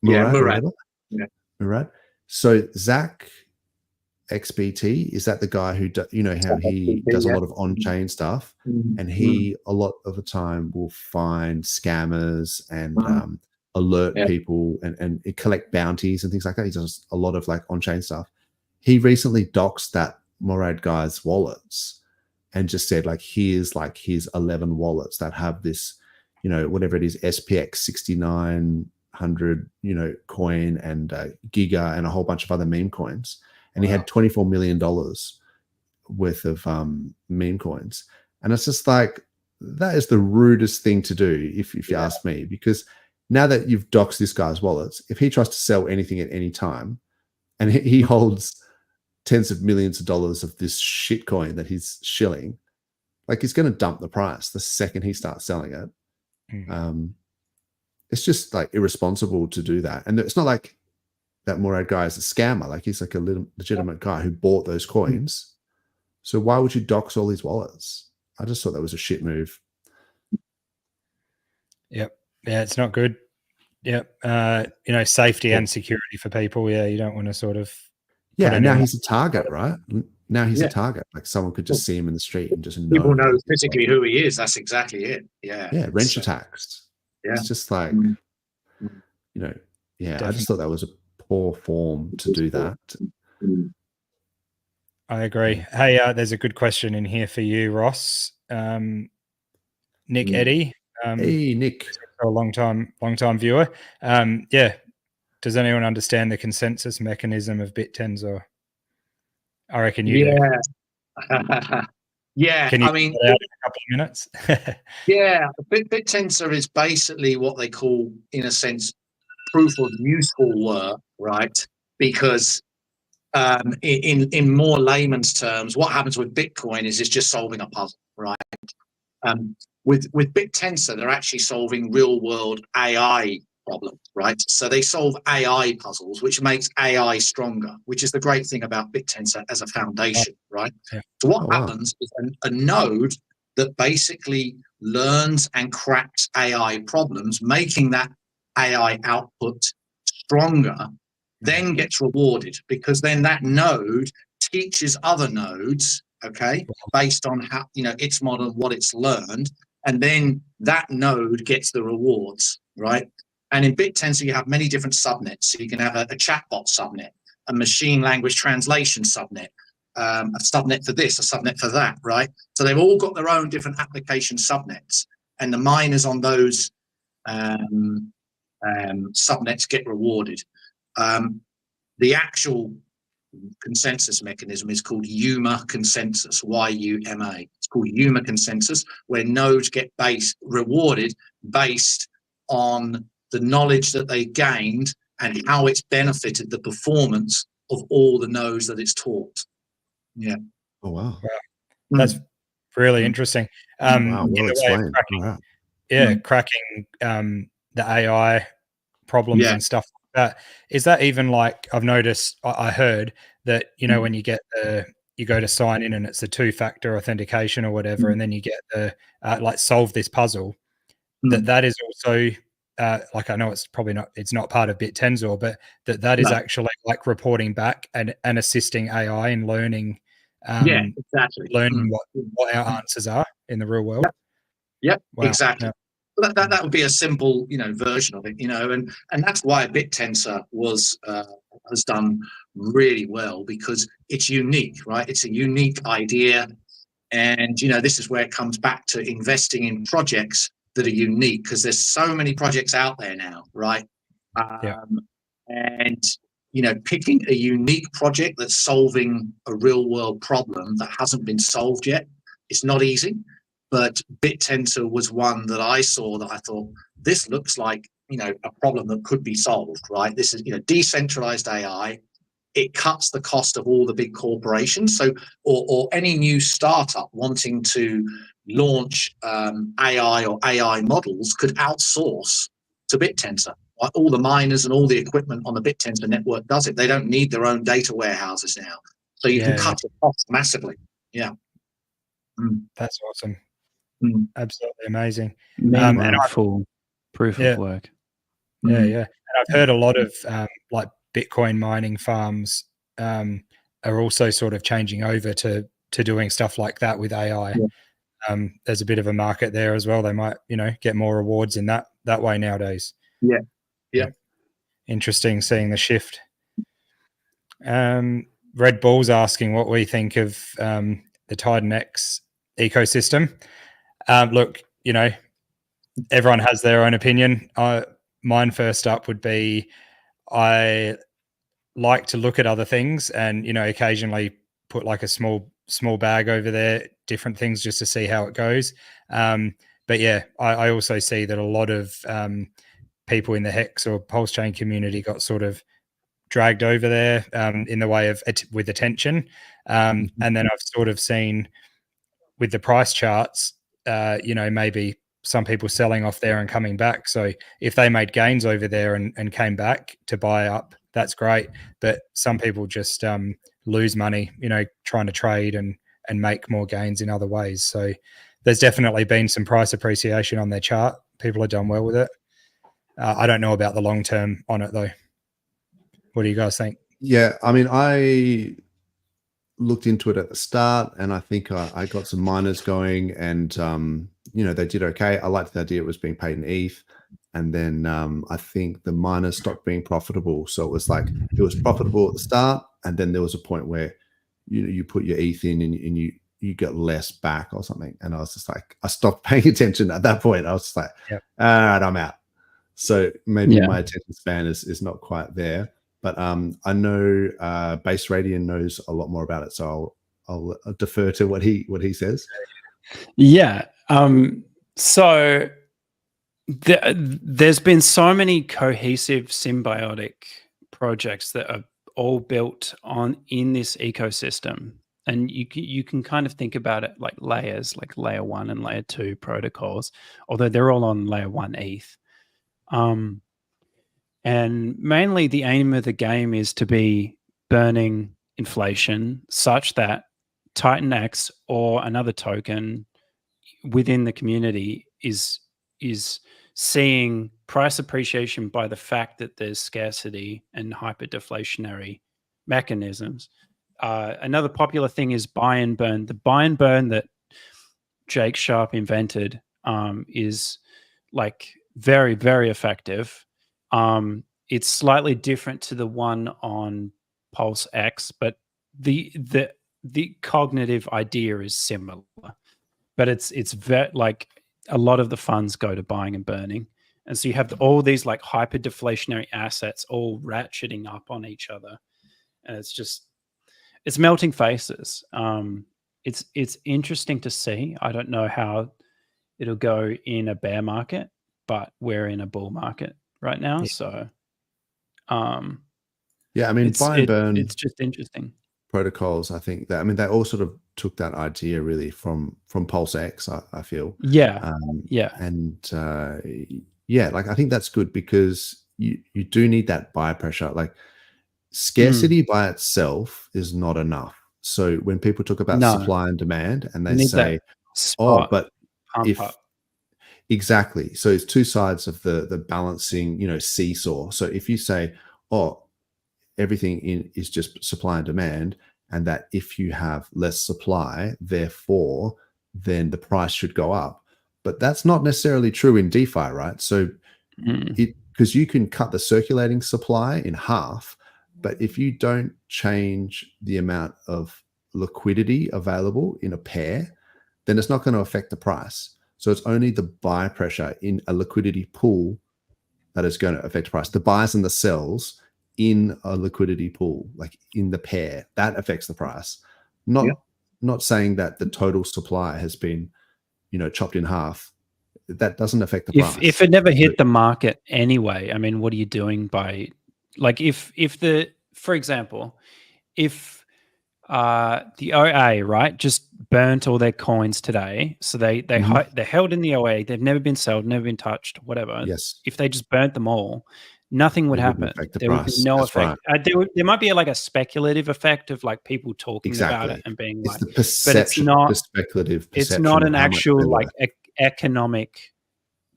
Murad. Murad. So Zach XBT, is that the guy who how he does a lot of on-chain stuff, and he a lot of the time will find scammers and alert people and collect bounties and things like that. He does a lot of like on-chain stuff. He recently doxed that Morad guy's wallets and just said like, here's like his 11 wallets that have this whatever it is, SPX 6900, coin and Giga and a whole bunch of other meme coins. And he had $24 million worth of meme coins. And it's just like, that is the rudest thing to do, if you ask me, because now that you've doxed this guy's wallets, if he tries to sell anything at any time, and he holds tens of millions of dollars of this shit coin that he's shilling, like, he's going to dump the price the second he starts selling it. It's just like irresponsible to do that. And it's not like that Murad guy is a scammer. Like, he's like a legitimate guy who bought those coins. So why would you dox all his wallets? I just thought that was a shit move. Yep. Yeah, it's not good. Yep. Safety and security for people. Yeah, you don't want to sort of. Yeah, and now he's a target, right? Now he's a target. Like, someone could just see him in the street and just know. People know physically who he is. That's exactly it. Yeah. Yeah, wrench attacks. Yeah. It's just like, I just thought that was a poor form to do that. I agree. Hey, there's a good question in here for you, Ross. Nick Eddy. Hey, Nick. A long time viewer. Does anyone understand the consensus mechanism of BitTensor? I reckon you do. Yeah. Can you I mean, put it out in a couple of minutes? BitTensor is basically what they call, in a sense, proof of useful work, right? Because in more layman's terms, what happens with Bitcoin is it's just solving a puzzle, right? With BitTensor, they're actually solving real world AI problems, right? So they solve AI puzzles, which makes AI stronger, which is the great thing about BitTensor as a foundation, right? Yeah. So what happens is a node that basically learns and cracks AI problems, making that AI output stronger, then gets rewarded, because then that node teaches other nodes, okay, based on how, its model, what it's learned, and then that node gets the rewards, right? And in BitTensor, you have many different subnets. So you can have a chatbot subnet, a machine language translation subnet, a subnet for this, a subnet for that, right? So they've all got their own different application subnets, and the miners on those subnets get rewarded. The actual consensus mechanism is called UMA consensus, YUMA. It's called UMA consensus, where nodes get rewarded based on the knowledge that they gained and how it's benefited the performance of all the nodes that it's taught. Yeah. Oh, wow. That's really interesting. Wow, well explained. Cracking the AI problems and stuff like that. Is that even like, I've noticed, I heard that, when you get you go to sign in and it's a 2-factor authentication or whatever, and then you get the solve this puzzle, that is also I know it's probably not, it's not part of BitTensor, but that is actually like reporting back and assisting AI in learning. Exactly. Learning what our answers are in the real world. Yep, wow. Exactly. Yeah. That would be a simple, version of it, and that's why BitTensor has done really well, because it's unique, right? It's a unique idea, and this is where it comes back to investing in projects that are unique, because there's so many projects out there now, right? And picking a unique project that's solving a real world problem that hasn't been solved yet, it's not easy. But BitTensor was one that I saw that I thought, this looks like, a problem that could be solved, right? This is, decentralized AI. It cuts the cost of all the big corporations. So, or any new startup wanting to launch AI or AI models could outsource to BitTensor. Right? All the miners and all the equipment on the BitTensor network does it. They don't need their own data warehouses now. So you can cut the cost massively. Yeah. That's awesome. Absolutely amazing. Full proof of work. Yeah. And I've heard a lot of like Bitcoin mining farms are also sort of changing over to doing stuff like that with AI. There's a bit of a market there as well. They might, get more rewards in that way nowadays. Yeah. Interesting seeing the shift. Red Bull's asking what we think of the Titan X ecosystem. Look, everyone has their own opinion. Mine first up would be, I like to look at other things and, you know, occasionally put like a small bag over there, different things, just to see how it goes. But yeah, I also see that a lot of people in the Hex or PulseChain community got sort of dragged over there in the way of with attention. And then I've sort of seen with the price charts, you know, maybe some people selling off there and coming back. So if they made gains over there and came back to buy up, that's great. But some people just lose money, you know, trying to trade and make more gains in other ways. So there's definitely been some price appreciation on their chart. People have done well with it. I don't know about the long term on it though. What do you guys think? Yeah, I mean, I looked into it at the start, and I think I got some miners going, and you know, they did okay. I liked the idea it was being paid in ETH, and then I think the miners stopped being profitable. So it was like it was profitable at the start, and then there was a point where you put your ETH in and you get less back or something. And I was just like, I stopped paying attention at that point. I was just like, yep. All right, I'm out. So maybe my attention span is not quite there. But I know Base Radian knows a lot more about it, so I'll defer to what he says. Yeah. So there's been so many cohesive symbiotic projects that are all built in this ecosystem, and you can kind of think about it like layers, like layer 1 and layer 2 protocols, although they're all on layer 1 ETH. And mainly the aim of the game is to be burning inflation such that Titan X or another token within the community is seeing price appreciation by the fact that there's scarcity and hyperdeflationary mechanisms. Another popular thing is buy and burn. The buy and burn that Jake Sharp invented is like very, very effective. It's slightly different to the one on PulseX, but the cognitive idea is similar. But it's like a lot of the funds go to buying and burning, and so you have all these like hyper deflationary assets all ratcheting up on each other, and it's melting faces. It's interesting to see. I don't know how it'll go in a bear market, but we're in a bull market right now. So, yeah, I mean, buy and burn. It's just interesting. Protocols, I think that, I mean, they all sort of took that idea really from PulseX, I feel. Yeah. Yeah, like I think that's good because you do need that buyer pressure. Like scarcity by itself is not enough. So when people talk about supply and demand, and they say, "Oh, but if." Exactly. So it's two sides of the balancing, you know, seesaw. So if you say, "Oh, everything is just supply and demand," and that if you have less supply, therefore, then the price should go up. But that's not necessarily true in DeFi, right? So because you can cut the circulating supply in half, but if you don't change the amount of liquidity available in a pair, then it's not going to affect the price. So it's only the buy pressure in a liquidity pool that is going to affect the price. The buys and the sells in a liquidity pool, like in the pair, that affects the price. Not saying that the total supply has been, you know, chopped in half. That doesn't affect the price. If it never hit the market anyway, I mean, what are you doing by, like, for example, if the OA, right, just burnt all their coins today. So they're held in the OA. They've never been sold, never been touched, whatever. Yes. If they just burnt them all, nothing would happen. There would be no effect. Right. There might be like a speculative effect of like people talking about it and being it's like, the perception, but it's not the speculative perception. It's not an actual like economic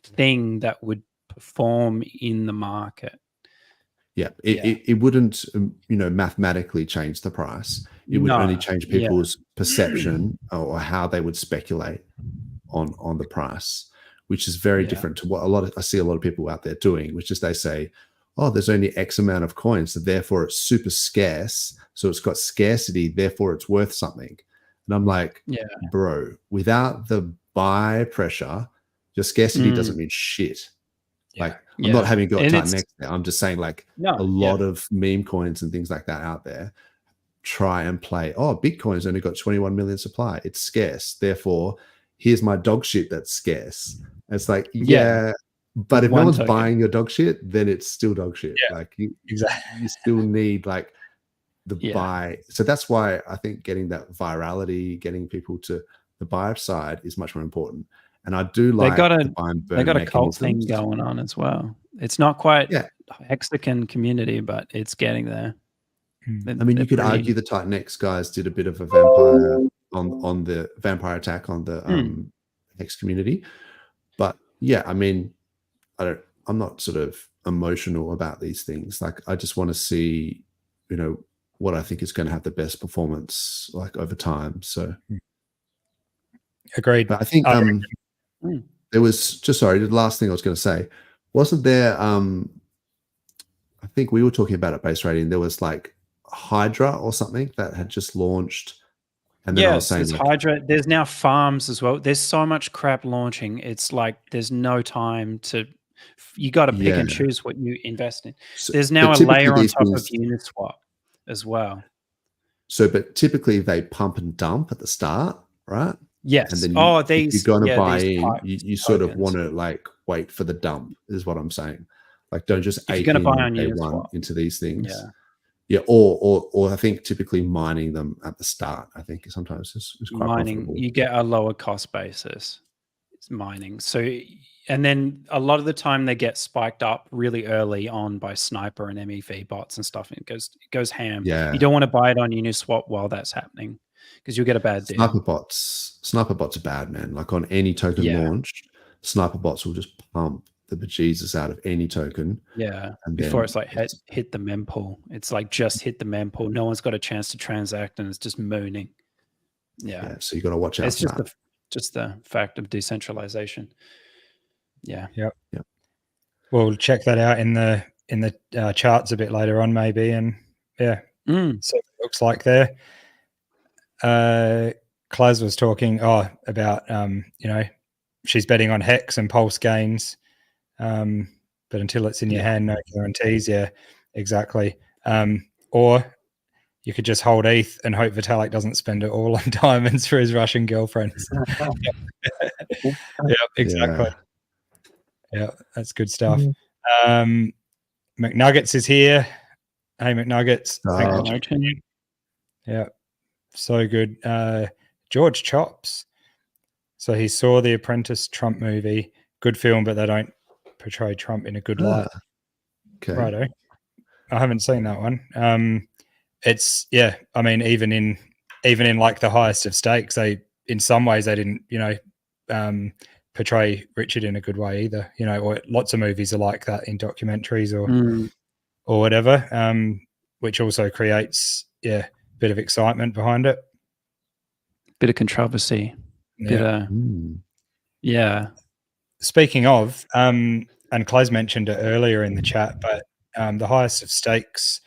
thing that would perform in the market. Yeah, it wouldn't, you know, mathematically change the price. It would only change people's perception or how they would speculate on the price, which is very different to what I see a lot of people out there doing, which is they say, "Oh, there's only X amount of coins, so therefore it's super scarce. So it's got scarcity, therefore it's worth something." And I'm like, bro, without the buy pressure, Your scarcity doesn't mean shit. Yeah. Like, I'm not having got And Titan X there. I'm just saying, like, No, a lot of meme coins and things like that out there try and play, oh, Bitcoin's only got 21 million supply. It's scarce. Therefore, here's my dog shit that's scarce. And it's like, but if no one's buying your dog shit, then it's still dog shit. Yeah, like you exactly. still need like the buy. So that's why I think getting that virality, getting people to the buyer side is much more important. And I do like they got a cult thing going on as well. It's not quite Hexagon community, but it's getting there. I mean, you could argue the Titan X guys did a bit of a vampire on the vampire attack on the X community, but yeah, I mean, I'm not sort of emotional about these things. Like, I just want to see, you know, what I think is going to have the best performance, like, over time. So, agreed. But I think there was the last thing I was going to say, wasn't there? I think we were talking about at Base Rating. There was like Hydra or something that had just launched. And then I was saying, there's Hydra. There's now farms as well. There's so much crap launching. It's like there's no time to. You got to pick and choose what you invest in. There's now a layer on top of Uniswap as well. So, but typically they pump and dump at the start, right? Yes. And then these you're going to buy in. Types, you sort of want to like wait for the dump, is what I'm saying. Like, don't just if you're going to buy on Uniswap into these things. Yeah, or I think typically mining them at the start, I think sometimes is quite profitable. You get a lower cost basis. It's mining. So, and then a lot of the time they get spiked up really early on by sniper and MEV bots and stuff. And it goes ham. Yeah. You don't want to buy it on Uniswap while that's happening because you'll get a bad deal. Sniper bots are bad, man. Like, on any token launched, sniper bots will just pump the bejesus out of any token. Yeah. And before it's like hit the mempool. It's like just hit the mempool. No one's got a chance to transact and it's just mooning. Yeah. So you got to watch out. It's just the fact of decentralization. Yeah. Yep. We'll check that out in the charts a bit later on, maybe. And so it looks like there. Claz was talking about you know, she's betting on Hex and Pulse gains. But until it's in your hand, no guarantees. Yeah, exactly. Or you could just hold ETH and hope Vitalik doesn't spend it all on diamonds for his Russian girlfriends. Yeah, exactly. Yeah, that's good stuff. McNuggets is here. Hey, McNuggets. Yeah, so good. George Chops. So he saw the Apprentice Trump movie. Good film, but they don't portray Trump in a good light. Okay. Righto. I haven't seen that one. It's I mean, even in like the highest of stakes, in some ways they didn't, you know, portray Richard in a good way either. You know, or lots of movies are like that in documentaries or whatever, which also creates a bit of excitement behind it. Bit of controversy. Speaking of, and Claes mentioned it earlier in the chat, but the highest of stakes,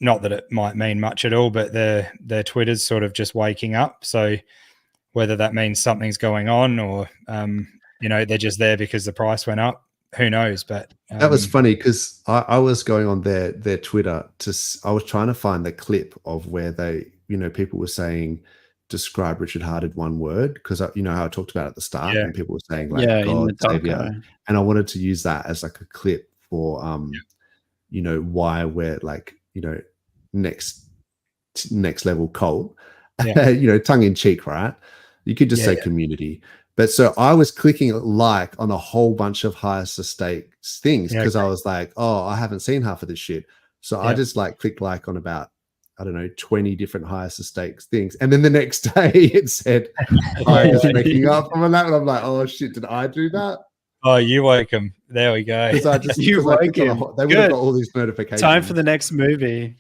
not that it might mean much at all, but their Twitter's sort of just waking up. So whether that means something's going on or, you know, they're just there because the price went up, who knows? But that was funny because I was going on their Twitter I was trying to find the clip of where they, you know, people were saying, describe Richard Hart in one word, because you know how I talked about it at the start, and people were saying like God, Savior, and I wanted to use that as like a clip for you know, why we're like, you know, next level cult, you know, tongue in cheek, right? You could just say community. But so I was clicking like on a whole bunch of highest of stakes things because I was like, oh, I haven't seen half of this shit. So I just like clicked like on about, I don't know, 20 different highest of stakes things. And then the next day it said, I'm just making up from that. And I'm like, oh shit, did I do that? Oh, you woke him. There we go. You woke him. They would have got all these notifications. Time for the next movie.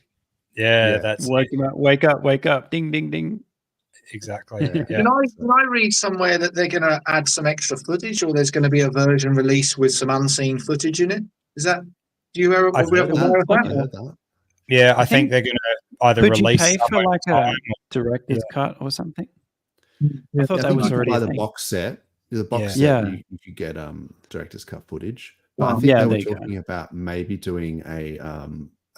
That's wake him up. Wake up. Ding, ding, ding. Exactly. Can I read somewhere that they're going to add some extra footage, or there's going to be a version released with some unseen footage in it? Is that? Do you ever aware of that? Yeah, I think they're going to either release. Could you pay for like a director's cut or something? I thought that was already the box set. The box Yeah. set, you could get director's cut footage. But I think Yeah, they were there you go. talking about maybe doing a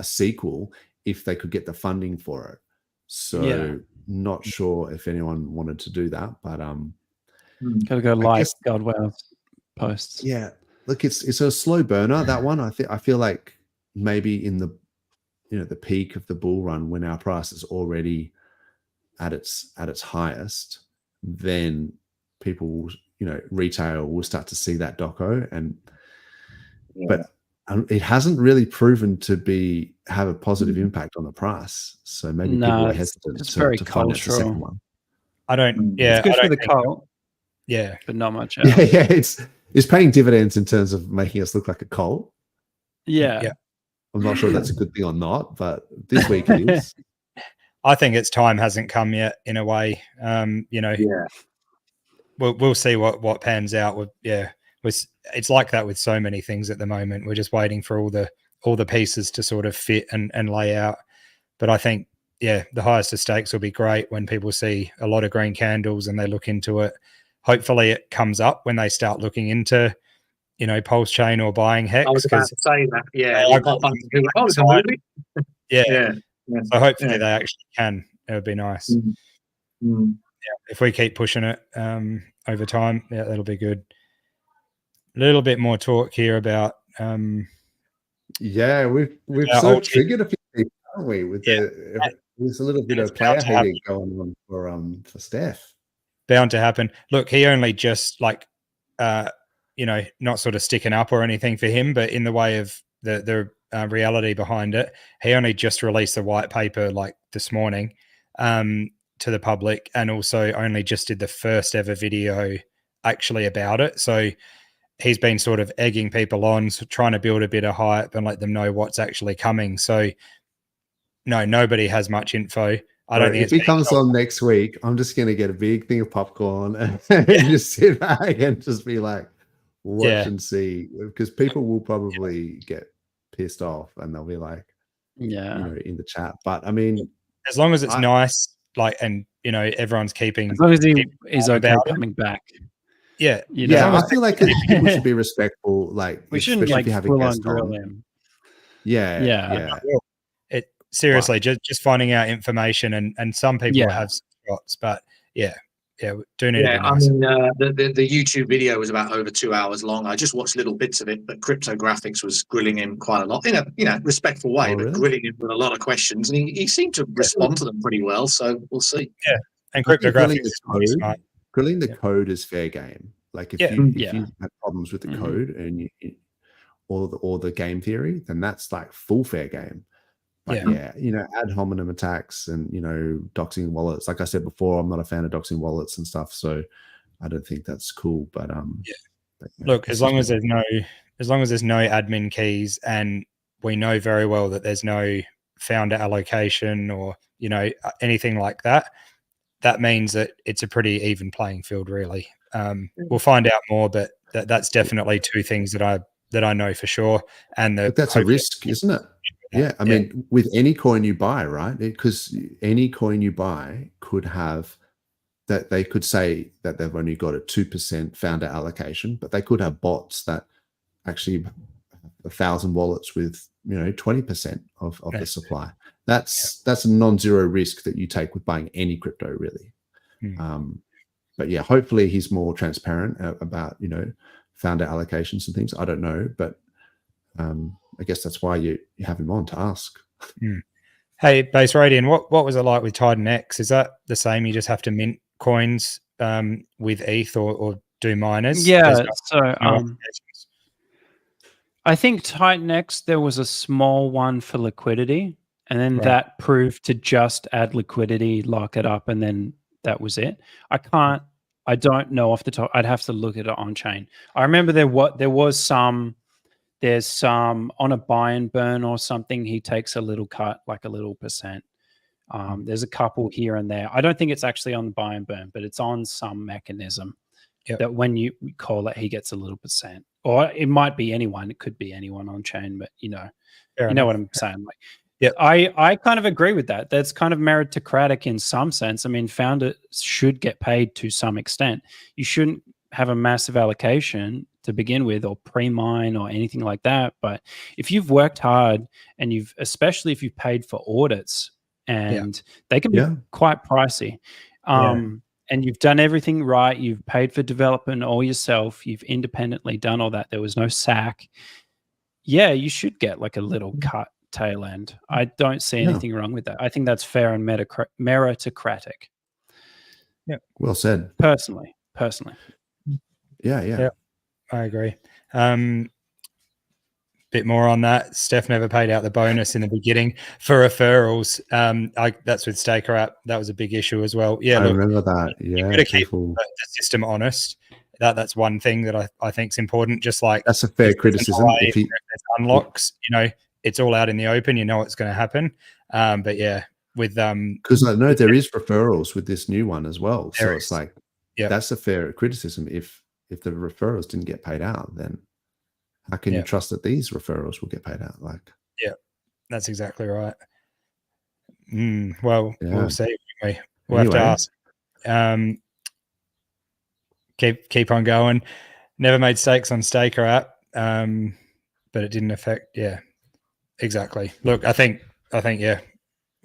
sequel if they could get the funding for it. So not sure if anyone wanted to do that, but Gotta go I like guess- Godwell's posts. yeah, look, it's a slow burner, that one. I feel like maybe in the the peak of the bull run, when our price is already at its highest, then people will, retail will start to see that doco, and but it hasn't really proven to have a positive impact on the price. So maybe people are hesitant it's very to finance the second cultural. one. I don't. Yeah, It's good I for don't the think- cult, Yeah, but not much else. Yeah, it's paying dividends in terms of making us look like a cult. Yeah. Yeah. I'm not sure that's a good thing or not, but this week it is. I think its time hasn't come yet. In a way, we'll see what pans out. It's like that with so many things at the moment. We're just waiting for all the pieces to sort of fit and lay out. But I think, the highest of stakes will be great when people see a lot of green candles and they look into it. Hopefully it comes up when they start looking into, PulseChain or buying Hex. I was about to say that. Yeah. Yeah. So hopefully they actually can. It would be nice. Yeah, if we keep pushing it over time, that'll be good. A little bit more talk here about we've sort of triggered a few things, haven't we? With there's a little bit of player hating going on for Steph. Bound to happen. Look, he only just not sort of sticking up or anything for him, but in the way of the reality behind it, he only just released the white paper like this morning to the public, and also only just did the first ever video actually about it. So he's been sort of egging people on, trying to build a bit of hype and let them know what's actually coming. So no, nobody has much info. I don't think if he comes on next week, I'm just going to get a big thing of popcorn and just sit back and just be like, watch and see, because people will probably get pissed off and they'll be like, in the chat. But I mean, as long as it's nice, and everyone's keeping, as long as he is okay coming back. Yeah, I feel like people should be respectful. Like, we shouldn't like full on drill him. Yeah. It seriously just finding out information, and some people have spots, but do need. Yeah, I mean, the YouTube video was about over 2 hours long. I just watched little bits of it, but Cryptographics was grilling him quite a lot in a respectful way, but grilling him with a lot of questions, and he seemed to respond to them pretty well. So we'll see. Yeah, and Cryptographics grilling the code is fair game. Like if you have problems with the code and or the game theory, then that's like full fair game. But ad hominem attacks and doxing wallets. Like I said before, I'm not a fan of doxing wallets and stuff, so I don't think that's cool. But look, as long as there's no admin keys, and we know very well that there's no founder allocation or anything like that, that means that it's a pretty even playing field, really. We'll find out more, but that's definitely two things that I know for sure. And but that's a risk, isn't it? Yeah, I mean, with any coin you buy, right? Because any coin you buy could have that. They could say that they've only got a 2% founder allocation, but they could have bots that actually 1,000 wallets with 20% of the supply. That's a non-zero risk that you take with buying any crypto, really. But yeah, hopefully he's more transparent about founder allocations and things. I don't know, but I guess that's why you have him on to ask. Hey, Base Radian, what was it like with Titan X? Is that the same? You just have to mint coins with ETH or do miners? Yeah. I think Titan X, there was a small one for liquidity, and then that proved to just add liquidity, lock it up, and then that was it. I don't know off the top. I'd have to look at it on chain. I remember there's some on a buy and burn or something. He takes a little cut, like a little percent. There's a couple here and there. I don't think it's actually on the buy and burn, but it's on some mechanism that when you call it, he gets a little percent. Or it might be anyone. It could be anyone on chain, but you know what I'm saying. Like, I kind of agree with that. That's kind of meritocratic in some sense. I mean, founders should get paid to some extent. You shouldn't have a massive allocation to begin with, or pre-mine or anything like that. But if you've worked hard and especially if you've paid for audits, and they can be quite pricey, and you've done everything right, you've paid for development all yourself, you've independently done all that, there was no sack, you should get like a little cut tail end. I don't see anything wrong with that. I think that's fair and meritocratic. Yeah, well said. Personally. Yeah. I agree. Bit more on that. Steph never paid out the bonus in the beginning for referrals. That's with Staker app. That was a big issue as well. Yeah, I remember that. Yeah, you got to keep the system honest. That's one thing that I think is important. Just like that's a fair criticism. If there's unlocks, it's all out in the open. You know what's going to happen. But yeah, with because I know there is referrals with this new one as well. So it's like that's a fair criticism. If the referrals didn't get paid out, then how can you trust that these referrals will get paid out? Like, that's exactly right. Well, we'll see. We'll have to ask. Keep on going. Never made stakes on Staker app, but it didn't affect. Yeah, exactly. Look, I think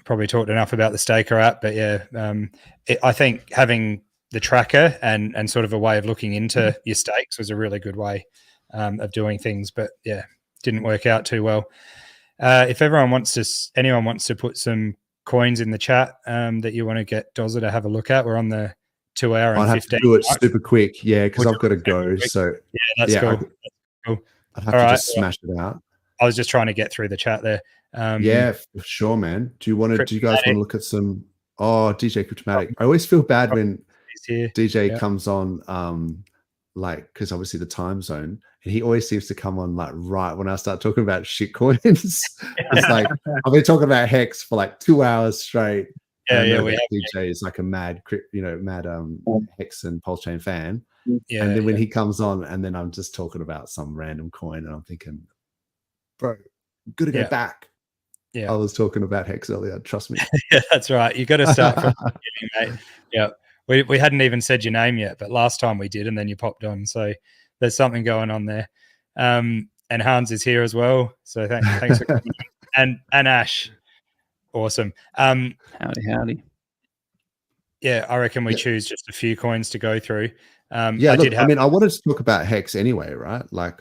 probably talked enough about the Staker app, but I think having the tracker and sort of a way of looking into your stakes was a really good way of doing things, but didn't work out too well. If anyone wants to put some coins in the chat that you want to get Dozza to have a look at, we're on the 2 hour and 15. I'll have to do it super quick, because I've got to go. So that's cool. I'd have to just smash it out. I was just trying to get through the chat there. For sure, man. Do you guys want to look at some? Oh, DJ Cryptomatic. I always feel bad when DJ comes on, because obviously the time zone, and he always seems to come on like right when I start talking about shit coins. It's like I've been talking about Hex for like 2 hours straight. DJ is like a mad Hex and PulseChain fan. And then when he comes on, and then I'm just talking about some random coin, and I'm thinking, bro, I'm gonna go back. I was talking about Hex earlier. Trust me. That's right. You got to start from the beginning, mate. Yeah. We hadn't even said your name yet, but last time we did, and then you popped on. So there's something going on there. And Hans is here as well. So thanks for coming. And Ash. Awesome. Howdy. Yeah, I reckon we choose just a few coins to go through. I wanted to talk about Hex anyway, right? Like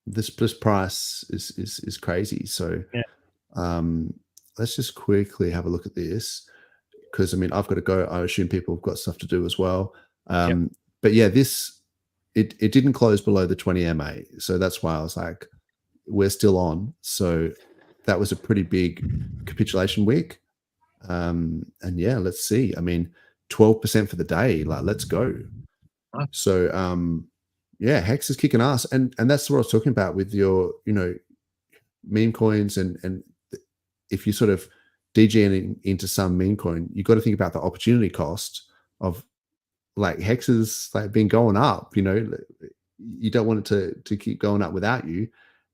this price is crazy. So let's just quickly have a look at this, because I've got to go. I assume people have got stuff to do as well. But this it didn't close below the 20 MA, so that's why I was like, we're still on. So that was a pretty big capitulation week. Let's see. 12% for the day. Like, let's go. So Hex is kicking ass, and that's what I was talking about with your meme coins, and if you sort of DGing into some meme coin, you got to think about the opportunity cost of like Hex has like been going up. You don't want it to keep going up without you.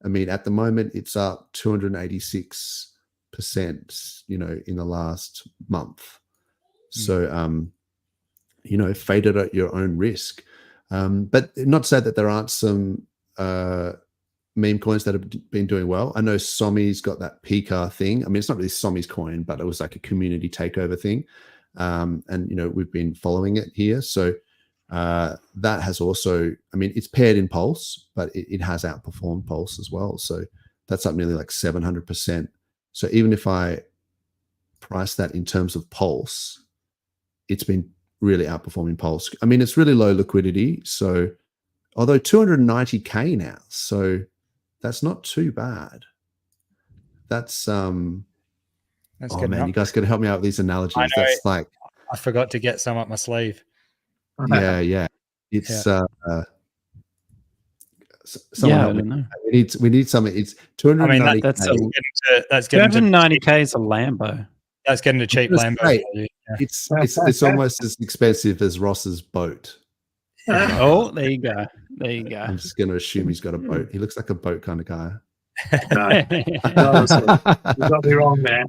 At the moment it's up 286%, in the last month. So fade it at your own risk. But not to say that there aren't some meme coins that have been doing well. I know Somi's got that Pika thing. It's not really Somi's coin, but it was like a community takeover thing. And we've been following it here. So that has also, it's paired in Pulse, but it has outperformed Pulse as well. So that's up nearly like 700%. So even if I price that in terms of Pulse, it's been really outperforming Pulse. It's really low liquidity. So although 290K now, so that's not too bad. That's man, you guys got to help me out with these analogies. I know, that's like, I forgot to get some up my sleeve. Yeah. It's I don't know. We need something. It's 290. That's getting 290K is a Lambo. That's getting a cheap Lambo. Right. It's almost as expensive as Ross's boat. Oh, there you go. I'm just going to assume he's got a boat. He looks like a boat kind of guy. No, you got me wrong, man.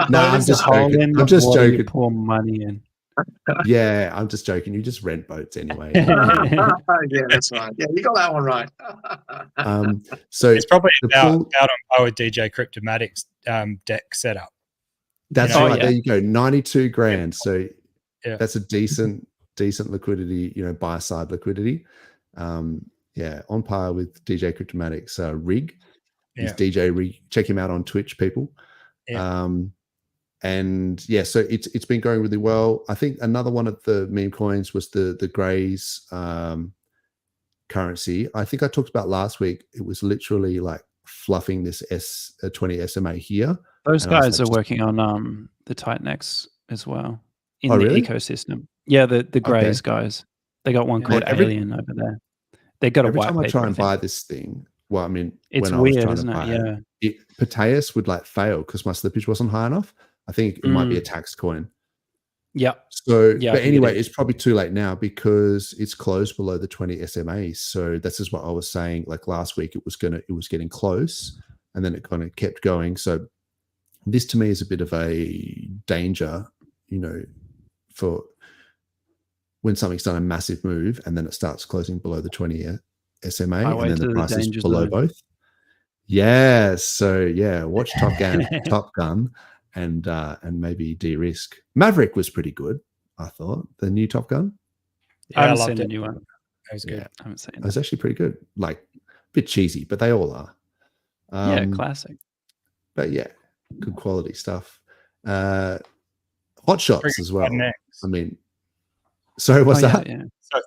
No, I'm just joking. I'm just joking. Pour money in. Yeah, I'm just joking. You just rent boats anyway. Yeah, that's right. Yeah, you got that one right. So It's probably the out pool- on par with DJ Cryptomatic's deck setup. that's You know, right. There you go. 92 grand. So Yeah. that's a decent liquidity, buy side liquidity. Yeah, on par with DJ Cryptomatic's rig. His Yeah. DJ rig. Check him out on Twitch, people. Yeah. And yeah, so it's been going really well. I think another one of the meme coins was the Grays currency. I think I talked about last week. It was literally like fluffing this S20 SMA here. Those And I was guys like, are working on the Titanx as well in Oh, the really? ecosystem. Yeah, the Grays guys. They got one Yeah. called Every- Alien over there. They got a Every white time I paper, try I and think. buy this thing, well, I mean, It's when I was weird, trying isn't to it? buy Yeah. Pateus would like fail because my slippage wasn't high enough. I think it might be a tax coin. Yep. So, Yeah, I but think it anyway, is. it's probably too late now because it's closed below the 20 SMAs. So this is what I was saying. Like last week, it was getting close, and then it kind of kept going. So this to me is a bit of a danger, for when something's done a massive move and then it starts closing below the 20 SMA, Highway and then to the the price is danger below zone. both. Yeah. So yeah, watch Top Gun, and maybe de-risk. Maverick was pretty good, I thought. The new Top Gun. Yeah, I haven't loved seen the it. new one. That was good. Yeah, I haven't seen it it. was actually pretty good. Like a bit cheesy, but they all are. Yeah, classic. But yeah, good quality stuff. Hot shots as well. Next. I mean, sorry, what's that? Yeah.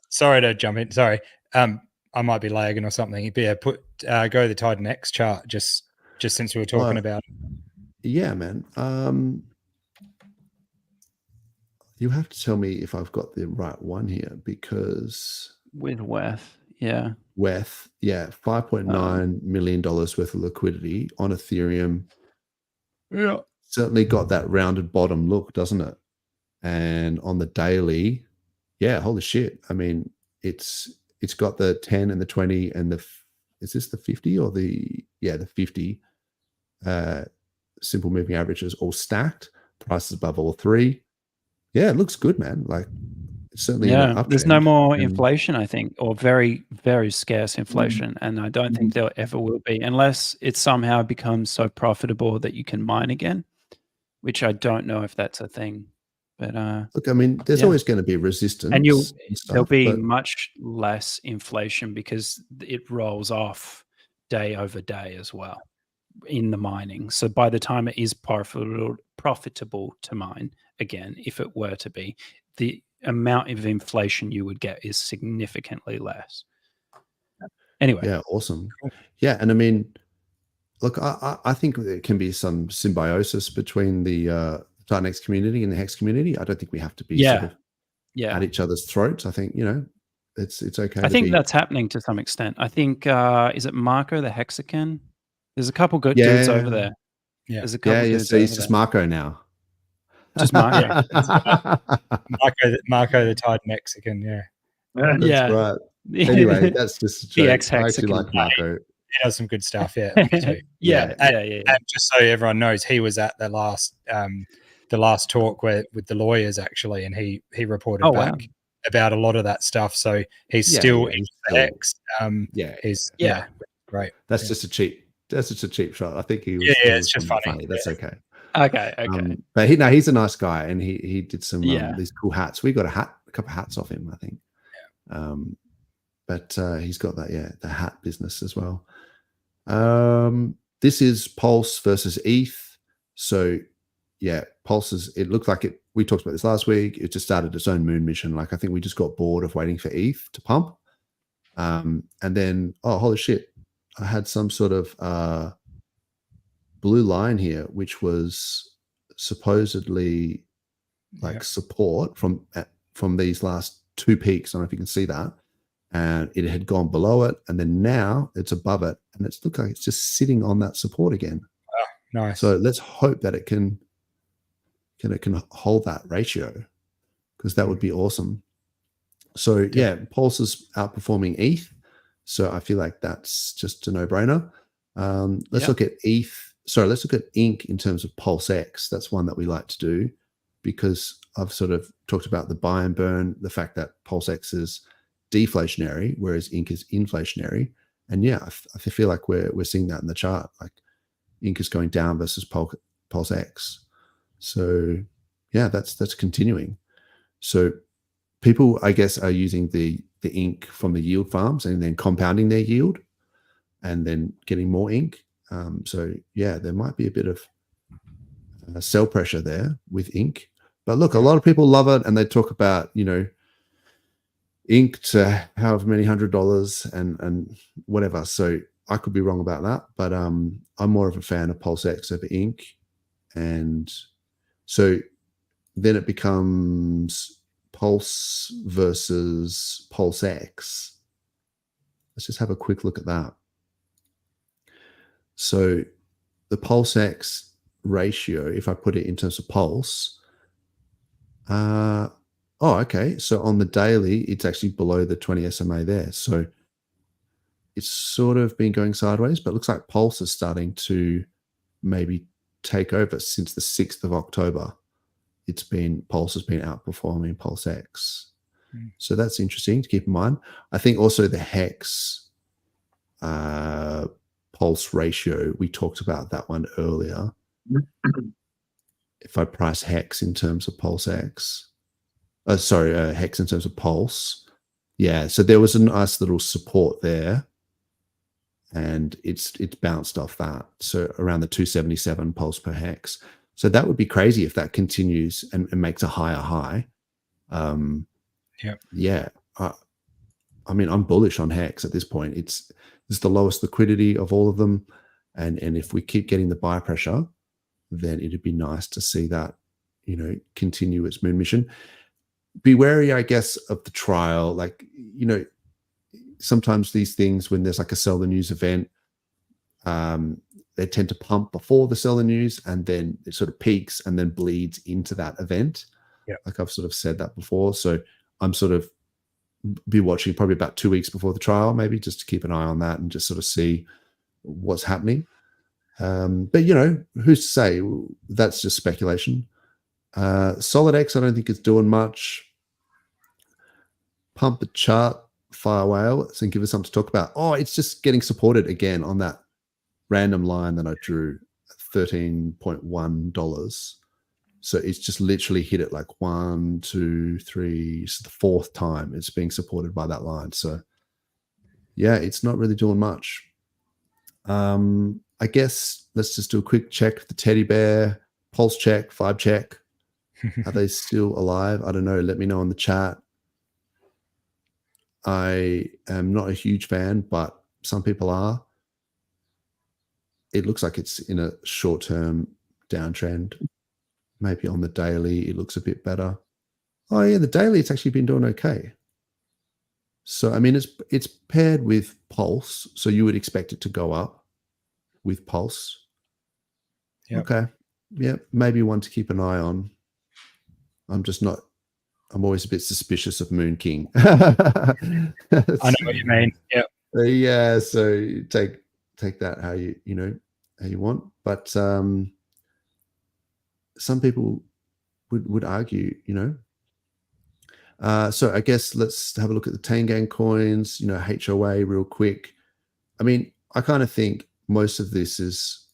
Sorry to jump in. Sorry. I might be lagging or something. But yeah, go to the Titan X chart just since we were talking about it. Yeah, man. You have to tell me if I've got the right one here because With Weth. Yeah. Weth, yeah, $5.9 million worth of liquidity on Ethereum. Yeah. Certainly got that rounded bottom look, doesn't it? And on the daily, yeah, holy shit. I mean, it's got the 10 and the 20 and is this the 50 or the 50 simple moving averages all stacked, prices above all three. Yeah, it looks good, man. Like it's certainly in an uptrend. There's no more inflation, I think, or very, very scarce inflation. And I don't think there ever will be unless it somehow becomes so profitable that you can mine again, which I don't know if that's a thing. But look, I mean, there's always going to be resistance, and there'll be but much less inflation because it rolls off day over day as well in the mining. So by the time it is profitable to mine again, if it were to be, the amount of inflation you would get is significantly less. Anyway, yeah, awesome. Yeah, and I mean, look, I think there can be some symbiosis between the Titanx community and the Hex community. I don't think we have to be sort of at each other's throats. I think it's okay. I think that's happening to some extent. I think is it Marco the Hexagon? There's a couple good dudes over there. Yeah, there's a couple. Yeah. So he's just Marco now. Just Marco. Marco the Titan Mexican. Yeah. That's right. Anyway, that's just a joke. PX I actually like Marco. He does some good stuff. Yeah. Yeah. And just so everyone knows, he was at the last talk with the lawyers actually, and he reported back about a lot of that stuff. So he's still in the X. He's great. That's just a cheap shot. I think he was. Yeah, it's just funny. That's okay. Okay. But he's a nice guy, and he did some these cool hats. We got a couple of hats off him, I think. But he's got that the hat business as well. This is Pulse versus ETH. So yeah, Pulse is. It looked like it. We talked about this last week. It just started its own moon mission. Like I think we just got bored of waiting for ETH to pump. And then holy shit, I had some sort of blue line here, which was supposedly like support from these last two peaks. I don't know if you can see that. And it had gone below it, and then now it's above it, and it's looked like it's just sitting on that support again. Oh, nice. So let's hope that it can hold that ratio, because that would be awesome. So yeah, Pulse is outperforming ETH, so I feel like that's just a no-brainer. Let's look at ETH. Sorry, let's look at INC in terms of PulseX. That's one that we like to do because I've sort of talked about the buy and burn, the fact that PulseX is deflationary, whereas Ink is inflationary. And yeah, I feel like we're seeing that in the chart. Like Ink is going down versus PulseX. So yeah, that's continuing. So people, I guess, are using the ink from the yield farms and then compounding their yield and then getting more ink. So yeah, there might be a bit of sell pressure there with ink. But look, a lot of people love it, and they talk about, you know, ink to however many $100 and whatever. So I could be wrong about that, but I'm more of a fan of PulseX over ink. And so then it becomes Pulse versus PulseX. Let's just have a quick look at that. So the PulseX ratio, if I put it in terms of pulse, okay. So on the daily, it's actually below the 20 SMA there. So it's sort of been going sideways, but it looks like Pulse is starting to maybe take over since the 6th of October. Pulse has been outperforming PulseX. So that's interesting to keep in mind. I think also the Hex Pulse ratio, we talked about that one earlier. If I price Hex in terms of PulseX, Hex in terms of Pulse, yeah. So there was a nice little support there, and it's bounced off that. So around the 277 Pulse per Hex. So that would be crazy if that continues and makes a higher high. Yeah. I mean, I'm bullish on Hex at this point. It's the lowest liquidity of all of them, and if we keep getting the buy pressure, then it'd be nice to see that, you know, continue its moon mission. Be wary, I guess, of the trial. Like, you know, sometimes these things, when there's like a sell the news event, they tend to pump before the sell the news, and then it sort of peaks and then bleeds into that event. Yeah. Like I've sort of said that before. So I'm sort of be watching probably about 2 weeks before the trial, maybe, just to keep an eye on that and just sort of see what's happening. But, you know, who's to say? That's just speculation. SolidX, I don't think it's doing much. Pump the chart, fire whale, and give us something to talk about. Oh, it's just getting supported again on that random line that I drew, $13.1. So it's just literally hit it like 1, 2, 3. It's the 4th time it's being supported by that line. So yeah, it's not really doing much. I guess let's just do a quick check of the teddy bear, pulse check, vibe check. Are they still alive? I don't know. Let me know in the chat. I am not a huge fan, but some people are. It looks like it's in a short-term downtrend. Maybe on the daily, it looks a bit better. Oh yeah, the daily, it's actually been doing okay. So I mean, it's paired with Pulse, so you would expect it to go up with Pulse. Yep. Okay. Yeah, maybe one to keep an eye on. I'm always a bit suspicious of Moon King. I know what you mean. Yeah. Yeah, so take that how you want. But some people would argue, you know. So I guess let's have a look at the Tangang coins, you know, HOA real quick. I mean, I kind of think most of this is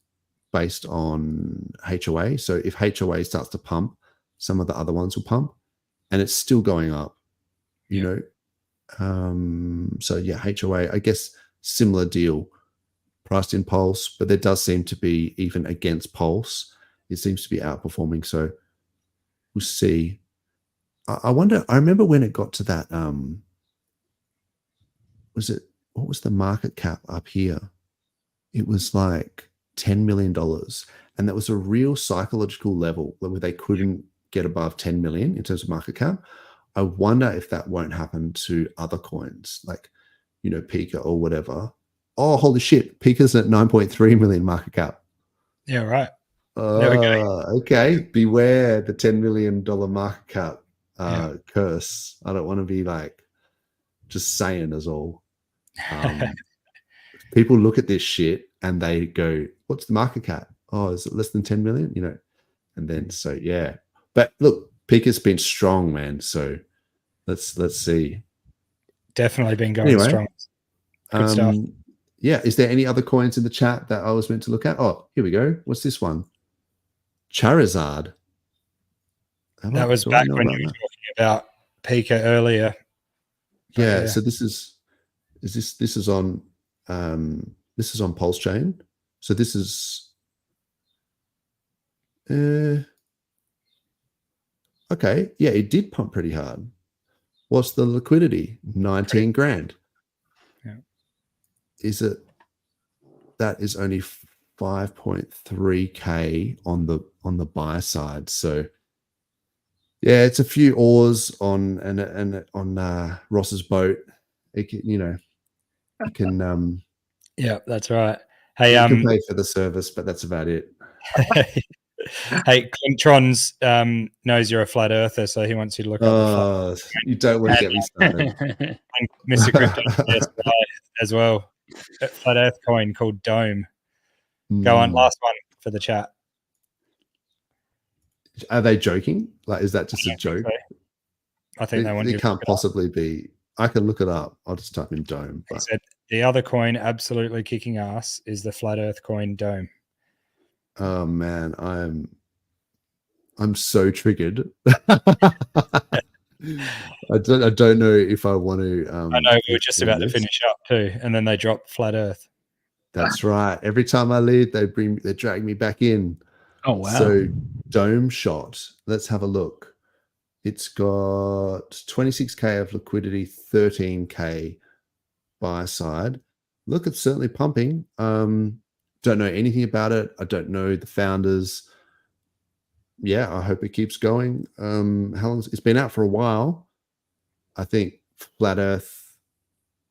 based on HOA. So if HOA starts to pump, some of the other ones will pump, and it's still going up, you know. So yeah, HOA, I guess similar deal, priced in Pulse, but there does seem to be, even against Pulse, it seems to be outperforming. So we'll see. I wonder, I remember when it got to that, what was the market cap up here? It was like $10 million. And that was a real psychological level where they couldn't get above 10 million in terms of market cap. I wonder if that won't happen to other coins, like, you know, Pika or whatever. Oh, holy shit. Pika's at 9.3 million market cap. Yeah, right. Okay. Beware the $10 million market cap curse. I don't want to be like just saying as all. People look at this shit and they go, what's the market cap? Oh, is it less than 10 million? You know, and then so, yeah. But look, Pika's been strong, man. So let's see. Definitely been going Anyway, strong. Good stuff. Yeah. Is there any other coins in the chat that I was meant to look at? Oh, here we go. What's this one? Charizard. That was back when you were talking about Pika earlier. Yeah. So this is on PulseChain. So this is okay. Yeah, it did pump pretty hard. What's the liquidity? 19 grand. Yeah. Is it? That is only 5.3K on the buy side. So yeah, it's a few oars on on Ross's boat. It can, you can yeah, that's right. Hey, you can pay for the service, but that's about it. Hey, Clintron's knows you're a flat earther, so he wants you to look up the flat. You don't want to get me started. And Mr. Crypto as well. A flat earth coin called Dome. Go on, last one for the chat. Are they joking? Like, is that just a joke? So. I think they want you. It can't possibly be. I can look it up. I'll just type in Dome. He said the other coin absolutely kicking ass is the flat earth coin Dome. Oh man, I'm so triggered. I don't know if I want to. I know we were just about to finish up too, and then they dropped flat earth. That's right. Every time I leave, they drag me back in. Oh wow! So Dome shot. Let's have a look. It's got 26K of liquidity, 13K buy side. Look, it's certainly pumping. Don't know anything about it. I don't know the founders. Yeah, I hope it keeps going. How long? It's been out for a while. I think Flat Earth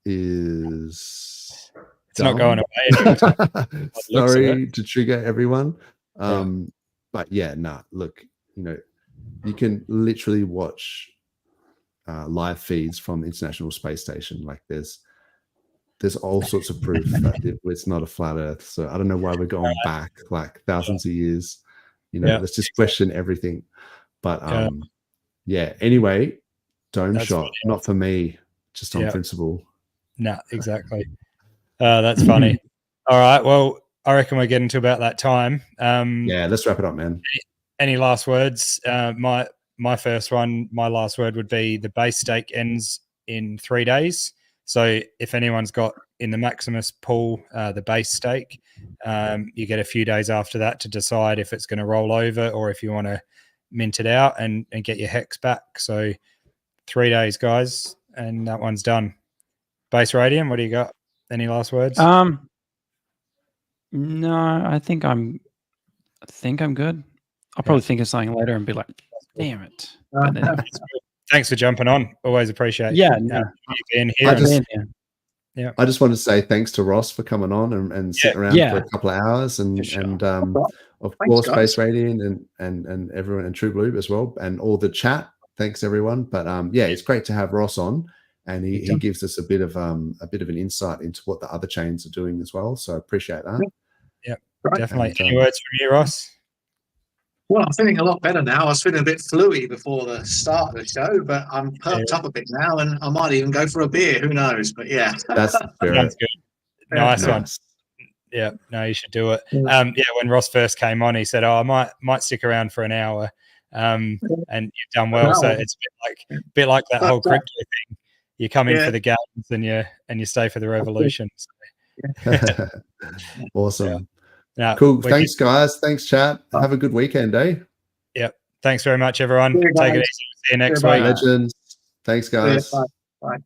is. It's not going away. Sorry to trigger everyone. But yeah, look, you can literally watch live feeds from the International Space Station. Like there's all sorts of proof that it's not a flat Earth. So I don't know why we're going back like thousands of years. Let's just question everything. But anyway, Dome shot, not for me, just on principle. No, exactly. That's funny. All right. Well, I reckon we're getting to about that time. Yeah, let's wrap it up, man. Any last words? My first one, my last word would be the base stake ends in 3 days. So if anyone's got in the Maximus pool the base stake, you get a few days after that to decide if it's going to roll over or if you want to mint it out and get your hex back. So 3 days, guys, and that one's done. Base Radium, what do you got? Any last words? No, I think I'm good. I'll probably think of something later and be like, damn it. Thanks for jumping on. Always appreciate you being here. I just want to say thanks to Ross for coming on and sitting around for a couple of hours of course Space Radiant and everyone and True Blue as well and all the chat. Thanks everyone. But it's great to have Ross on. And he gives us a bit of an insight into what the other chains are doing as well. So I appreciate that. Yeah, definitely. Any words from you, Ross? Well, I'm feeling a lot better now. I was feeling a bit fluey before the start of the show, but I'm perked up a bit now, and I might even go for a beer. Who knows? But yeah, sounds good. Nice one. Yeah, no, you should do it. When Ross first came on, he said, "Oh, I might stick around for an hour," and you've done well. So it's a bit like that whole crypto thing. You come in for the games and you stay for the revolution. Awesome. Cool. Thanks, guys. Thanks, chat. Have a good weekend, eh? Yep. Thanks very much, everyone. Take it easy. See you next week. Legends. Thanks, guys. Bye. Bye.